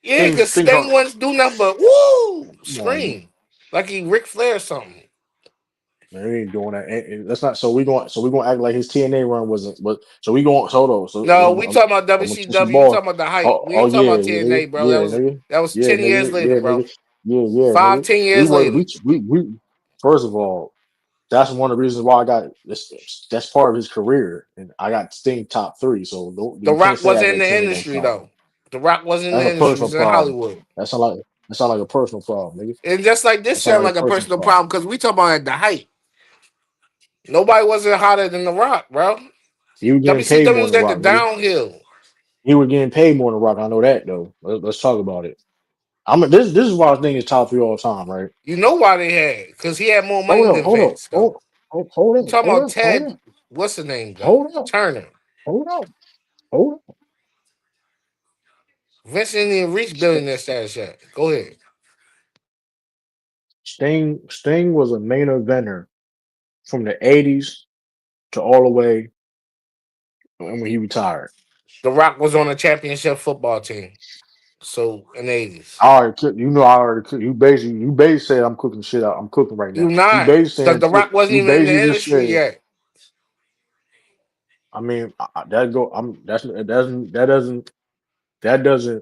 Yeah, because Sting Sting talk. wouldn't do nothing but woo Come on, scream like he Ric Flair or something. man, we ain't doing that. That's not. So we going to act like his TNA run wasn't. But so we going. Hold on. So No, we talking about I'm gonna touch the WCW. We ball. talking about the hype. Oh, We oh ain't talking yeah, about yeah, TNA, nigga, bro. yeah, nigga, That was yeah, 10 years nigga, later, yeah, bro. nigga, yeah, Five, nigga. 10 years We were later. we. First of all, that's one of the reasons why I got this. That's part of his career, and I got Sting top three. So The you can't Rock say wasn't act in like the TNA don't industry count. though. The Rock wasn't in That's the a industry. He personal was in problem. Hollywood. That sound like a personal problem, nigga. And just like That this sound sound like like a a personal personal problem. problem because we talking about at the height. Nobody wasn't hotter than The Rock, bro. He was getting paid WCW more was than at the Rock, nigga. downhill. He was getting paid more than Rock. I know that though. Let's talk about it. This is why I think it's top three all time, right? You know why they had? Because he had more money than Hold up, Vince, though. hold You up, talking hold about up, hold Ted? up, What's the name, though? hold up, Turner. hold up, hold up. Vince didn't even reach St- billionaire status yet. Go ahead. Sting was a main eventer from the '80s to all the way when he retired. The Rock was on a championship football team. So in the 80s. I already cooked. You know, I already cooked. You basically said I'm cooking shit out. I'm cooking right now. You not. The Rock wasn't You even in the basically just industry said. yet. I mean, that go. That doesn't.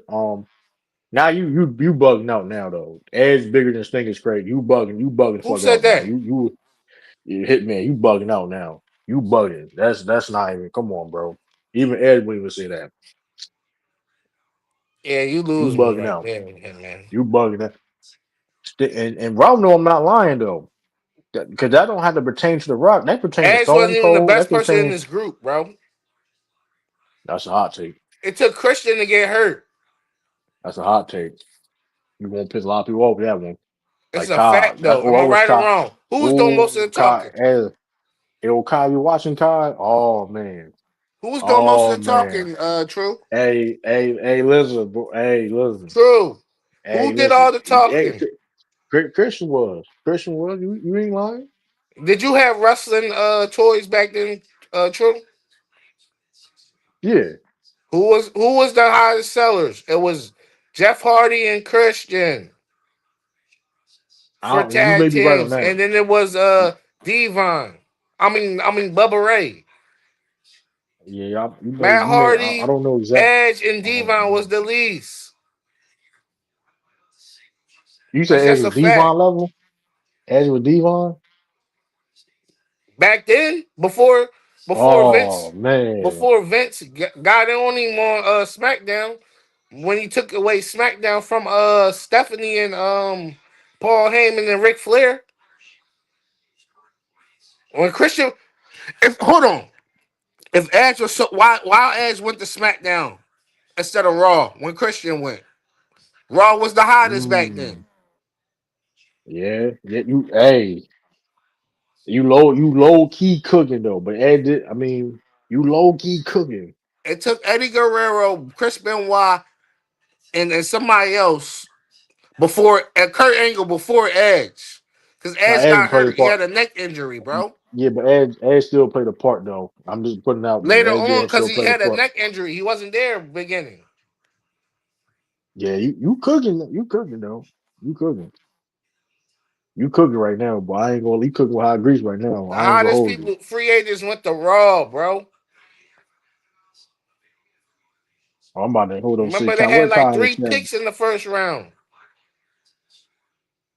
Now you bugging out now though. Edge bigger than Sting is crazy. You bugging Who fuck said out now. that? You hit man. You bugging out now. You bugging. That's not even. Come on, bro. Even Edge wouldn't even say that. Yeah, you You lose me bugging right out. there, man. You bugging out. And Rob know I'm not lying though. Because that don't have to pertain to the Rock. That pertain to Edge wasn't Stone even the Cold. That best person in pertain. this group, bro. That's a hot take. It took Christian to get hurt. That's a hot take. You won't piss a lot of people off with that one. It's Like a Kai. fact, though. Am I What was right or Kai? wrong? Who was doing most of Oh, the Kai. talking? Hey, Kai, you watching Kai? Oh man. Who was doing most of Oh the man. talking, True? Hey, listen, bro. True. Hey, Who did all listen. the Hey, talking? Christian was. You ain't lying. Did you have wrestling toys back then, True? Yeah. Who was the highest sellers? It was Jeff Hardy and Christian I for don't. You may tag be right on teams, that. and then it was Devon. I mean Bubba Ray. Yeah, Matt you may. I Hardy, don't know exactly. Edge, and Oh Devon was man. the least. You That's said Edge just a was fact. Devon level? Edge was Devon? Back then, before Oh Vince, man. got on him on SmackDown when he took away SmackDown from Stephanie and Paul Heyman and Ric Flair. When Christian, if hold on, if Edge was so why Edge went to SmackDown instead of Raw when Christian went? Raw was the hottest back then. Mm, yeah, you low key cooking though, but Ed did, I mean, you low key cooking. It took Eddie Guerrero, Chris Benoit, and somebody else before Kurt Angle before Edge. Because Now Edge Ed got played a hurt. He part. had a neck injury, bro. Yeah, but Ed still played a part though. I'm just putting it out there. Later Ed on, did because still he play the had a part. neck injury. He wasn't there beginning. Yeah, you cooking though. You cooking. You cooking right now, but I ain't gonna you cooking with hot grease right now. The I ain't gonna hottest hold you. people, free agents went to Raw, bro. Oh, I'm about to hold on. See, Remember they had where like Kai in the 3 chat? picks in the first round.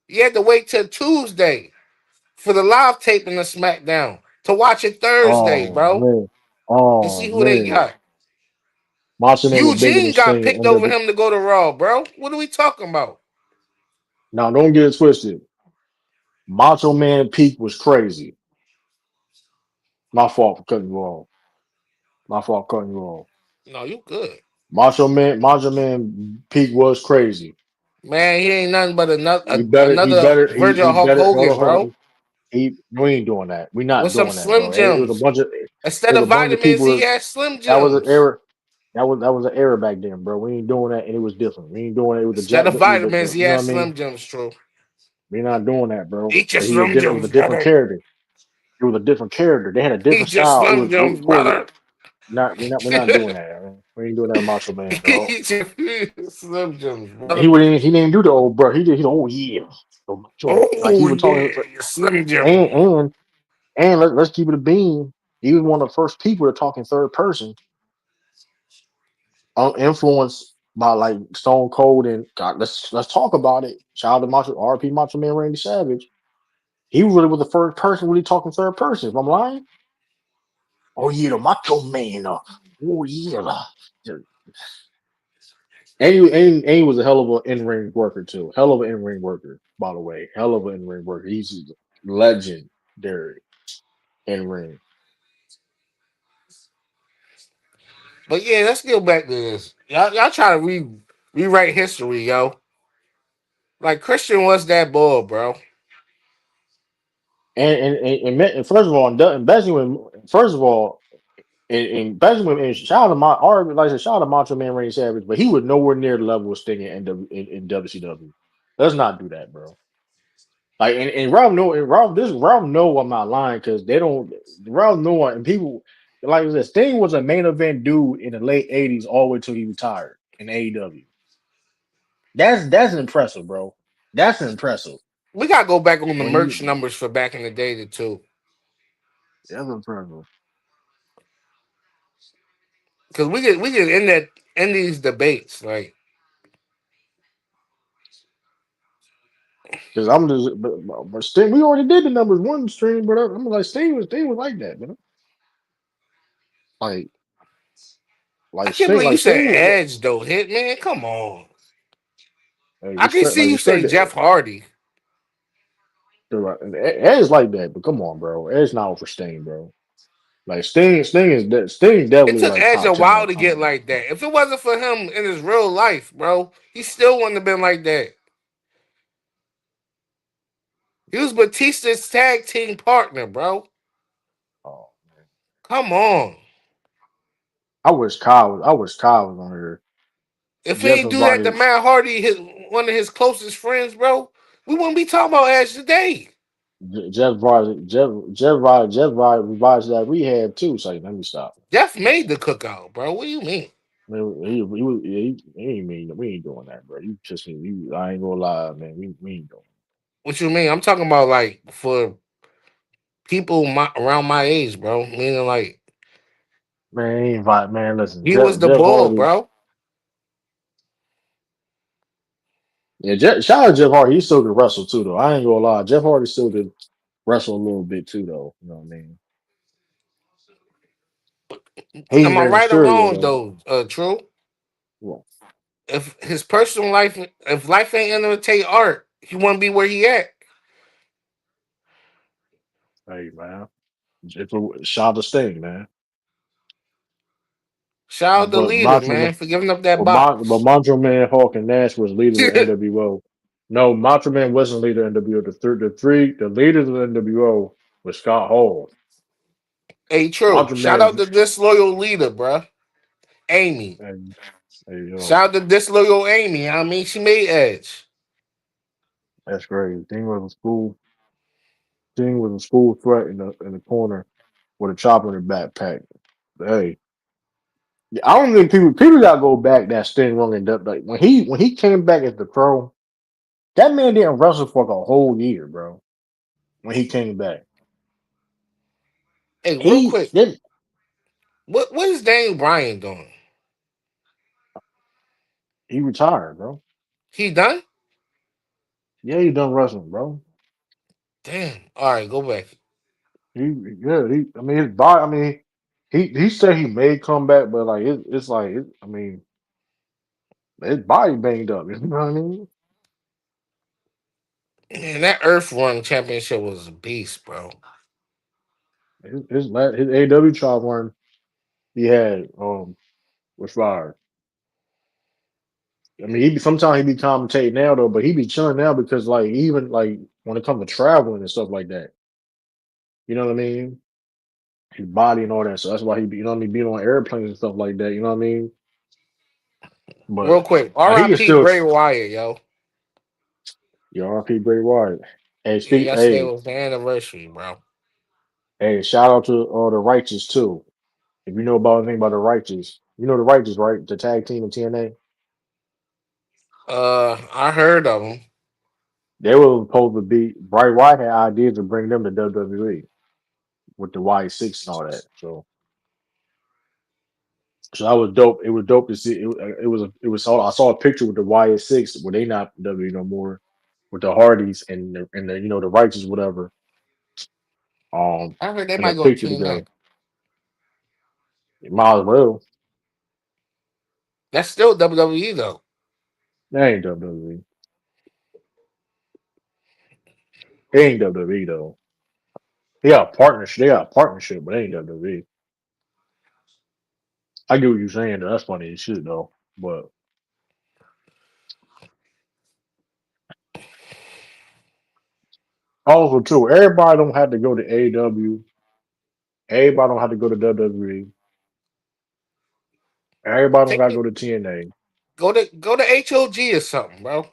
You had to wait till Tuesday for the live taping of SmackDown to watch it Thursday, Oh bro, man. and Oh see who they man. got. Macho Man was bigger than Eugene got Sting. picked over him to go to Raw, bro. What are we talking about? Now don't get it twisted. Macho Man peak was crazy. My fault for cutting you off. My fault for cutting you off. No, you good. Macho Man peak was crazy. Man, he ain't nothing but He another better, version of he Hulk better. Hogan, Hold bro, on. We ain't doing that. We with not some doing that, Slim bro. Jims. It Instead was a of bunch of vitamins, he people. had Slim That was an Jims. era. That was an era back then, bro. We ain't doing that, and it was different. We ain't doing it with the Instead jack. of vitamins, he You know had what I mean? Slim Jims, true. We not doing that, bro. Eat your But he was Slim different. It was Jims, a different brother. character. It was a different character. They had a different Eat your style. Slim Jims, It was brother. not. We're not doing that. Man. We ain't doing that, Macho Man, dog. Eat your Slim Jims, He brother. wouldn't. He didn't do the old bro. He did. He oh yeah. Like he Oh, was talking. yeah, your Slim And Jim. and and let's keep it a bean. He was one of the first people to talk in third person, influenced by like Stone Cold and God. Let's talk about it. Shout out to Macho RP Macho Man Randy Savage. He really was the first person really talking third person. If I'm lying, oh yeah, the Macho Man. Oh yeah. And he was a hell of an in ring worker too. Hell of an in ring worker, by the way. Hell of an in ring worker. He's legendary in ring. But yeah, let's get back to this. Y'all try to rewrite history, yo. Like Christian was that bull, bro. And first of all, and especially when first of all, and especially when and shout out to like I said, shout out to Macho Man Randy Savage, but he was nowhere near the level of Sting in WCW. Let's not do that, bro. Like and Ralph know I'm not lying because they don't Ralph know and people like I said, Sting was a main event dude in the late '80s all the way till he retired in AEW. That's impressive, bro. That's impressive. We gotta go back on the When merch you numbers for back in the day too. that's impressive. Cause we get in these debates. Like Because I'm just, but Sting, we already did the numbers one stream, but I'm like Sting was like that, man. Like, I can't believe you said Sting was. Edge though, hit man. Come on. Like I can see you say respect Jeff it. Hardy. Edge like that, but come on, bro. Edge not over Sting, bro. Like Sting It definitely took like Edge top a 10 while all to get time. like that. If it wasn't for him in his real life, bro, he still wouldn't have been like that. He was Batista's tag team partner, bro. Oh, Come on. I wish Kyle was on here. If he Jeff ain't do that to invited Matt Hardy, one of his closest friends, bro, we wouldn't be talking about Edge today. Jeff revised that rehab too. So let me stop. Jeff made the cookout, bro. What do you mean? Man, he ain't mean we ain't doing that, bro. You just you. I ain't gonna lie, man. We ain't doing. What you mean? I'm talking about like for people around my age, bro. Meaning like Man, he invite man. Listen, he was the Jeff bull, Hardy. bro. Yeah, shout out Jeff Hardy. He still can wrestle too, though. I ain't gonna lie. Jeff Hardy still can wrestle a little bit too, though. You know what I mean? He Am and I Rey right or Mysterio, wrong though. though? True. Well, If his personal life, if life ain't imitate art, he wouldn't be where he at. hey man, shout out to Sting, man. Shout out the But leader, man, for giving up that But box. Macho Man, Hawk, and Nash was leaders of the NWO. No, Macho Man wasn't leader of the NWO. The leaders of the NWO was Scott Hall. Hey, true. Macho Shout out Man, to disloyal leader, bruh. Amy. and hey, yo, Shout out to disloyal Amy. I mean, she made Edge. that's crazy. Thing was a school threat in the corner with a chopper in the backpack. Hey, I don't think people gotta go back that Sting run and like when he came back as the Pro, that man didn't wrestle for like a whole year, bro. When he came back, Hey, real he quick, didn't. what is Daniel Bryan doing? He retired, bro. He done? Yeah, he done wrestling, bro. Damn. All right, go back. I mean, his body. I mean, he said he may come back, but like it's like I mean, his body banged up. You know what I mean? Man, that Earth Run Championship was a beast, bro. His AW trial run he had was fired. I mean, sometimes he be commentating now though, but he be chilling now because like even like when it comes to traveling and stuff like that, you know what I mean? His body and all that, so that's why he be you know what I mean, being on airplanes and stuff like that. You know what I mean? Real But quick, he is R.I.P. still Bray Wyatt, yo. your RP Bray Wyatt. Hey, Yeah, speak. yesterday Hey, was the anniversary, bro. hey, shout out to the Righteous too. If you know about anything about the Righteous, you know the Righteous, right? The tag team in TNA. I heard of him. They were supposed to be. Bray Wyatt had ideas to bring them to WWE with the Y6 and all that. So that was dope. It was dope to see. It was. I saw a picture with the Y6 where they not WWE no more with the Hardys and the the Righteous whatever. I heard they In a might go to picture TNA. together. Might as well. That's still WWE though. That ain't WWE. It ain't WWE though. They got a partnership. They got a partnership, but they ain't WWE. I get what you're saying. Though. That's funny as shit though. But also too, everybody don't have to go to AEW. Everybody don't have to go to WWE. Everybody don't Take got to it. go to TNA. Go to HOG or something, bro.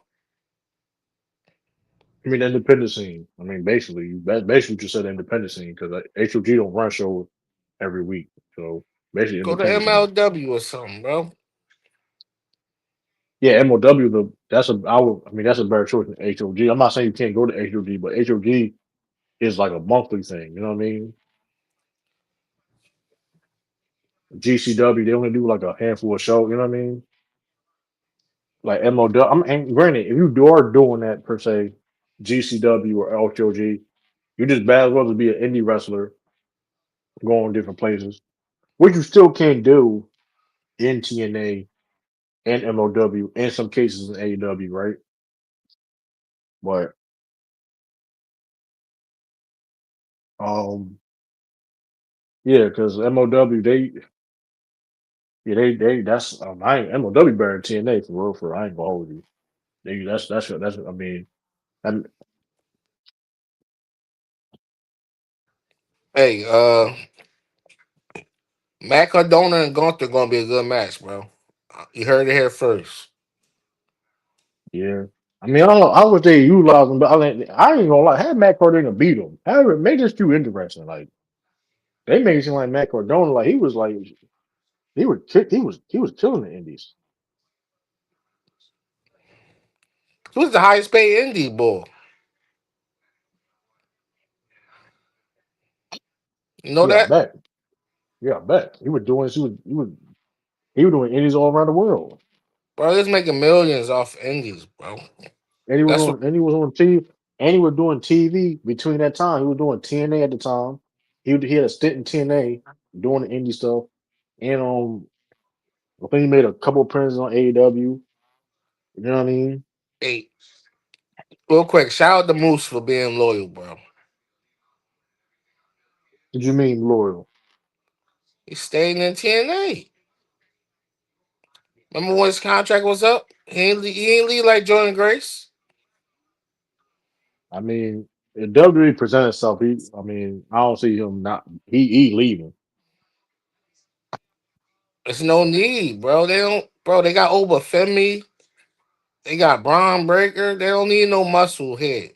I mean, the independent scene. I mean, basically, that's basically what you said, the independent scene, because HOG don't run shows every week. So basically, Go to independent scene. MLW or something, bro. Yeah, MOW. I mean, that's a better choice than HOG. I'm not saying you can't go to HOG, but HOG is like a monthly thing. You know what I mean? GCW, they only do like a handful of shows. You know what I mean? Like MOW. And granted, if are doing that per se, GCW or LHOG, you just bad as well to be an indie wrestler going different places, which you still can do in TNA and MOW, in some cases in AEW, right? But um, yeah, because MOW they that's I ain't MOW better than TNA for real. I ain't gonna hold you. That's I mean, and Hey, Matt Cardona and Gunther gonna be a good match, bro. You heard it here first. yeah. I mean, I would say utilize them, but I ain't gonna lie. Have Matt Cardona beat him. Have it make this too interesting. Like they made it seem like Matt Cardona, like he was like he was killing the Indies. Who's the highest paid indie bull? You know Yeah, I that? bet. Yeah, I bet he was doing Indies all around the world. Bro, he's making millions off indies, bro. That's what and he was on TV, and he was doing TV between that time. He was doing TNA at the time. He had a stint in TNA doing the indie stuff, and I think he made a couple appearances on AEW. You know what I mean? hey, real quick, shout out to Moose for being loyal, bro. What you mean loyal? He stayed in TNA. Remember when his contract was up? He ain't leave like Jordan Grace. I mean, if WWE present itself, I mean, I don't see him not. He leaving. There's no need, bro. They don't, bro. They got Oba Femi. They got Braun Breaker. They don't need no muscle head.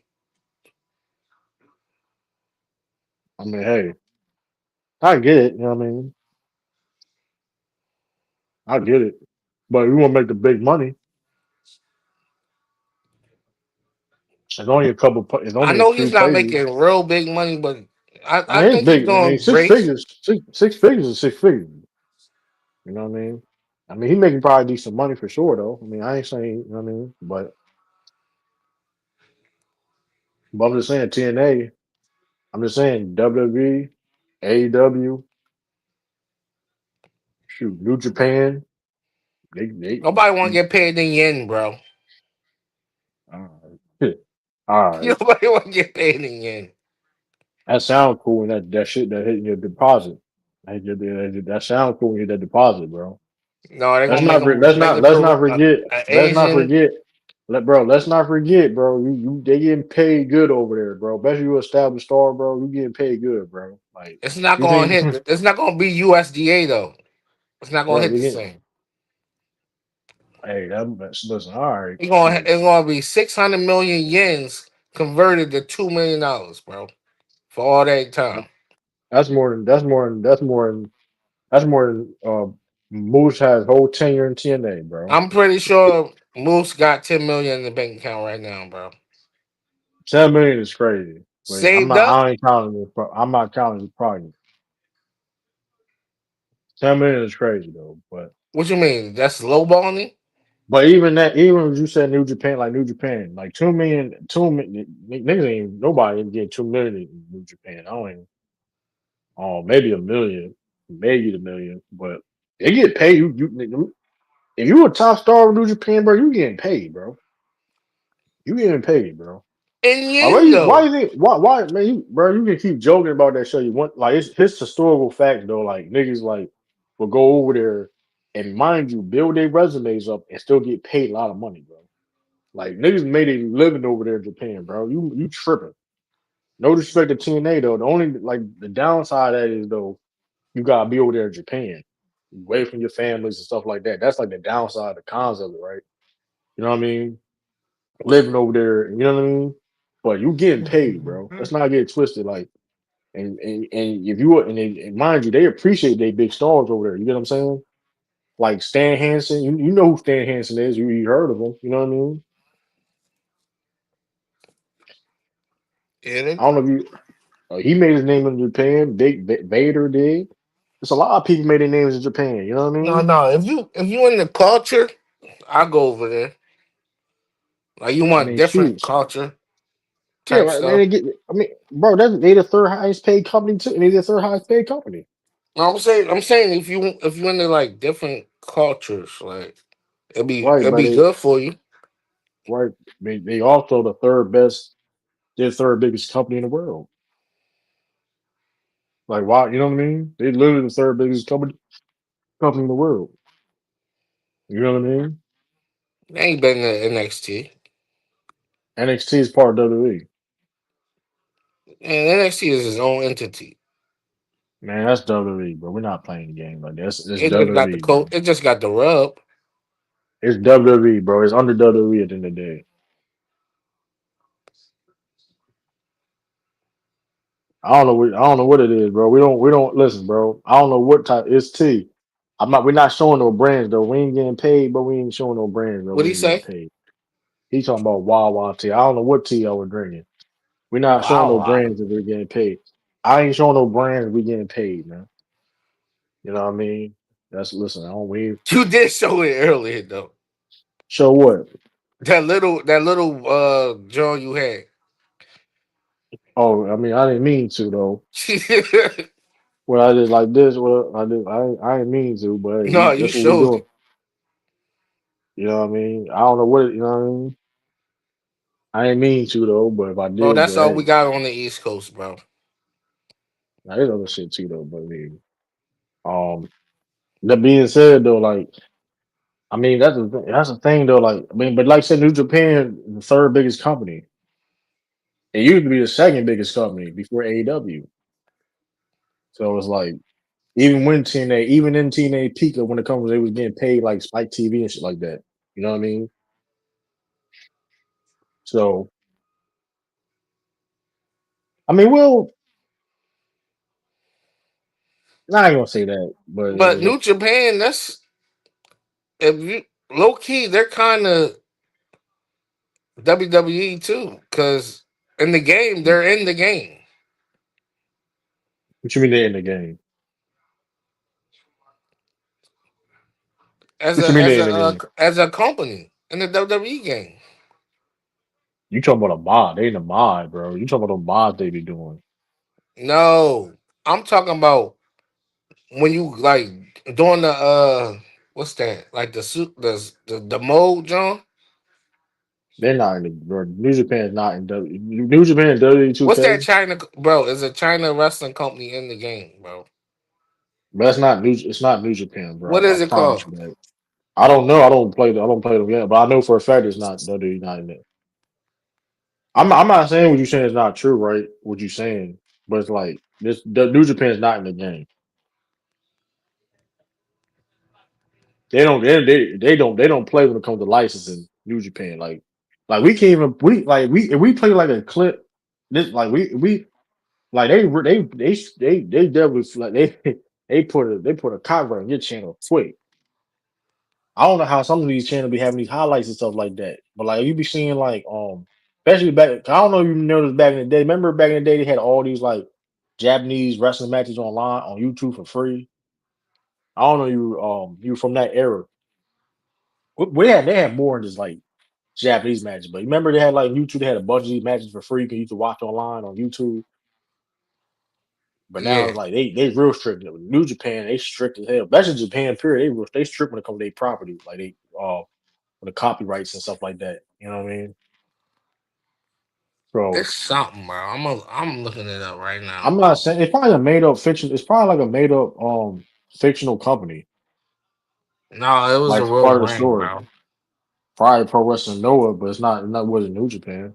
I mean, hey, I get it. You know what I mean? I get it. But you want to make the big money. It's only a couple. It's I only a know few he's not places. making real big money, but I I mean, it's think he's big. I mean, doing six great. figures. Six figures is 6 figures. You know what I mean? I mean, he making probably decent money for sure, though. I mean, I ain't saying. You know what I mean? But I'm just saying TNA. I'm just saying WWE, AEW, shoot, New Japan. They Nobody want to get paid in yen, bro. all right. All right. Nobody want to get paid in yen. That sound cool and that shit that hit your deposit. That sound cool when you hit that deposit, bro. No, they're Let's gonna make not him let's not forget a let's not Asian. forget let's not forget, bro. You they getting paid good over there, bro. Best you established star, bro. You getting paid good, bro. Like It's not you gonna think, hit. It's not gonna be USDA though. It's not gonna bro? hit You the get same. hey, listen. All right, shit. It's gonna be 600 million yens converted to $2 million, bro, for all that time. That's more than Moose has whole tenure in TNA, bro. I'm pretty sure Moose got 10 million in the bank account right now, bro. 7 million is crazy. Wait, I'm Saved not. up. I ain't counting this. I'm not counting this project. 7 million is crazy though. What you mean? That's lowballing it? But even that, even when you said New Japan, like New Japan, like 2 million, 2 million niggas ain't nobody ain't getting 2 million in New Japan. I don't even. Oh, maybe a million, maybe the million, but they get paid. If you a top star of New Japan, bro, you getting paid, bro. You getting paid, bro. In Like, yen why though. you think why man bro you can keep joking about that show you want like it's historical fact though like niggas like will go over there and mind you build their resumes up and still get paid a lot of money, bro. Like niggas made a living over there in Japan, bro. You tripping. No disrespect to TNA though. The only like the downside of that is though you gotta be over there in Japan, away from your families and stuff like that. That's like the downside, the cons of it, right? You know what I mean? Living over there, you know what I mean? But you getting paid, bro. Let's not get it twisted. Like, and if you and mind you, they appreciate their big stars over there. You get what I'm saying? Like Stan Hansen, you know who Stan Hansen is. You heard of him. You know what I mean? Yeah, I don't know if you. He made his name in Japan. Vader did. There's a lot of people made their names in Japan. You know what I no, mean? no. If you in the culture, I go over there. Like you I want mean, different shoot. culture Yeah, type right, man. stuff. They get. I mean, bro, they the third highest paid company too. And they the third highest paid company. No, I'm saying if you into like different cultures, like Right, it'd but be good for you. right. They also the third best. They're the third biggest company in the world. Like why? You know what I mean? They literally the third biggest company in the world. You know what I mean? They ain't been to NXT, NXT is part of WWE. and NXT is his own entity. Man, that's WWE, bro. We're not playing the game like this. It's It just got the WWE, coat. bro. It just got the rub. It's WWE, bro. It's under WWE at the end of the day. I don't know what it is, bro. We don't listen, bro. I don't know what type it's T. I'm not we're not showing no brands though. We ain't getting paid, but we ain't showing no brands, bro. What We do you ain't getting say? paid. He talking about Wawa tea. I don't know what tea y'all were drinking. We're not showing Wow, no wow. brands that we're getting paid. I ain't showing no brands we getting paid, man. You know what I mean? That's listen, I don't we You did show it earlier though. show what? that little John you had. Oh, I mean, I didn't mean to though. Well, I did like this. Well, I did. I didn't mean to, but hey, No, you that's what we showed doing. it. You know what I mean? I don't know what you know what I mean. I didn't mean to though, but if I Bro, did, that's but all we hey, got on the East Coast, bro. now there's other shit too though. But I mean, um, that being said though, like I mean that's the thing though. Like I mean, but like I said, New Japan, the third biggest company. It used to be the second biggest company before AEW. So it's like even in TNA Pika, when it comes, they was getting paid like Spike TV and shit like that. You know what I mean? So I mean, well, I ain't gonna say that, but But New Japan, that's if you low key, they're kind of WWE too, because in the game, they're in the game what you mean they in the game? as What you a mean as they in a the uh, game? as a company in the WWE game. You talking about a mod? They in the mod, bro. You talking about the mod they be doing? No, I'm talking about when you like doing the what's that? Like the suit the mode, John. They're not in the bro. New Japan is not in W. New Japan and WWE Two What's that K, China, bro? Is a China wrestling company in the game, bro? but that's not new. It's not New Japan, What bro. I is it promise called? you that. I don't know. I don't play. I don't play them yet, but I know for a fact it's not WWE not in it. I'm not saying what you're saying is not true, right? What you're saying, but it's like this. The New Japan is not in the game. They don't play when it comes to licensing New Japan. Like we can't even we if we play like a clip. This like we like they definitely like they put a copyright on your channel quick. I don't know how some of these channels be having these highlights and stuff like that, but like you be seeing like especially back. I don't know if you noticed back in the day. Remember back in the day they had all these like Japanese wrestling matches online on YouTube for free. I don't know you from that era. They had more than just like Japanese matches, but remember they had like YouTube. They had a bunch of these matches for free. You could watch online on YouTube. But now Yeah, it's like they real strict. New Japan, they strict as hell. That's in Japan, period. They strict when it comes to their property, like they with the copyrights and stuff like that. You know what I mean? So it's something, bro. I'm looking it up right now. I'm not saying it's probably a made up fiction. It's probably like a made up fictional company, No, it was like a it's real part of the brand, story. bro. Probably Pro Wrestling Noah, but it's not wasn't New Japan.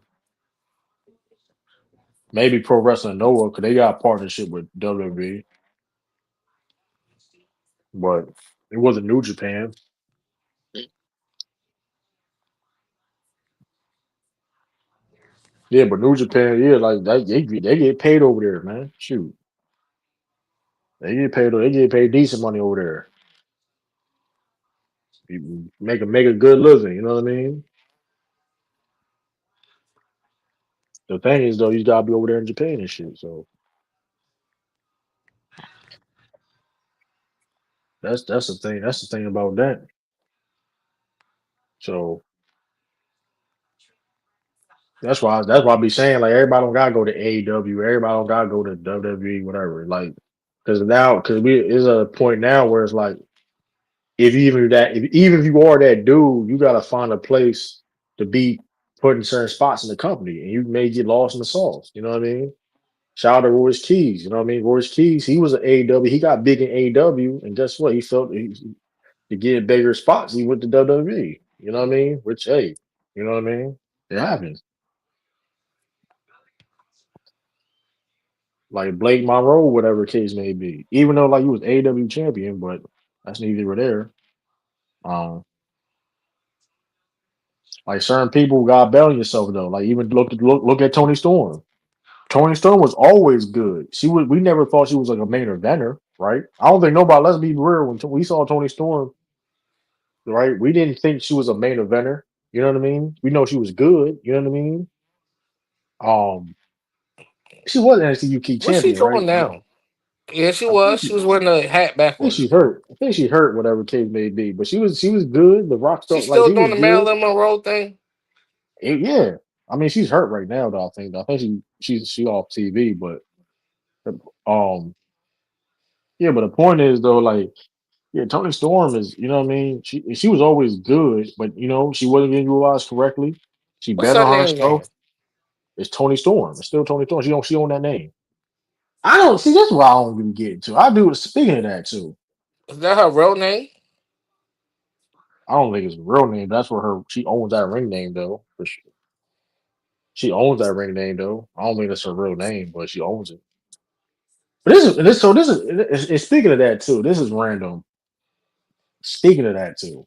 Maybe Pro Wrestling Noah because they got a partnership with WWE, but it wasn't New Japan. Yeah, but New Japan, yeah, like they get paid over there, man. Shoot, they get paid decent money over there. You make a good living. You know what I mean? The thing is though, you gotta be over there in Japan and shit. So that's the thing. That's the thing about that. So that's why I be saying like everybody don't gotta go to AEW. Everybody don't gotta go to WWE, whatever. Like because we is a point now where it's like even if you are that dude, you gotta find a place to be put in certain spots in the company, and you may get lost in the sauce. You know what I mean? Shout out to Royce Keys. You know what I mean? Royce Keys, he was an AEW. He got big in AEW, and guess what? He felt to get bigger spots. He went to WWE. You know what I mean? Which, hey, you know what I mean? It happens. Like Blake Monroe, whatever the case may be. Even though like he was AEW champion, but that's neither here nor there. Um, like certain people got belly yourself though. Like even look at Tony Storm. Tony Storm was always good. We never thought she was like a main eventer, right? I don't think nobody. Let's be real. When we saw Tony Storm, right, we didn't think she was a main eventer. You know what I mean? We know she was good. You know what I mean? Um, she was NXT UK What's she champion, right? doing But now? Yeah, she I was. She was wearing the hat think backwards. she hurt. I think she hurt. Whatever case may be, but she was good. The Rockstar, She's like still she was doing the good. Marilyn Monroe thing. Yeah. I mean, she's hurt right now, though. I think she off TV, but um, yeah. But the point is though, like, yeah, Tony Storm is, you know what I mean. She was always good, but she wasn't getting utilized correctly. She What's bet her on name again? herself. It's Tony Storm. It's still Tony Storm. She own that name. I don't see. That's what I don't really get into. I do. Speaking of that too, Is that her real name? I don't think it's a real name. That's where she owns that ring name though. For sure. She owns that ring name though. I don't think that's her real name, but she owns it. But this is and speaking of that too. This is random. Speaking of that too,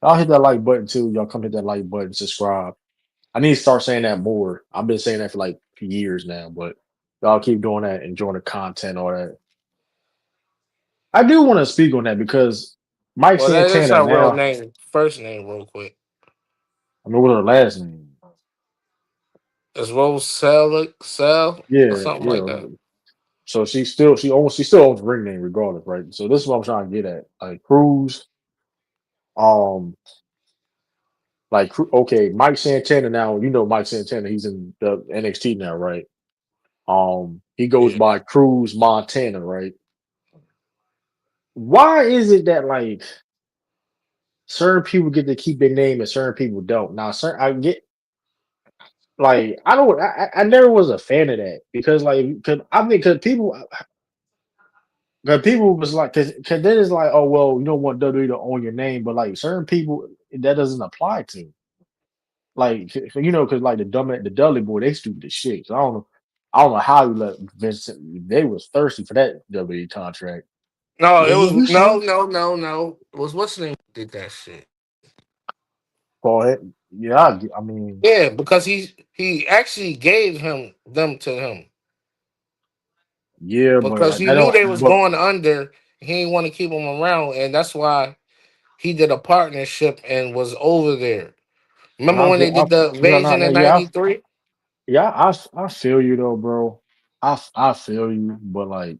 y'all hit that like button too. Y'all come hit that like button, subscribe. I need to start saying that more. I've been saying that for like years now, but y'all keep doing that, enjoying the content, all that. I do want to speak on that because Mike Well, that is Santana her real now. name. First name, real quick. I mean, what's her last name? It's Rose Cell or Yeah, something like yeah. that. So she still owns the ring name regardless, right? So this is what I'm trying to get at. Like Cruz, um, okay, Mike Santana now. You know Mike Santana. He's in the NXT now, right? He goes Yeah. by Cruz Montana, right? Why is it that like certain people get to keep their name and certain people don't? Now, certain I get like I don't. I never was a fan of that because like because people was like because then it's like, oh well, you don't want WWE to own your name, but like certain people that doesn't apply to. Like because like the Dudley boy, they stupid as shit. So I don't know how you let Vince. They was thirsty for that WWE contract. No, it Yeah, yeah, was we no, saw no, no, no. It was what's the name did that shit? Paul. Yeah, I mean, Yeah, because he actually gave them to him yeah, because but he I knew don't. they was But going under. He didn't want to keep them around, and that's why he did a partnership and was over there. Remember when they did the no, invasion no, in yeah, '93? yeah. I feel you though, bro. I feel you, but like,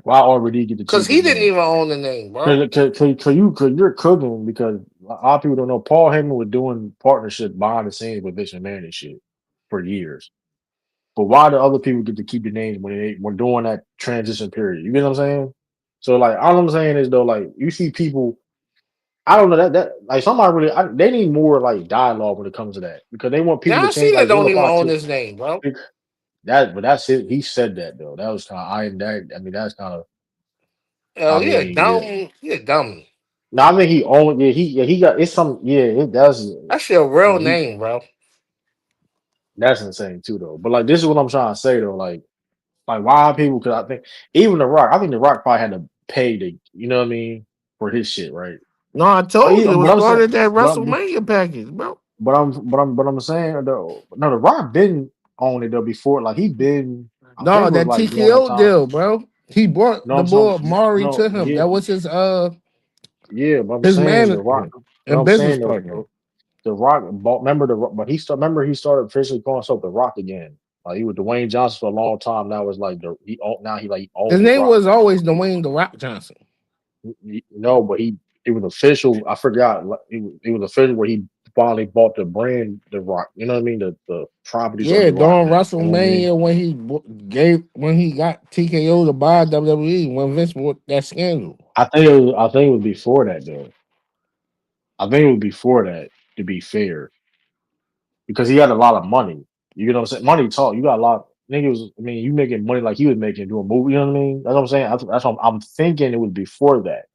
why already get to Because keep his he didn't name? even own the name, bro. Cause you're cooking because a lot of people don't know Paul Heyman was doing partnership behind the scenes with Vince McMahon and shit for years. But why do other people get to keep the names when during that transition period? You get what I'm saying? So like all I'm saying is though, like you see people, I don't know that like somebody really they need more like dialogue when it comes to that because they want people to Now change Cena like don't what even about own his name, bro. that but that's it. He said that though. That was kind of I mean that's kind of I Yeah, mean yeah. dumb, yeah, dummy. No, I think he owned yeah he got it's some yeah it does That's your real yeah he name, bro. that's insane too though. But like this is what I'm trying to say though like why people because I think even the Rock I think the Rock probably had to pay to you know what I mean for his shit right. No, I But told yeah, you it but was I'm part saying of that but I'm WrestleMania package, bro. but I'm saying though no the Rock been on it though before like he been I think No, it was that like during that TKO time. deal, bro. He brought No, the I'm boy saying Mari no to him. yeah That was yeah but I'm his saying the man Rock. But and I'm business saying partner. the Rock bought. Remember but remember he started officially calling himself the Rock again. Like he was Dwayne Johnson for a long time. Now it's like now he His owned the name Rock. was always Dwayne the Rock Johnson. No, but it was official. I forgot. Like, it was official where he finally bought the brand, the Rock. You know what I mean? The properties of Yeah, the Rock during now. You know what I mean? WrestleMania when he got TKO to buy WWE when Vince bought that scandal. I think it was before that though. I think it was before that. To be fair, because he had a lot of money. You know what I'm saying? Money talk. You got a lot. Niggas, I mean, you making money like he was making doing movie. You know what I mean? That's what I'm saying. That's what I'm thinking. It was before that.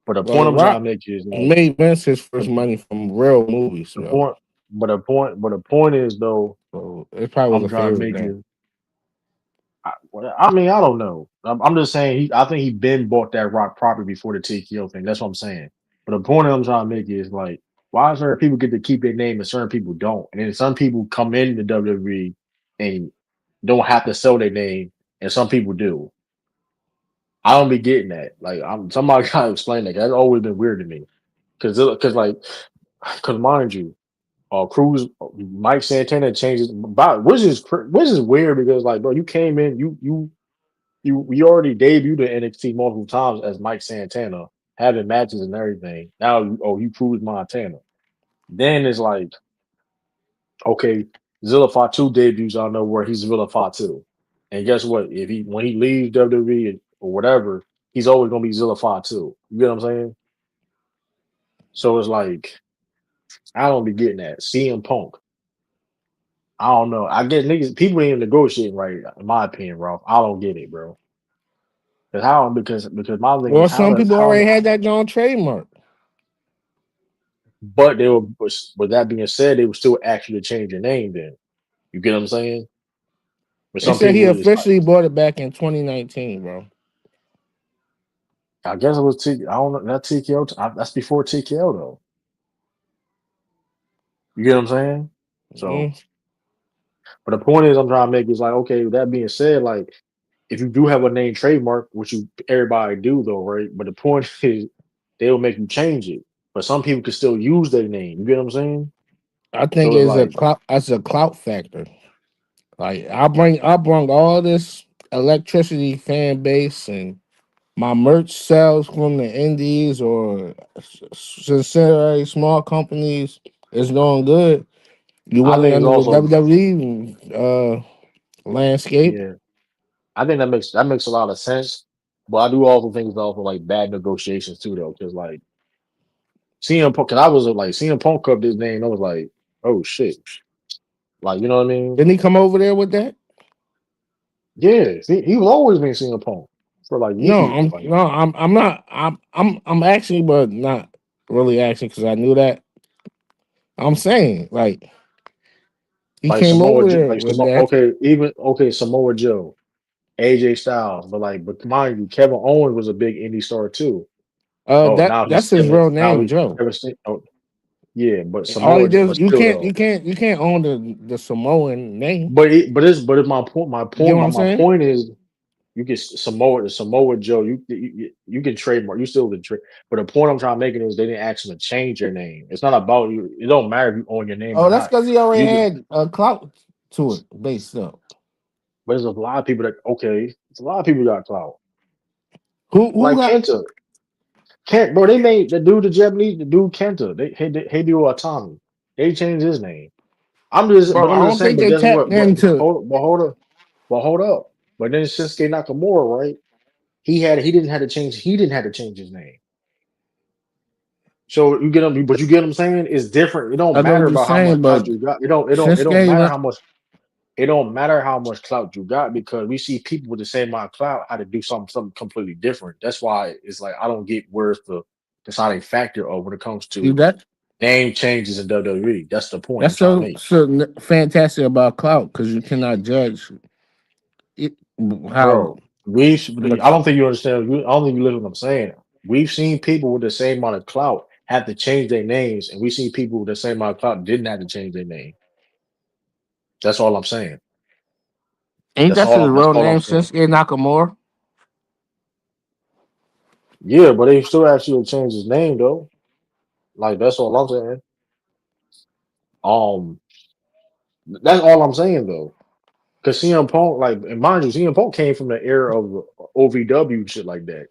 But the Well, point The I'm trying Rock to make is like made Vince his first the, money from real movies, the bro. point. But the point is though. So it probably was I'm a trying to favorite make thing. is. I mean, I don't know. I'm just saying. I think he been bought that Rock property before the TKO thing. That's what I'm saying. But the point I'm trying to make is like, why certain people get to keep their name and certain people don't, and then some people come into WWE and don't have to sell their name, and some people do. I don't be getting that. Like, I'm somebody gotta explain that. That's always been weird to me. Cause mind you, Cruz, Mike Santana changes, which is weird because like, bro, you came in, you already debuted in NXT multiple times as Mike Santana, having matches and everything. Now you Cruz Montana. Then it's like Okay, Zilla Fatu debuts out of nowhere. He's Zilla Fatu, and guess what? If he when he leaves WWE or whatever, he's always gonna be Zilla Fatu. You get what I'm saying? So it's like I don't be getting that. CM Punk. I don't know. I get niggas. People ain't negotiating right, in my opinion, Ralph. I don't get it, bro. Because how? Because my thing Well, is some people how. already had that on trademark. But they were. With that being said, they were still actually change your name. Then you get what I'm saying? But They some said he people it's like. officially bought it back in 2019, bro. I guess it was T. I don't know. That TKO. That's before TKO though. You get what I'm saying? So, Mm. but the point is, I'm trying to make is like, okay. With that being said, like, if you do have a name trademark, which you everybody do though, right? But the point is, they'll make you change it. But some people can still use their name. You get what I'm saying? I think So it's it's a like, clout. That's a clout factor. Like I bring all this electricity fan base and my merch sales from the indies or sincerely small companies is doing good. You I want it think it's under the also, WWE landscape. yeah, I think that makes a lot of sense. But I do also think it's also like bad negotiations too, though, because like CM Punk, because I was like CM Punk up his name, I was like, oh shit, like you know what I mean? Didn't he come over there with that? Yeah, he was always been CM Punk for like No, years, I'm like. no, I'm not. I'm actually, but not really actually because I knew that. I'm saying like he Like came Samoa, over there like with Samoa, that. okay, even okay, Samoa Joe, AJ Styles, but mind you, Kevin Owens was a big indie star too. Oh, That that's his real name, Joe. Kevin. Oh, yeah, but All he Samoa, did but you still can't you though. can't you can't own the Samoan name. But it's my point. You get what I'm My saying? point is, you can Samoa Joe. You can trademark. You still can trade. But the point I'm trying to make is they didn't ask them to change your name. It's not about you. It don't matter if you own your name or Oh, that's not. because he already You had a clout to it based up. But there's a lot of people that okay. It's a lot of people got clout. Who Like got Kenta. Kent, bro, they made the Japanese, the dude Kenta. They Hideo Atami. They changed his name. bro? I I'm just don't saying. think But they guess tapped what? into. Hold up. But then Shinsuke Nakamura, right? He didn't have to change his name. So you get him, but you get what I'm saying? It's different. It don't I know matter what you're about how much saying, but clout you got. It don't Shinsuke matter went. how much. It don't matter how much clout you got because we see people with the same amount of clout how to do something completely different. That's why it's like I don't get where's the deciding factor of when it comes See to that name changes in WWE. That's the point I'm that's trying to so make, fantastic about clout because you cannot judge it, how bro. the I don't think you understand. I don't think you listen what I'm saying. We've seen people with the same amount of clout have to change their names, and we see people with the same amount of clout didn't have to change their name. That's all I'm saying. ain't that his That's real all I'm name, saying. Shinsuke Nakamura? Yeah, but they still actually change his name though. Like that's all I'm saying. Um, that's all I'm saying though. Because CM Punk, like, and mind you, CM Punk came from the era of OVW and shit like that,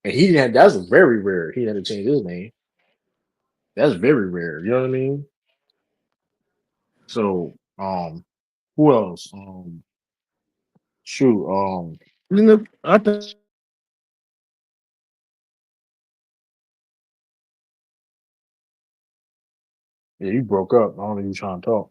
and he didn't. That's very rare. He had to change his name. That's very rare. You know what I mean? So, who else? Shoot, You know, I think yeah, he broke up. I don't know if you trying to talk,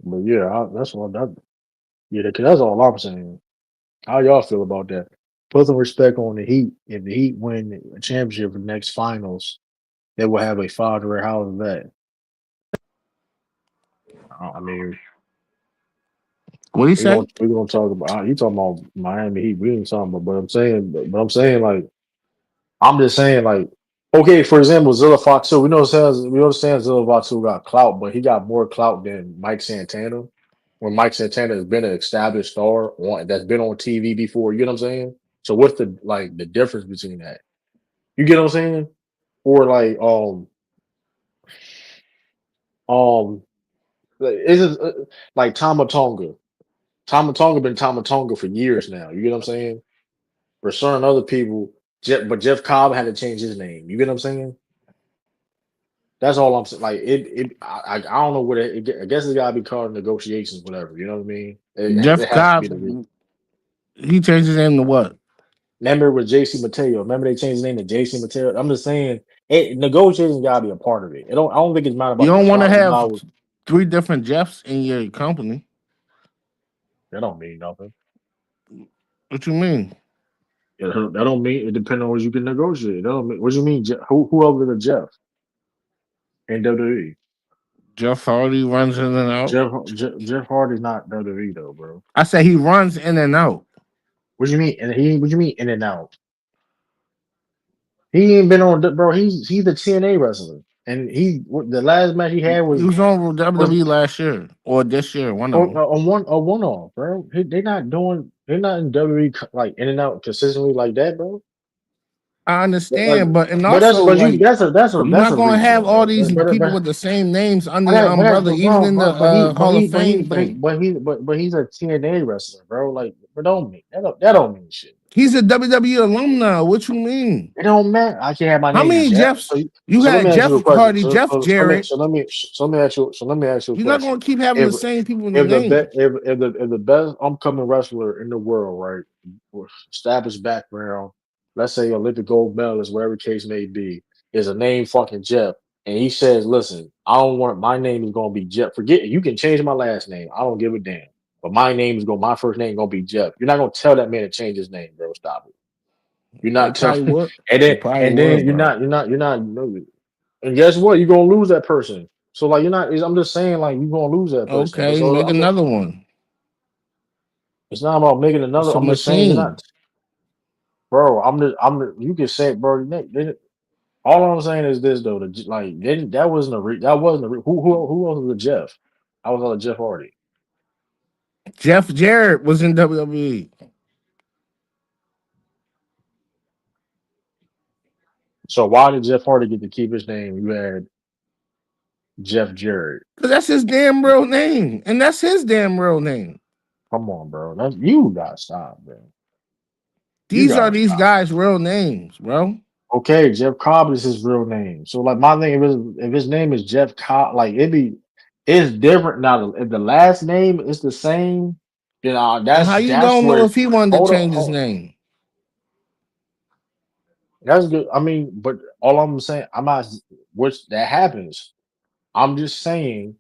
but yeah, that's all that. Yeah, that's all I'm saying. How y'all feel about that? Put some respect on the Heat. If the Heat win a championship for the next finals, they will have a father. How is that? I mean, what he say. we're gonna talk about you talking about Miami Heat. We ain't talking about, but I'm saying like I'm just saying like okay, for example, Zilla Fatu. We understand Zilla Fatu got clout, but he got more clout than Mike Santana. When Mike Santana has been an established star that's been on TV before, you know what I'm saying? So what's the difference between that? You get what I'm saying? Or like um is it like Tama Tonga? Tama Tonga been Tama Tonga for years now. You get what I'm saying? For certain other people, but Jeff Cobb had to change his name. You get what I'm saying? That's all I'm saying. Like I don't know what I guess it's gotta be called negotiations, whatever. You know what I mean? It Jeff has to be Cobb, the reason. he changed his name to what? Remember with JC Mateo. Remember they changed his name to JC Mateo. I'm just saying, negotiations gotta be a part of it. I don't think it's not You about the don't want to clout. have 3 different Jeffs in your company. That don't mean nothing. What you mean? That don't mean it depends on what you can negotiate. That don't mean, what you mean? Who over the Jeff in WWE? Jeff Hardy runs in and out. Jeff Hardy's not WWE though, bro. I said he runs in and out. What you mean? What you mean in and out? He ain't been on, bro. He's the TNA wrestler, and the last match he had He was on WWE last year or this year, one of them. on one off, bro. They're not in WWE like in and out consistently like that, bro. I Like, understand, and also like you're that's not a gonna reach have though, all bro. these people with the same names under your umbrella, But even bro, in the Hall of Fame thing. but he's a TNA wrestler, bro. Like, but don't mean that don't mean shit. He's a WWE alumni. What you mean? It don't matter. I can't have my How name many Jeff. Jeffs? You So let me had ask you Jeff a question. Hardy, Jeff Jarrett. So let me ask you a You're not question. gonna keep having the If same people in the if the name. if the best upcoming wrestler in the world, right, with established background, let's say Olympic gold medalist, whatever case may be, is a name fucking Jeff, and he says, "Listen, I don't want my name is gonna be Jeff. Forget it. You can change my last name. I don't give a damn. But my first name gonna be Jeff. You're not gonna tell that man to change his name, bro. Stop it. You're They not probably telling, would. They probably and then would, bro. you're not. No, and guess what? You're gonna lose that person. So like you're not. I'm just saying like you're gonna lose that person. But Okay, so make another one. it's not about making It's another. a I'm just saying you're not, machine. bro. You can say, it, bro. All I'm saying is this though. That wasn't that wasn't who else was a Jeff? I was on a Jeff Hardy. Jeff Jarrett was in WWE. So why did Jeff Hardy get to keep his name? You had Jeff Jarrett. Cause that's his damn real name, and that's his damn real name. Come on, bro. You gotta stop, man. You These are gotta these stop. guys' real names, bro. Okay, Jeff Cobb is his real name. So like my name is if his name is Jeff Cobb, like it's different now. If the last name is the same, then And how you that's gonna know where if he wanted to hold on, change his hold on. name? That's good. I mean, but all I'm saying, I'm not which that happens. I'm just saying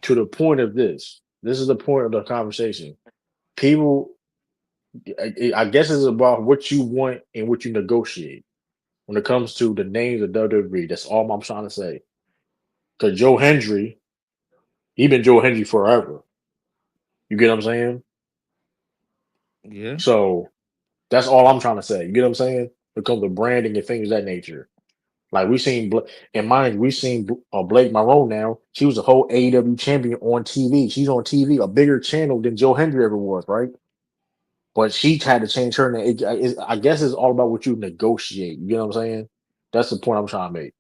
to the point of this. This is the point of the conversation. People, I guess it's about what you want and what you negotiate when it comes to the names of WWE. That's all I'm trying to say. Because Joe Hendry, he been Joe Hendry forever. You get what I'm saying? Yeah. So that's all I'm trying to say. You get what I'm saying? When it comes to branding and things of that nature. Like we seen, and mind you, we seen Blake Monroe now. She was a whole AEW champion on TV. She's on TV, a bigger channel than Joe Hendry ever was, right? But she had to change her name. I guess it's all about what you negotiate. You know what I'm saying? That's the point I'm trying to make.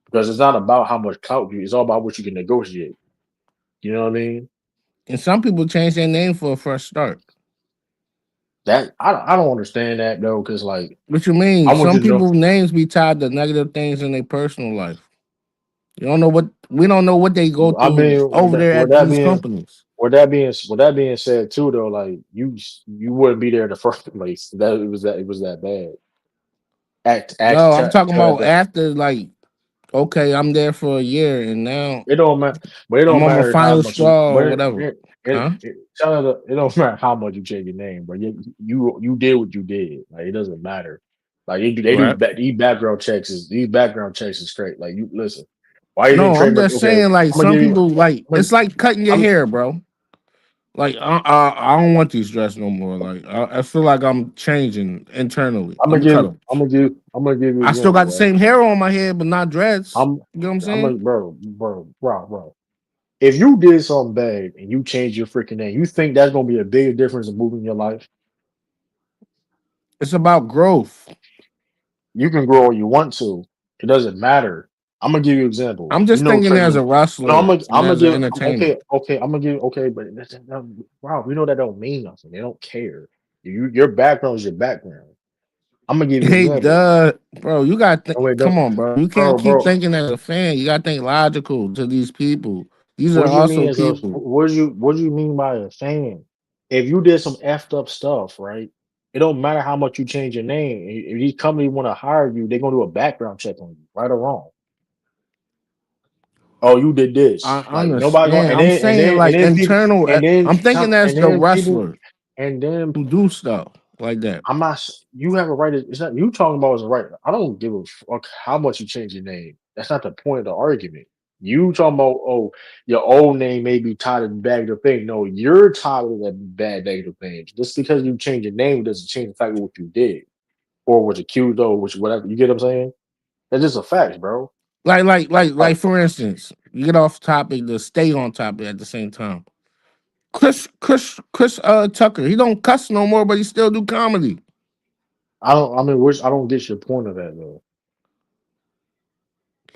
Because it's not about how much clout you. It's all about what you can negotiate. You know what I mean? And some people change their name for a fresh start. That I don't understand that though. Because like What you mean? I want you Some to know. people's names be tied to negative things in their personal life. You don't know what we don't know what they go I through mean, over there at these companies. with that being said too though, like you wouldn't be there in the first place. It was that bad. No, I'm talking Tell about that after like, okay, I'm there for a year and now it don't matter, but it I'm don't on my matter how final much you. straw But or whatever. Huh? tell her it don't matter how much you change your name, but you did what you did. Like it doesn't matter. Like they do Right. these background checks is straight. Like you listen, why you didn't No, I'm trademark? just Okay, saying like I'm gonna some give you. people like I'm it's like cutting your gonna, hair, bro. Like I don't want these dreads no more. Like I feel like I'm changing internally. I'm gonna cut them. I'm gonna give you an I still example, got the right? same hair on my head, but not dreads. I'm You know what I'm I'm a saying? bro. If you did something bad and you changed your freaking name, you think that's gonna be a bigger difference in moving your life? It's about growth. You can grow all you want to. It doesn't matter. I'm gonna give you an example. I'm just thinking as a No, wrestler I'm and gonna as an give. entertainer. I'm gonna give. Okay, but wow, we know that don't mean nothing. They don't care. Your background is your background. I'm gonna give you an Hey, example. duh, bro, you got No, wait, come no, on, bro. You can't keep bro. thinking as a fan. You got to think logical to these people. These What are do you mean also as a? people. What do you mean by a fan? If you did some effed up stuff, right? It don't matter how much you change your name. If these companies want to hire you, they're gonna do a background check on you, right or wrong. Oh, you did I this. Like nobody going understand. I'm saying like internal. I'm thinking as and the then people wrestler and then who do stuff like that. I'm not. You have a right. It's not you talking about is a right. I don't give a fuck how much you change your name. That's not the point of the argument. You talking about your old name may be tied in bad of thing. No, you're tied with that bad negative things. Just because you change your name doesn't change the fact of what you did or was accused of, which whatever. You get what I'm saying? That's just a fact, bro. Like For instance, you get off topic to stay on topic at the same time. Chris Tucker. He don't cuss no more, but he still do comedy. I don't. I mean, which I don't get your point of that though.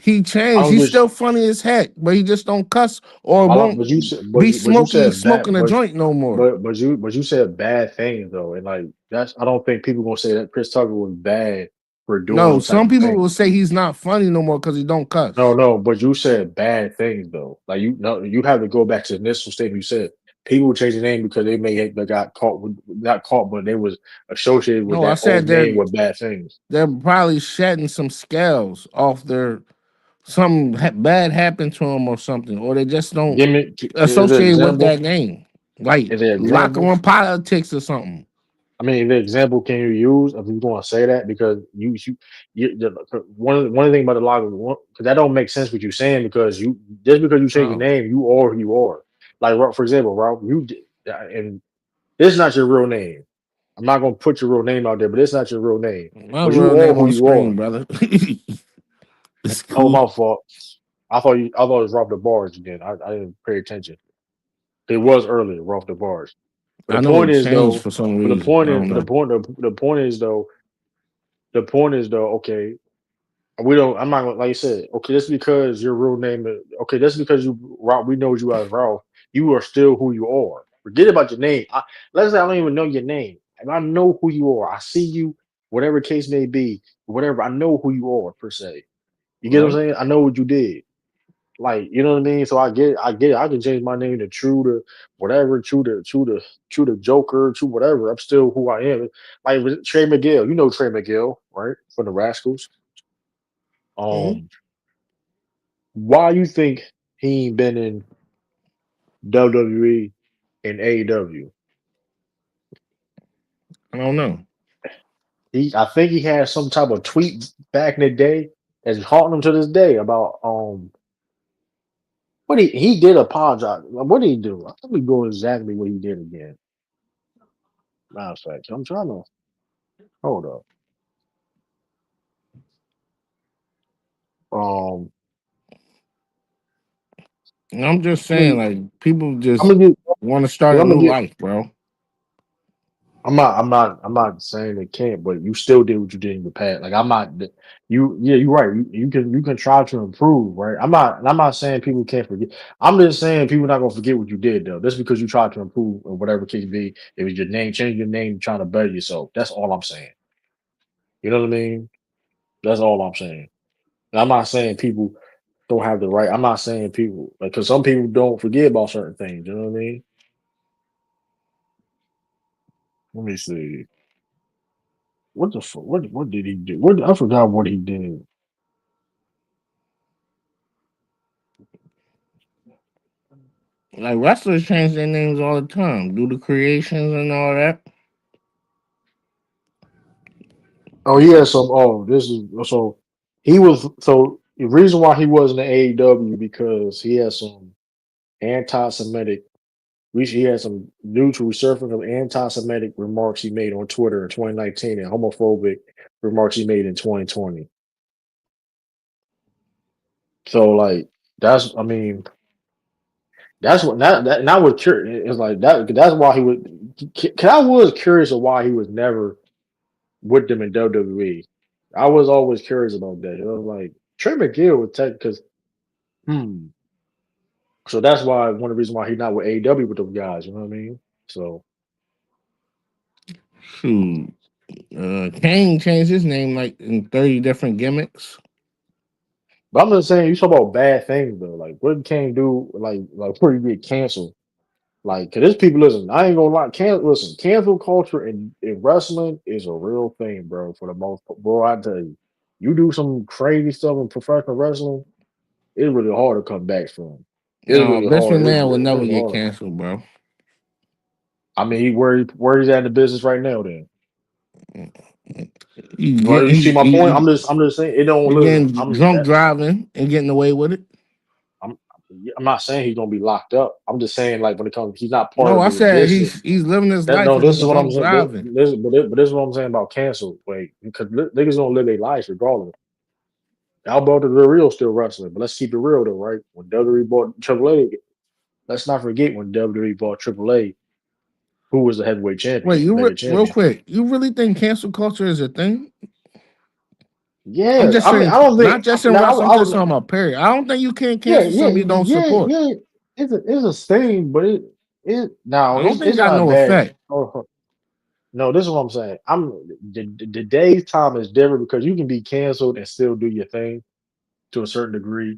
He I changed. don't He's get. still funny as heck, but he just don't cuss or I don't, won't but you said, be but you smoking said bad, smoking a joint no more. but you said bad things though, and like that's I don't think people gonna say that Chris Tucker was bad for doing No, those type some of people will things. say he's not funny no more because he don't No, cuss. no, but you said bad things though. Like you know, you have to go back to the initial statement. You said people change their name because they got caught with not caught, but they was associated with No, I that said old name with bad things. they're probably shedding some scales off their something bad happened to them or something, or they just don't Give me is there an associate with example? that name, like Is there an locker example? room politics or something. I mean, the example can you use if you want to say that because one of the thing about the log because that don't make sense what you're saying because you just because you change your Oh, name you are who you are. Like for example, Ralph, and this is not your real name. I'm not gonna put your real name out there, but it's not your real name. my But you real are name who on you screen, are. brother. It's Oh, cool. my fault. I thought it was Ralph the Bars again. I didn't pay attention. It was earlier, Ralph the Bars. But I the know point it is changed though. for some But the reason. point I is. don't But know. the point is though. The point is though. Okay, we don't. I'm not gonna like you said. Okay, just because your real name is okay. Just because you Ralph, we know you as Ralph. You are still who you are. Forget about your name. Let's say I don't even know your name. And I know who you are. I see you, whatever case may be, whatever. I know who you are per se. You get what I'm Right. saying? I know what you did. Like you know what I mean. So I get. It. I can change my name to True to whatever. True to Joker. True whatever. I'm still who I am. Like with Trey McGill. You know Trey McGill, right? From the Rascals. Mhm. Um, why you think he ain't been in WWE and AEW? I don't know. I think he had some type of tweet back in the day that's haunting him to this day about what he did apologize. What did he do? I think we go exactly what he did again. Matter of fact, I'm trying to hold up. Um, And I'm just I'm saying, gonna, like, people I'm just gonna get, want to start a I'm gonna new get. life, bro. I'm not saying it can't, but you still did what you did in the past. Like I'm not you. Yeah, you're right. You can try to improve, right? I'm not saying people can't forget. I'm just saying people not gonna forget what you did though. Just because you tried to improve or whatever case be, it was your name, change your name, trying to better yourself. That's all I'm saying. You know what I mean? That's all I'm saying. And I'm not saying people don't have the right. I'm not saying people like because some people don't forget about certain things. You know what I mean? Let me see. What the fuck? What did he do? What I forgot what he did. Like wrestlers change their names all the time, do the creations and all that. Oh, he had some. Oh, this is so he was so the reason why he wasn't in AEW because he had some anti-Semitic. He had some neutral resurfacing of anti-Semitic remarks he made on Twitter in 2019 and homophobic remarks he made in 2020. So like that's I mean that's what that was curious. It's like that that's why he would. Cause I was curious of why he was never with them in WWE. I was always curious about that. It was like Trey McGill would take because so that's why one of the reasons why he's not with AEW with those guys. You know what I mean? So, Shoot. Kane changed his name like in 30 different gimmicks. but I'm just saying, you talk about bad things though. Like, what did Kane do? Like before you get canceled? Like, cause there's people listen. I ain't gonna lie. Listen, cancel culture in wrestling is a real thing, bro. For the most part, bro, I tell you, you do some crazy stuff in professional wrestling, it's really hard to come back from. It's No, really Vince hard. McMahon would It's never really get hard. canceled, bro. I mean, where he's at in the business right now. Then, He well, get you see my point. he, I'm just saying it don't he listen. getting drunk driving and getting away with it. I'm, I'm not saying he's gonna be locked up. I'm just saying like when it comes, he's not part No, of I the said business. he's living his That life no, and this he's is what I'm drunk saying. driving. But this is what I'm saying about cancel. Like because niggas don't live their lives regardless. Alberto Del Rio still wrestling, but let's keep it real though, right? When WWE bought Triple A, let's not forget when WWE bought Triple A, who was the heavyweight Wait, champion, mega real champion. quick, you really think cancel culture is a thing? I'm Yeah, just I mean, saying, I don't think not just in now. wrestling. I'm I just was talking about period. I don't think you can yeah, cancel yeah, something you don't yeah, support. yeah. It's a thing, but it now I don't think it it's got not no bad. effect. No, this is what I'm saying. The day's time is different because you can be canceled and still do your thing to a certain degree.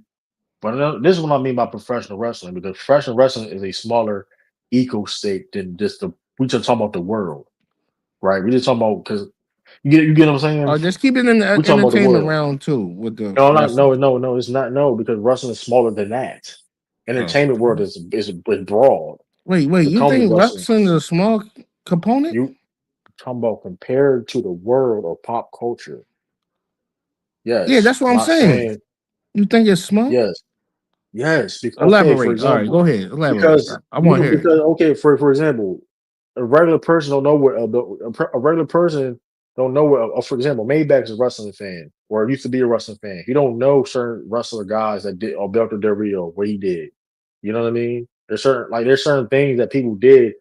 But this is what I mean by professional wrestling because professional wrestling is a smaller eco state than just the we just talking about the world, right? We just talking about because you get what I'm saying. Just keep it in the We talking about the entertainment world. round too with the No, wrestling. no, it's not no because wrestling is smaller than that. Oh. Entertainment world is broad. Wait, When it you comes to think wrestling, wrestling is a small component? you talking about compared to the world or pop culture. Yeah, Yes, that's what I'm I'm not saying. saying You think it's small? yes. Yes, okay. For Elaborate. All right, example, go ahead. Elaborate. because I want to hear it. because okay, for example, a regular person don't know what a regular person don't know what. For example, Maybach is a wrestling fan, or used to be a wrestling fan. He don't know certain wrestler guys that did Alberto Del Rio what he did. You know what I mean? There's certain things that people did.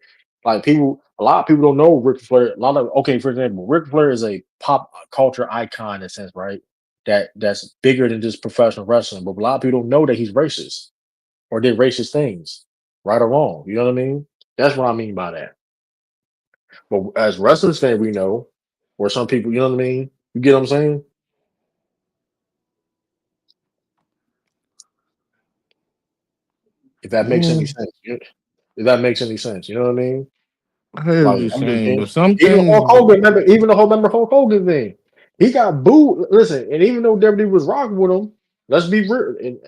Like people, a lot of people don't know Ric Flair. A lot of okay, for example, Ric Flair is a pop culture icon in a sense, right? That's bigger than just professional wrestling. But a lot of people don't know that he's racist or did racist things, right or wrong. You know what I mean? That's what I mean by that. But as wrestlers fan, we know, or some people, you know what I mean? You get what I'm saying? If that makes any Mm, sense. If that makes any sense, you know what I mean? I hear what Like you're I'm just saying, saying, but some even things, Hulk Hogan, remember Hulk Hogan thing. He got booed. Listen, and even though WWE was rocking with him, let's be real. And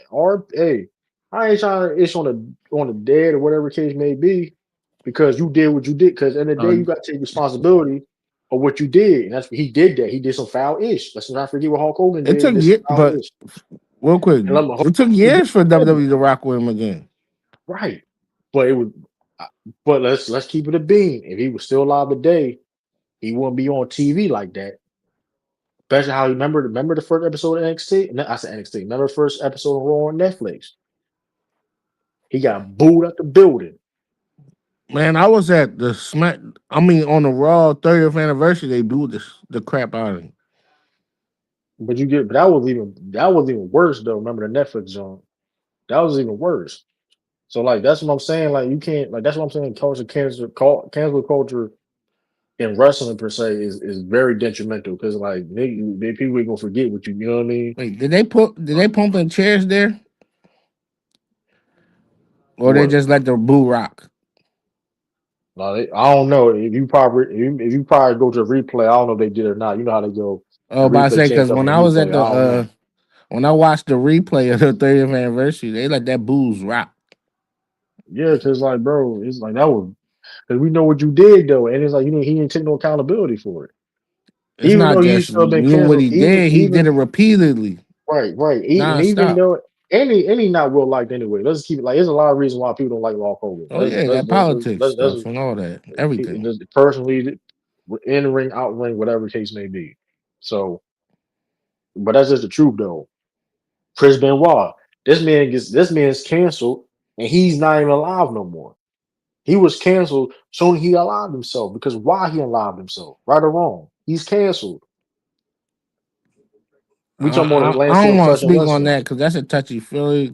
hey, I ain't trying to itch on the dead or whatever case may be, because you did what you did. Because in the day, uh, you got to take responsibility of what you did, and that's what he did. That he did some foul ish. Let's not forget what Hulk Hogan it did. He took did some years, foul but ish. real quick, And it took years for WWE to rock with him again. right, but it was. But let's keep it a bean. If he was still alive today, he wouldn't be on TV like that. Especially how you remember the first episode of NXT? No, I said NXT. Remember the first episode of Raw on Netflix? He got booed out the building. Man, I was at the Smack. I mean, on the Raw 30th anniversary, they booed the crap out of him. But that was even worse though. Remember the Netflix zone? That was even worse. So like that's what I'm saying. Like you can't like that's what I'm saying. Cancel culture in wrestling per se is very detrimental because like people ain't gonna forget what you know what I mean? Wait, did they pump in chairs there, or they What? just let the boo rock? Like, I don't know if you probably go to the replay. I don't know if they did or not. You know how they go. The Oh, but I replay say changed because up in when the I was at replay. the I don't know. when I watched the replay of the 30th anniversary, they let that booze rock. Yeah, because like, bro, it's like that was because we know what you did though, and it's like he didn't take no accountability for it. It's Even not though he just still been you what canceled, he did; he did it repeatedly, and even nonstop. though any not well liked anyway. Let's keep it like there's a lot of reasons why people don't like Hulk Hogan. Oh yeah, that politics Let's stuff and all that, everything. just personally in ring, out ring, whatever case may be. So, but that's just the truth though. Chris Benoit, this man's canceled, and he's not even alive no more. He was canceled soon he allowed himself because why he allowed himself, right or wrong, he's canceled. We talking about the I landscape don't of want to professional speak on wrestling. that because that's a touchy feely.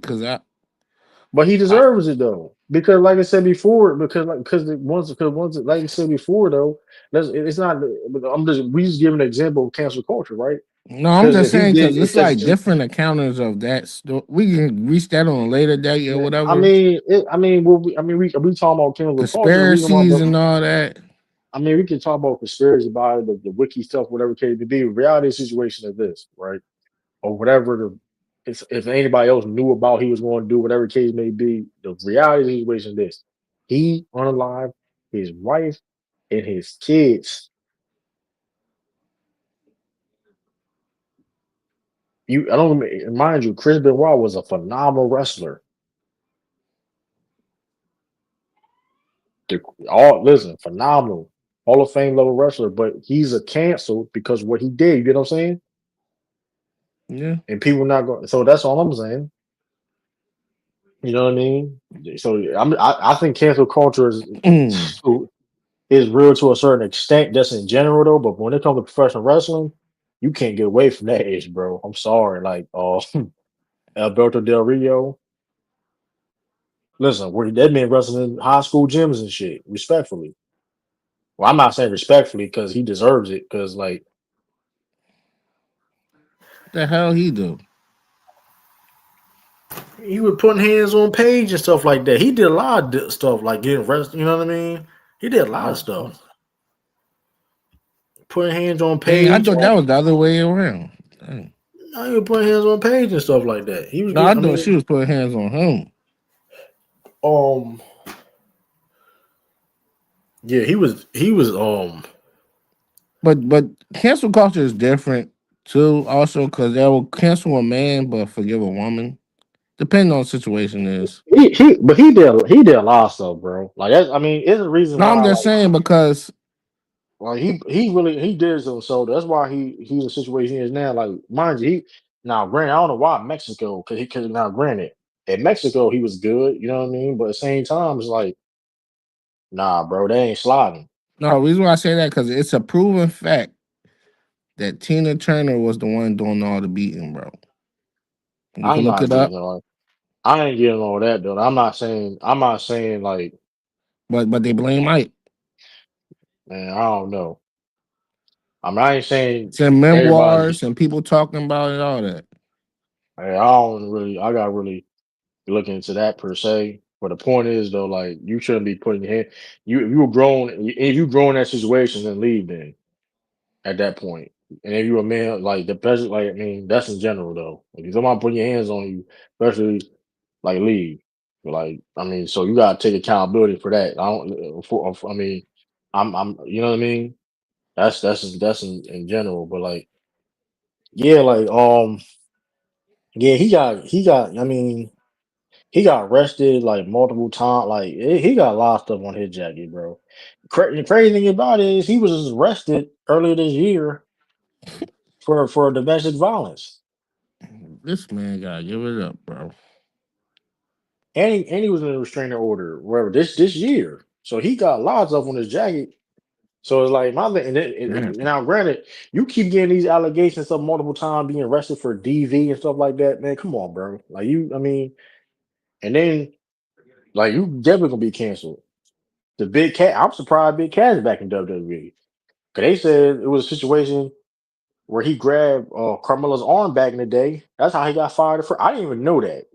But he deserves it though, because like I said before, because once like I said before though, it's not. We just giving an example of cancel culture, right? No, I'm Because just if he saying did, because it's it's just. like different encounters of that. We can reach that on a later date or I whatever. mean, we talking about cancel culture. The reason why, Conspiracies and all that. I mean, we can talk about conspiracy about it, the wiki stuff, whatever case may be. Reality situation is this, right? Or whatever if anybody else knew about he was going to do, whatever case may be, the reality situation is this. He unalived his wife and his kids. I don't mind you, Chris Benoit was a phenomenal wrestler. Listen, phenomenal. Hall of Fame level wrestler, but he's a canceled because what he did, you get what I'm saying? Yeah. And people not going, so that's all I'm saying. You know what I mean? So I think cancel culture is real to a certain extent. That's in general though. But when it comes to professional wrestling, you can't get away from that age, bro. I'm sorry. Like, Alberto Del Rio. Listen, that man wrestling in high school gyms and shit. Respectfully. Well, I'm not saying respectfully because he deserves it. Because like The hell he do? he was putting hands on Page and stuff like that. He did a lot of stuff like getting rest. You know what I mean? He did a lot of stuff. Putting hands on Dang, I Page. thought that was the other way around. Dang. No, he was putting hands on Page and stuff like that. He was No, I getting. I thought she mean, was putting hands on him. um, yeah, he was. He was. But cancel culture is different too. Also, because they will cancel a man but forgive a woman, depending on the situation is. But he did a lot of stuff, bro. Like I mean, it's a reason No, I'm why just saying because like he really he did some, so that's why he's in the situation he is now. Like mind you, now granted I don't know why Mexico because now granted in Mexico he was good, you know what I mean. But at the same time, it's like nah, bro, they ain't sliding. no the reason why I say that because it's a proven fact that Tina Turner was the one doing all the beating, bro. You can I'm look not it getting up, all. I ain't getting all that though. I'm not saying like but they blame Mike. man, I don't know. I ain't saying It's in everybody. memoirs and people talking about it, all that. I don't really. I got really look into that per se. But the point is though, like you shouldn't be putting your hand. If you were grown, if you grown in that situation, then leave. Then at that point, and if you a man, like the president, like I mean, that's in general though. If somebody putting your hands on you, especially like leave. Like I mean, so you gotta take accountability for that. I don't. I mean, You know what I mean? That's in general. But like, yeah, like yeah, he got. I mean. He got arrested like multiple times. Like he got a lot of stuff on his jacket, bro. The crazy thing about it is he was arrested earlier this year for domestic violence, This man gotta give it up, bro. and he was in a restraining order wherever this year. So he got a lot of stuff on his jacket. So it's like my thing. Damn. Now, granted, you keep getting these allegations of multiple times being arrested for DV and stuff like that. Man, come on, bro. Like I mean, and then like you definitely gonna be canceled. The Big Cat, I'm surprised Big Cat is back in WWE. Cause they said it was a situation where he grabbed Carmelo's arm back in the day. That's how he got fired. I didn't even know that.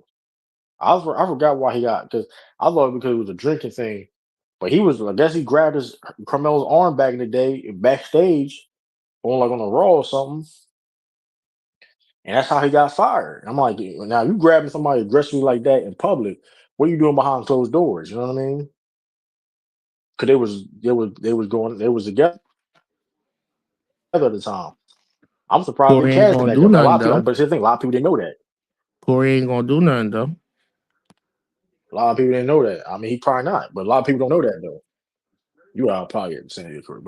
I forgot why he got because I thought because it was a drinking thing. But he was, I guess he grabbed his Carmelo's arm back in the day backstage on a Raw or something, and that's how he got fired. I'm like, now you grabbing somebody aggressively like that in public, what are you doing behind closed doors? You know what I mean? Because they was together at the time. I'm surprised Big Corey ain't Cass gonna back do up. A nothing lot of people, though. but the thing, a lot of people didn't know that. Corey ain't gonna do nothing though. A lot of people didn't know that. I mean, he probably not, but a lot of people don't know that though. You are probably saying it correct,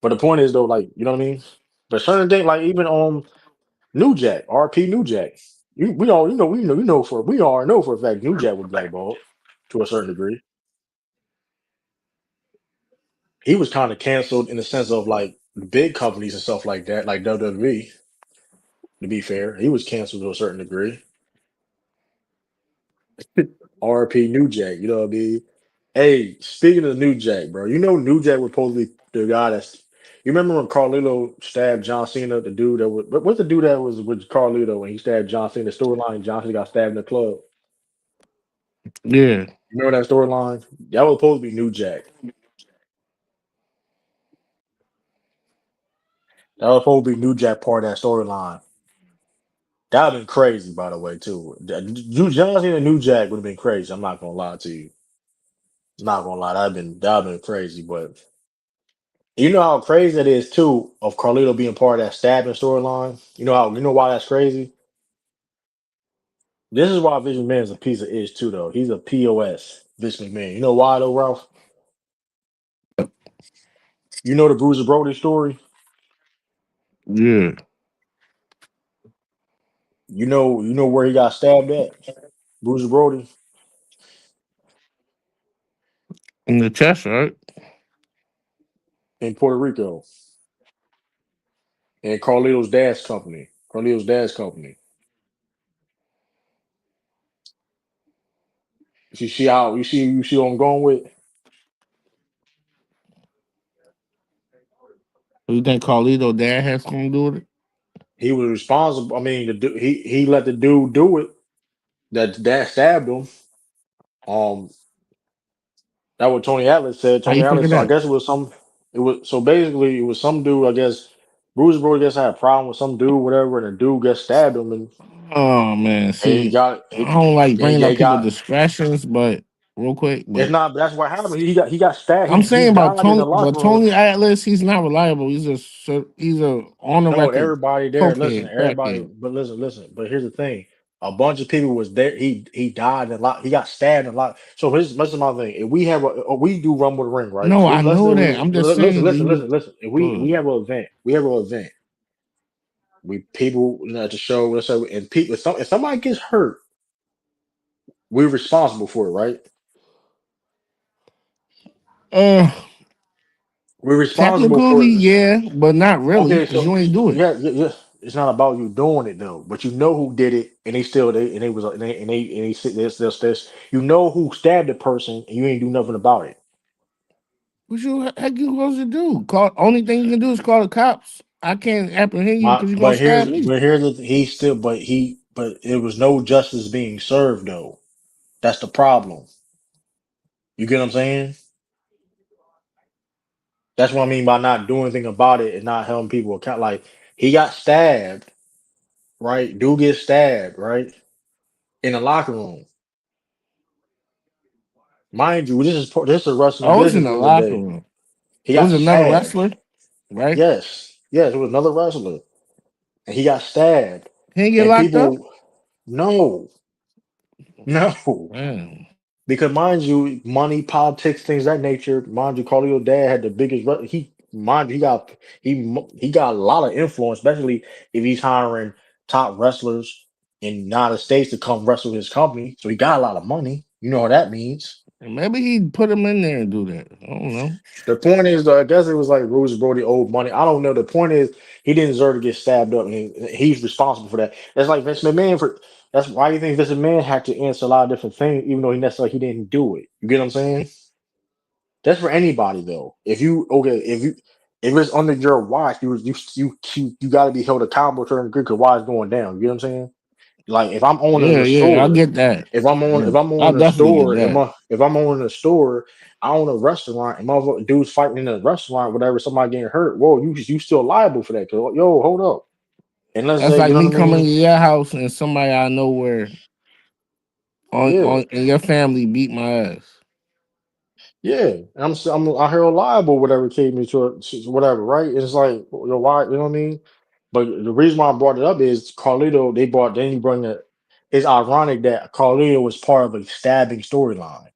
but the point is though, like you know what I mean. But certain things, like even on New Jack, RP New Jack, we all we all know for a fact New Jack was blackballed to a certain degree. He was kind of canceled in the sense of like big companies and stuff like that, like WWE. To be fair, he was canceled to a certain degree. RP New Jack, you know what I mean? Hey, speaking of New Jack, bro, you know New Jack was supposed to be the guy that's. You remember when Carlito stabbed John Cena, the dude that was. What's the dude that was with Carlito when he stabbed John Cena? The storyline, John Cena got stabbed in the club. Yeah, You remember that storyline? That was supposed to be New Jack. That was supposed to be New Jack part of that storyline. That would have been crazy, by the way, too. John Cena and New Jack would have been crazy. I'm not gonna lie to you. I'm not gonna lie, that'd been crazy. But you know how crazy that is too of Carlito being part of that stabbing storyline. You know why that's crazy. This is why Vince McMahon is a piece of ish too, though. He's a POS, Vince McMahon. You know why though, Ralph? You know the Bruiser Brody story. yeah. You know where he got stabbed at, Bruiser Brody In the chest, right? in Puerto Rico, and Carlito's dad's company. Carlito's dad's company. You see what I'm going with? So you think Carlito dad has something to do with it? He was responsible. I mean, he let the dude do it. That stabbed him. Um, that what Tony Atlas said. How Tony you figure Atlas. So I that? guess it was some. It was so basically it was some dude. I guess Bruce Brody just had a problem with some dude, whatever, and the dude gets stabbed him, Oh man, and he see, got I don't like bringing he up people's got. distractions, but real quick, It's but not. That's what happened. He got stabbed. I'm He saying about died in the Tony, locker but room. Tony Atlas, he's not reliable. He's a on the No, record everybody there. Listen, cokehead, everybody. crackhead. But listen. But here's the thing: a bunch of people was there. He died in a lot. He got stabbed in a lot. So this is my thing. If we have we do Rumble the Ring, right? No, We I let's say know that. I'm just listen, saying listen, you listen, listen. If we good. have an event, We people at the show. Let's say, and people. If somebody gets hurt, we're responsible for it, right? Uh, We're responsible technically, for it. yeah, but not really, Okay, because so you ain't do it. yeah. It's not about you doing it though, but you know who did it, and they was and they sit this. You know who stabbed the person, and you ain't do nothing about it. What you heck you supposed to do? Call only thing you can do is call the cops. I can't apprehend you My, because you're gonna but stab here's me. but here's the he still but it was no justice being served though. That's the problem. You get what I'm saying? That's what I mean by not doing anything about it and not helping people account. Like he got stabbed, right? Dude gets stabbed, right? In the locker room. Mind you, this is wrestling Oh, it was in business at the the end of the locker day. room. He It was got another stabbed. wrestler, right? Yes, it was another wrestler, and he got stabbed. He didn't get And locked up. people, no, no, Man, because mind you, money, politics, things of that nature. Mind you, Carlito dad had the biggest. Mind you, he got a lot of influence, especially if he's hiring top wrestlers in the United States to come wrestle his company. So he got a lot of money. You know what that means. and maybe he put him in there and do that. I don't know. The point is, I guess it was like Bruce Brody owed money. I don't know. The point is, he didn't deserve to get stabbed up, and he's responsible for that. That's like Vince McMahon. That's why you think Vince McMahon had to answer a lot of different things, even though he didn't do it. You get what I'm saying? That's for anybody though. If it's under your watch, you got to be held accountable to certain because why it's going down. You get what I'm saying? Like if I'm owning Yeah, the yeah, I store, get that. if Yeah, I'm I owning a definitely get store, that. if I'm owning a store, I own a restaurant, and motherfucker dudes fighting in a restaurant, whatever, somebody getting hurt. Whoa, you still liable for that? 'Cause, yo, hold up. And let's That's say, like you know me what I coming mean? to your house and somebody I know where Yeah, on and your family beat my ass. yeah. I'm I hear liable, whatever came me to whatever, right? It's like why, you know what I mean? But the reason why I brought it up is Carlito. Then you bring it. It's ironic that Carlito was part of a stabbing storyline.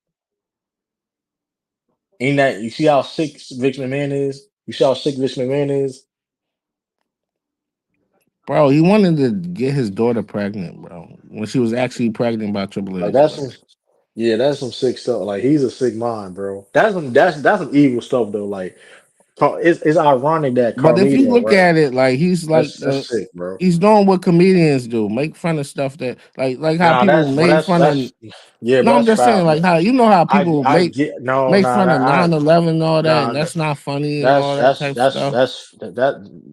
In that, you see how sick Vince McMahon is. You see how sick Vince McMahon is. Bro, he wanted to get his daughter pregnant, bro. When she was actually pregnant by Triple Like H, that's bro. some, yeah, that's some sick stuff. Like he's a sick mind, bro. That's some evil stuff though. Like It's ironic that But if you Carlito, look right? at it, like he's like That's sick, bro. he's doing what comedians do, make fun of stuff that like how Nah, people made fun of. that's yeah, but No, I'm that's just saying foul. like how you know how people I get no, make nah, fun of I 9/11 and all that, and nah. that's not funny and all that type of stuff.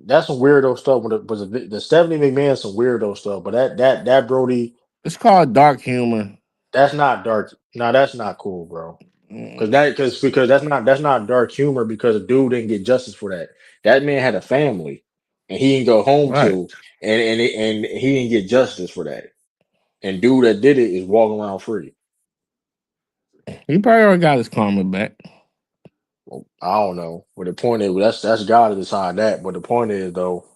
That's some weirdo stuff. When it was the Stephanie McMahon, some weirdo stuff. But that Brody, It's called dark humor. that's not dark. No, that's not cool, bro. Mm, Because that's not dark humor because a dude didn't get justice for that. That man had a family, and he didn't go home right. to, and he didn't get justice for that. And dude that did it is walking around free. He probably already got his karma back. Well, I don't know. But the point is, that's God to decide that. But the point is though,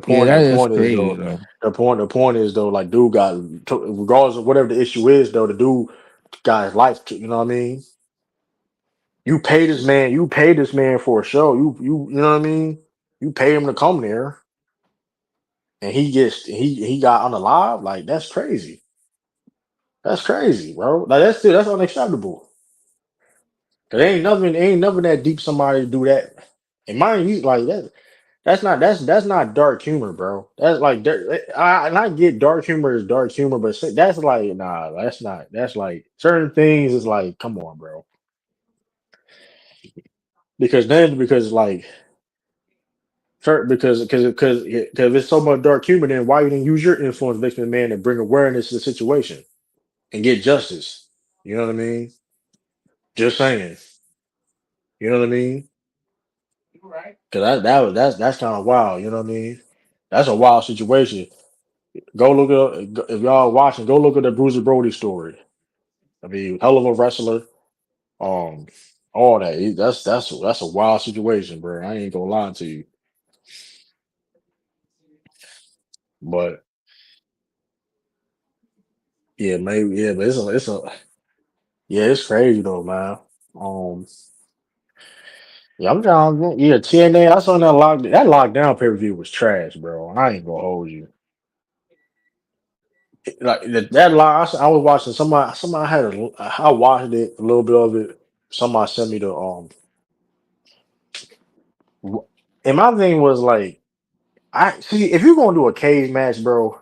Yeah, that the is point is crazy though, though. the point is though, like dude got regardless of whatever the issue is though, the dude got his life. You know what I mean? You paid this man for a show. You know what I mean? You pay him to come there, and he got unalive. Like that's crazy. That's crazy, bro. Like that's unacceptable. Cause ain't nothing that deep somebody to do that. And mind you, like that. That's not dark humor, bro. That's like and I get dark humor is dark humor, but that's like nah, that's not. That's like certain things is like come on, bro. Because like because it's so much dark humor, then why you didn't use your influence, Vince man, and bring awareness to the situation and get justice? You know what I mean? Just saying. You know what I mean? Right. Because that's kind of wild. You know what I mean? That's a wild situation. Go look at if y'all watching. Go look at the Bruiser Brody story. I mean, hell of a wrestler. Um, all that. That's a wild situation, bro. I ain't gonna lie to you. But yeah, maybe yeah, but it's a yeah, it's crazy though, man. Um, yeah, I'm trying. Yeah, TNA. I saw that lockdown pay per view was trash, bro. I ain't gonna hold you. Like that lock. I was watching somebody had I watched it a little bit of it. Somebody sent me the and my thing was like I see if you're gonna do a cage match, bro.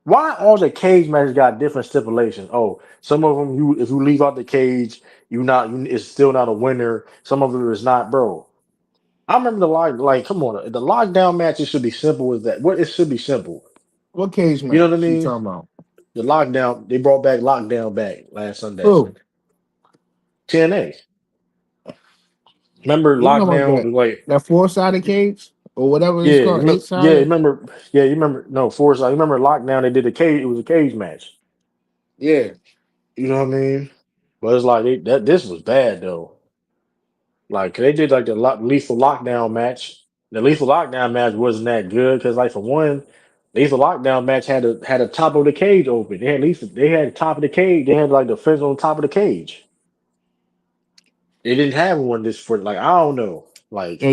Why all the cage matches got different stipulations? Oh, some of them you if you leave out the cage, it's still not a winner. Some of it is not, bro. I remember like come on, the lockdown matches should be simple as that. What it should be simple. What cage You know what I match you mean? talking about? The lockdown they brought back lockdown back last Sunday. Who? 10A. Remember You talking about lockdown? Like that 4-sided cage or whatever it's yeah, called, yeah, 8-sided? you remember no Forza. You remember lockdown? They did a cage. It was a cage match. Yeah. You know what I mean? But it's like that. This was bad though. Like they did like the lethal lockdown match. The lethal lockdown match wasn't that good because like for one, lethal lockdown match had a top of the cage open. They had the top of the cage. They had like the fence on top of the cage. They didn't have one this for like I don't know. Like Yo,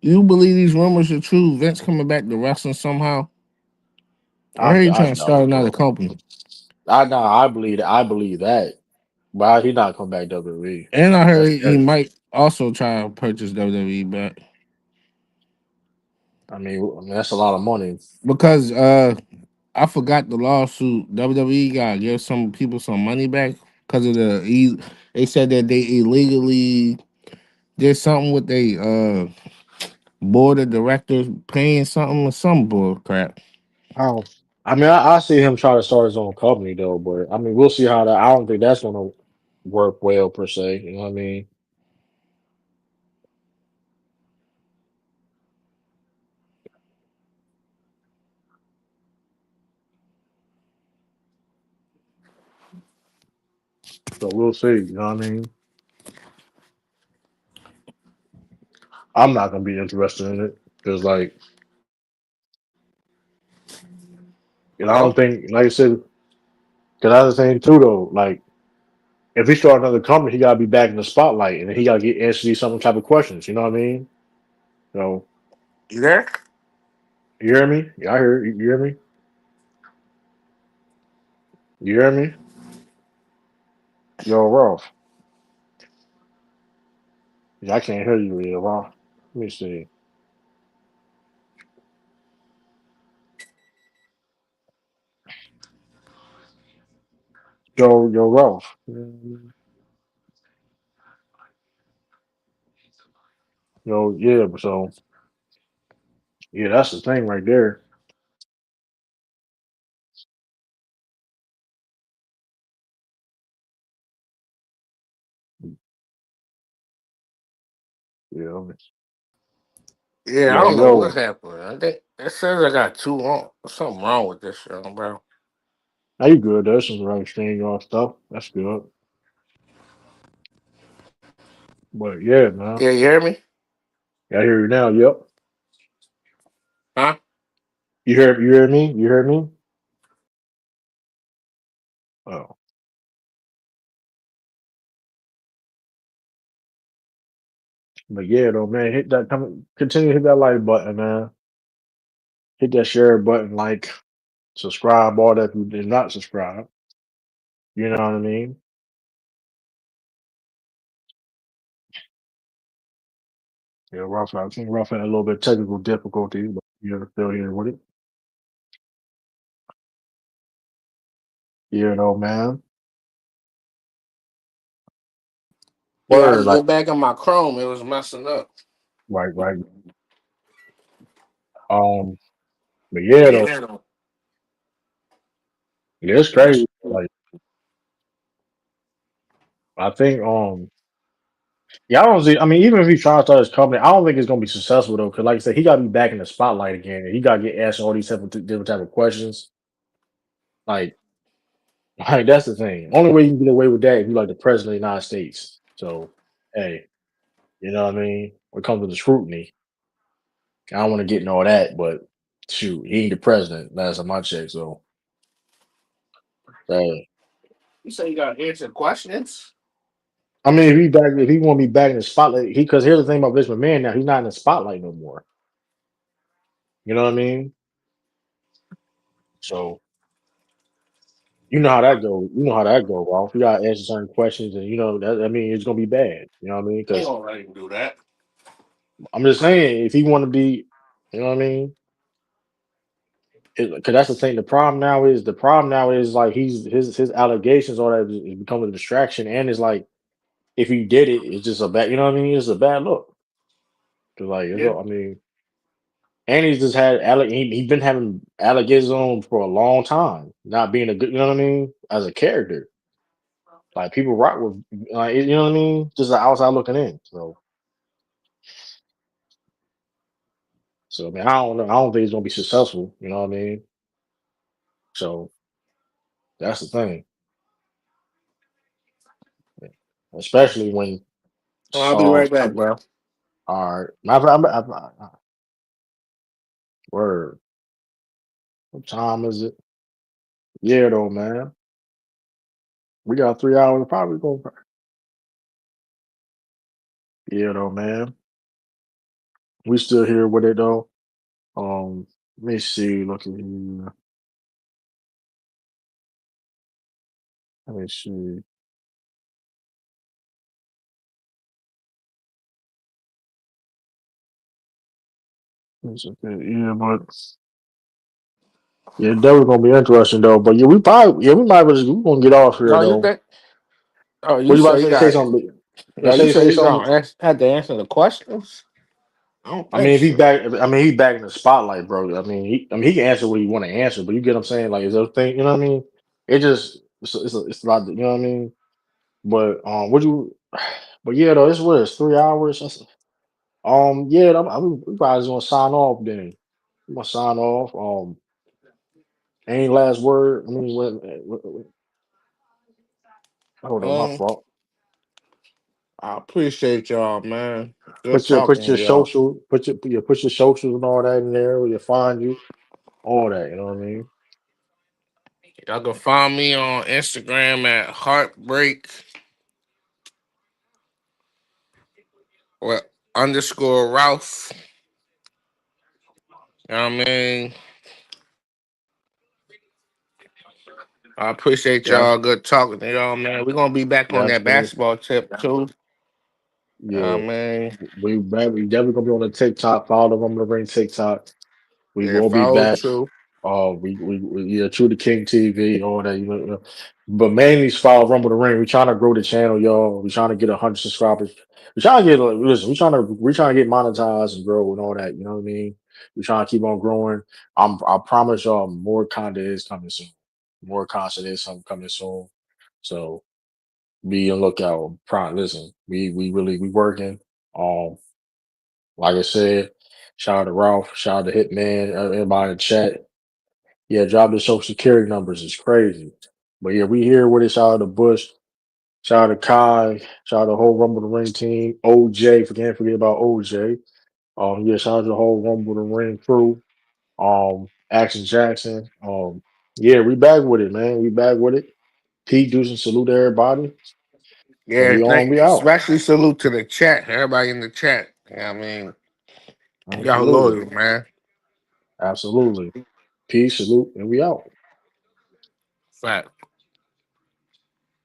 you believe these rumors are true? Vince coming back to wrestling somehow? I heard he I trying to doubt start it, another bro. company. I believe that. I believe that. But he not come back WWE. And I heard he That might also try to purchase WWE back. I mean that's a lot of money. Because I forgot the lawsuit. WWE got to give some people some money back because of they said that they illegally did something with they board of directors paying something or some bull crap. Oh, I mean, I see him try to start his own company though, but I mean, we'll see how that. I don't think that's going to work well per se. You know what I mean? So we'll see. You know what I mean? I'm not going to be interested in it because, like, I don't Well, think, like I said, because other thing too though, like, if he start another company, he got to be back in the spotlight, and then he got to get answer these some type of questions. You know what I mean? So you there? you hear me? Yeah, I hear you. You hear me? You hear me? Yo, Ralph. Yeah, I can't hear you real well. Let me see. Yo, Ralph. Yo, yeah, so yeah, that's the thing right there. Yeah, Yeah, I yo, don't know what yo. happened. I think it says I got two on. Something wrong with this show, bro. Now you good? There's some right exchange all stuff. That's good. But yeah, man. Yeah, you hear me? I hear you now. Yep. Huh? You hear me? You hear me? Oh, but yeah, though, man. Hit that. Continue to hit that like button, man. Hit that share button, like, subscribe, all that. If you did not subscribe, you know what I mean? Yeah, rough. I think rough had a little bit of technical difficulty, but you're still here with it. You know, man. Yeah, I had Word, to like, go back on my Chrome. It was messing up. right. Um, but yeah, though, Yeah. yeah, it's crazy. Like, I think, yeah, I don't see. I mean, even if he tries to start his company, I don't think it's gonna be successful though. Because, like I said, he got to be back in the spotlight again. He got to get asked all these different type of questions. Like, like that's the thing. Only way you can get away with that if you like the president of the United States. So, hey, you know what I mean? When it comes to the scrutiny, I don't want to get into all that, but shoot, he ain't the president. Last time I checked. So, hey, You say you got to answer questions? I mean, if he want to be back in the spotlight, because here's the thing about Vince McMahon now, he's not in the spotlight no more. You know what I mean? So you know how that goes. You know how that goes, Ralph. You gotta answer certain questions, and you know that. I mean, it's gonna be bad. You know what I mean? Ain't Because gonna let him do that. I'm just saying, if he want to be, you know what I mean? Because that's the thing. The problem now is like his allegations all that is becoming a distraction, and it's like if he did it, it's just a bad. You know what I mean? It's a bad look. 'Cause, like, Yeah. I mean, and he's just had he been having allegations on him for a long time, not being a good. You know what I mean? As a character, like people rock with, like, you know what I mean? Just the outside looking in. So I mean, I don't know. I don't think he's gonna be successful. You know what I mean? So that's the thing, especially when Well, I'll be right back, bro. all right, word. What time is it? Yeah, though, man. We got 3 hours. Probably go. Yeah, though, man. We still here with it though. Let me see. Look at here. Let me see. It's okay. Yeah, but yeah, that was gonna be interesting though. But yeah, we might as we gonna get off here No, you though. think? Oh, What you you about say to you say? Say got? something. No, you say Say you something. gonna have to answer the questions? I don't I mean, think if he so. back, I mean, he back in the spotlight, bro. I mean, he can answer what he want to answer, but you get what I'm saying? Like, is that thing? You know what I mean? It just, it's a lot. You know what I mean? But would you? But yeah, though, it's 3 hours. Yeah, we probably just gonna sign off then. I'm gonna sign off. Any last word? I mean, hold on, my Um, fault. I appreciate y'all, man. Good Put talking your to y'all. social, put your socials and all that in there. Where you find you, all that. You know what I mean? Y'all can find me on Instagram at heartbreak or underscore Ralph. You know what I mean? I appreciate Yeah, y'all. Good talking to y'all, man. We're gonna be back on yeah, that absolutely. basketball tip too. Yeah, Man, we definitely gonna be on the TikTok. Follow the Rumble the Ring TikTok. We yeah, will be follow back. too. We yeah, True to King TV, all that. But mainly follow Rumble the Ring. We trying to grow the channel, y'all. We trying to get 100 subscribers. We trying to get listen. We trying to get monetized and grow and all that. You know what I mean? We trying to keep on growing. I promise y'all, more content is coming soon. More content is something coming soon. So be on lookout. Listen, we working. Um, like I said, shout out to Ralph, shout out to Hitman, everybody in the chat. Yeah, drop the social security numbers. It's crazy. But yeah, we here with it. Shout out to Bush. Shout out to Kai. Shout out to the whole Rumble the Ring team. OJ, can't forget about OJ. Yeah, shout out to the whole Rumble the Ring crew. Action Jackson. Yeah, we back with it, man. We back with it. Pete Deuce salute to everybody. And Yeah, we on, we out. especially salute to the chat, everybody in the chat. Y'all Absolutely. loyal, man. Absolutely. Peace, salute, and we out. Fact.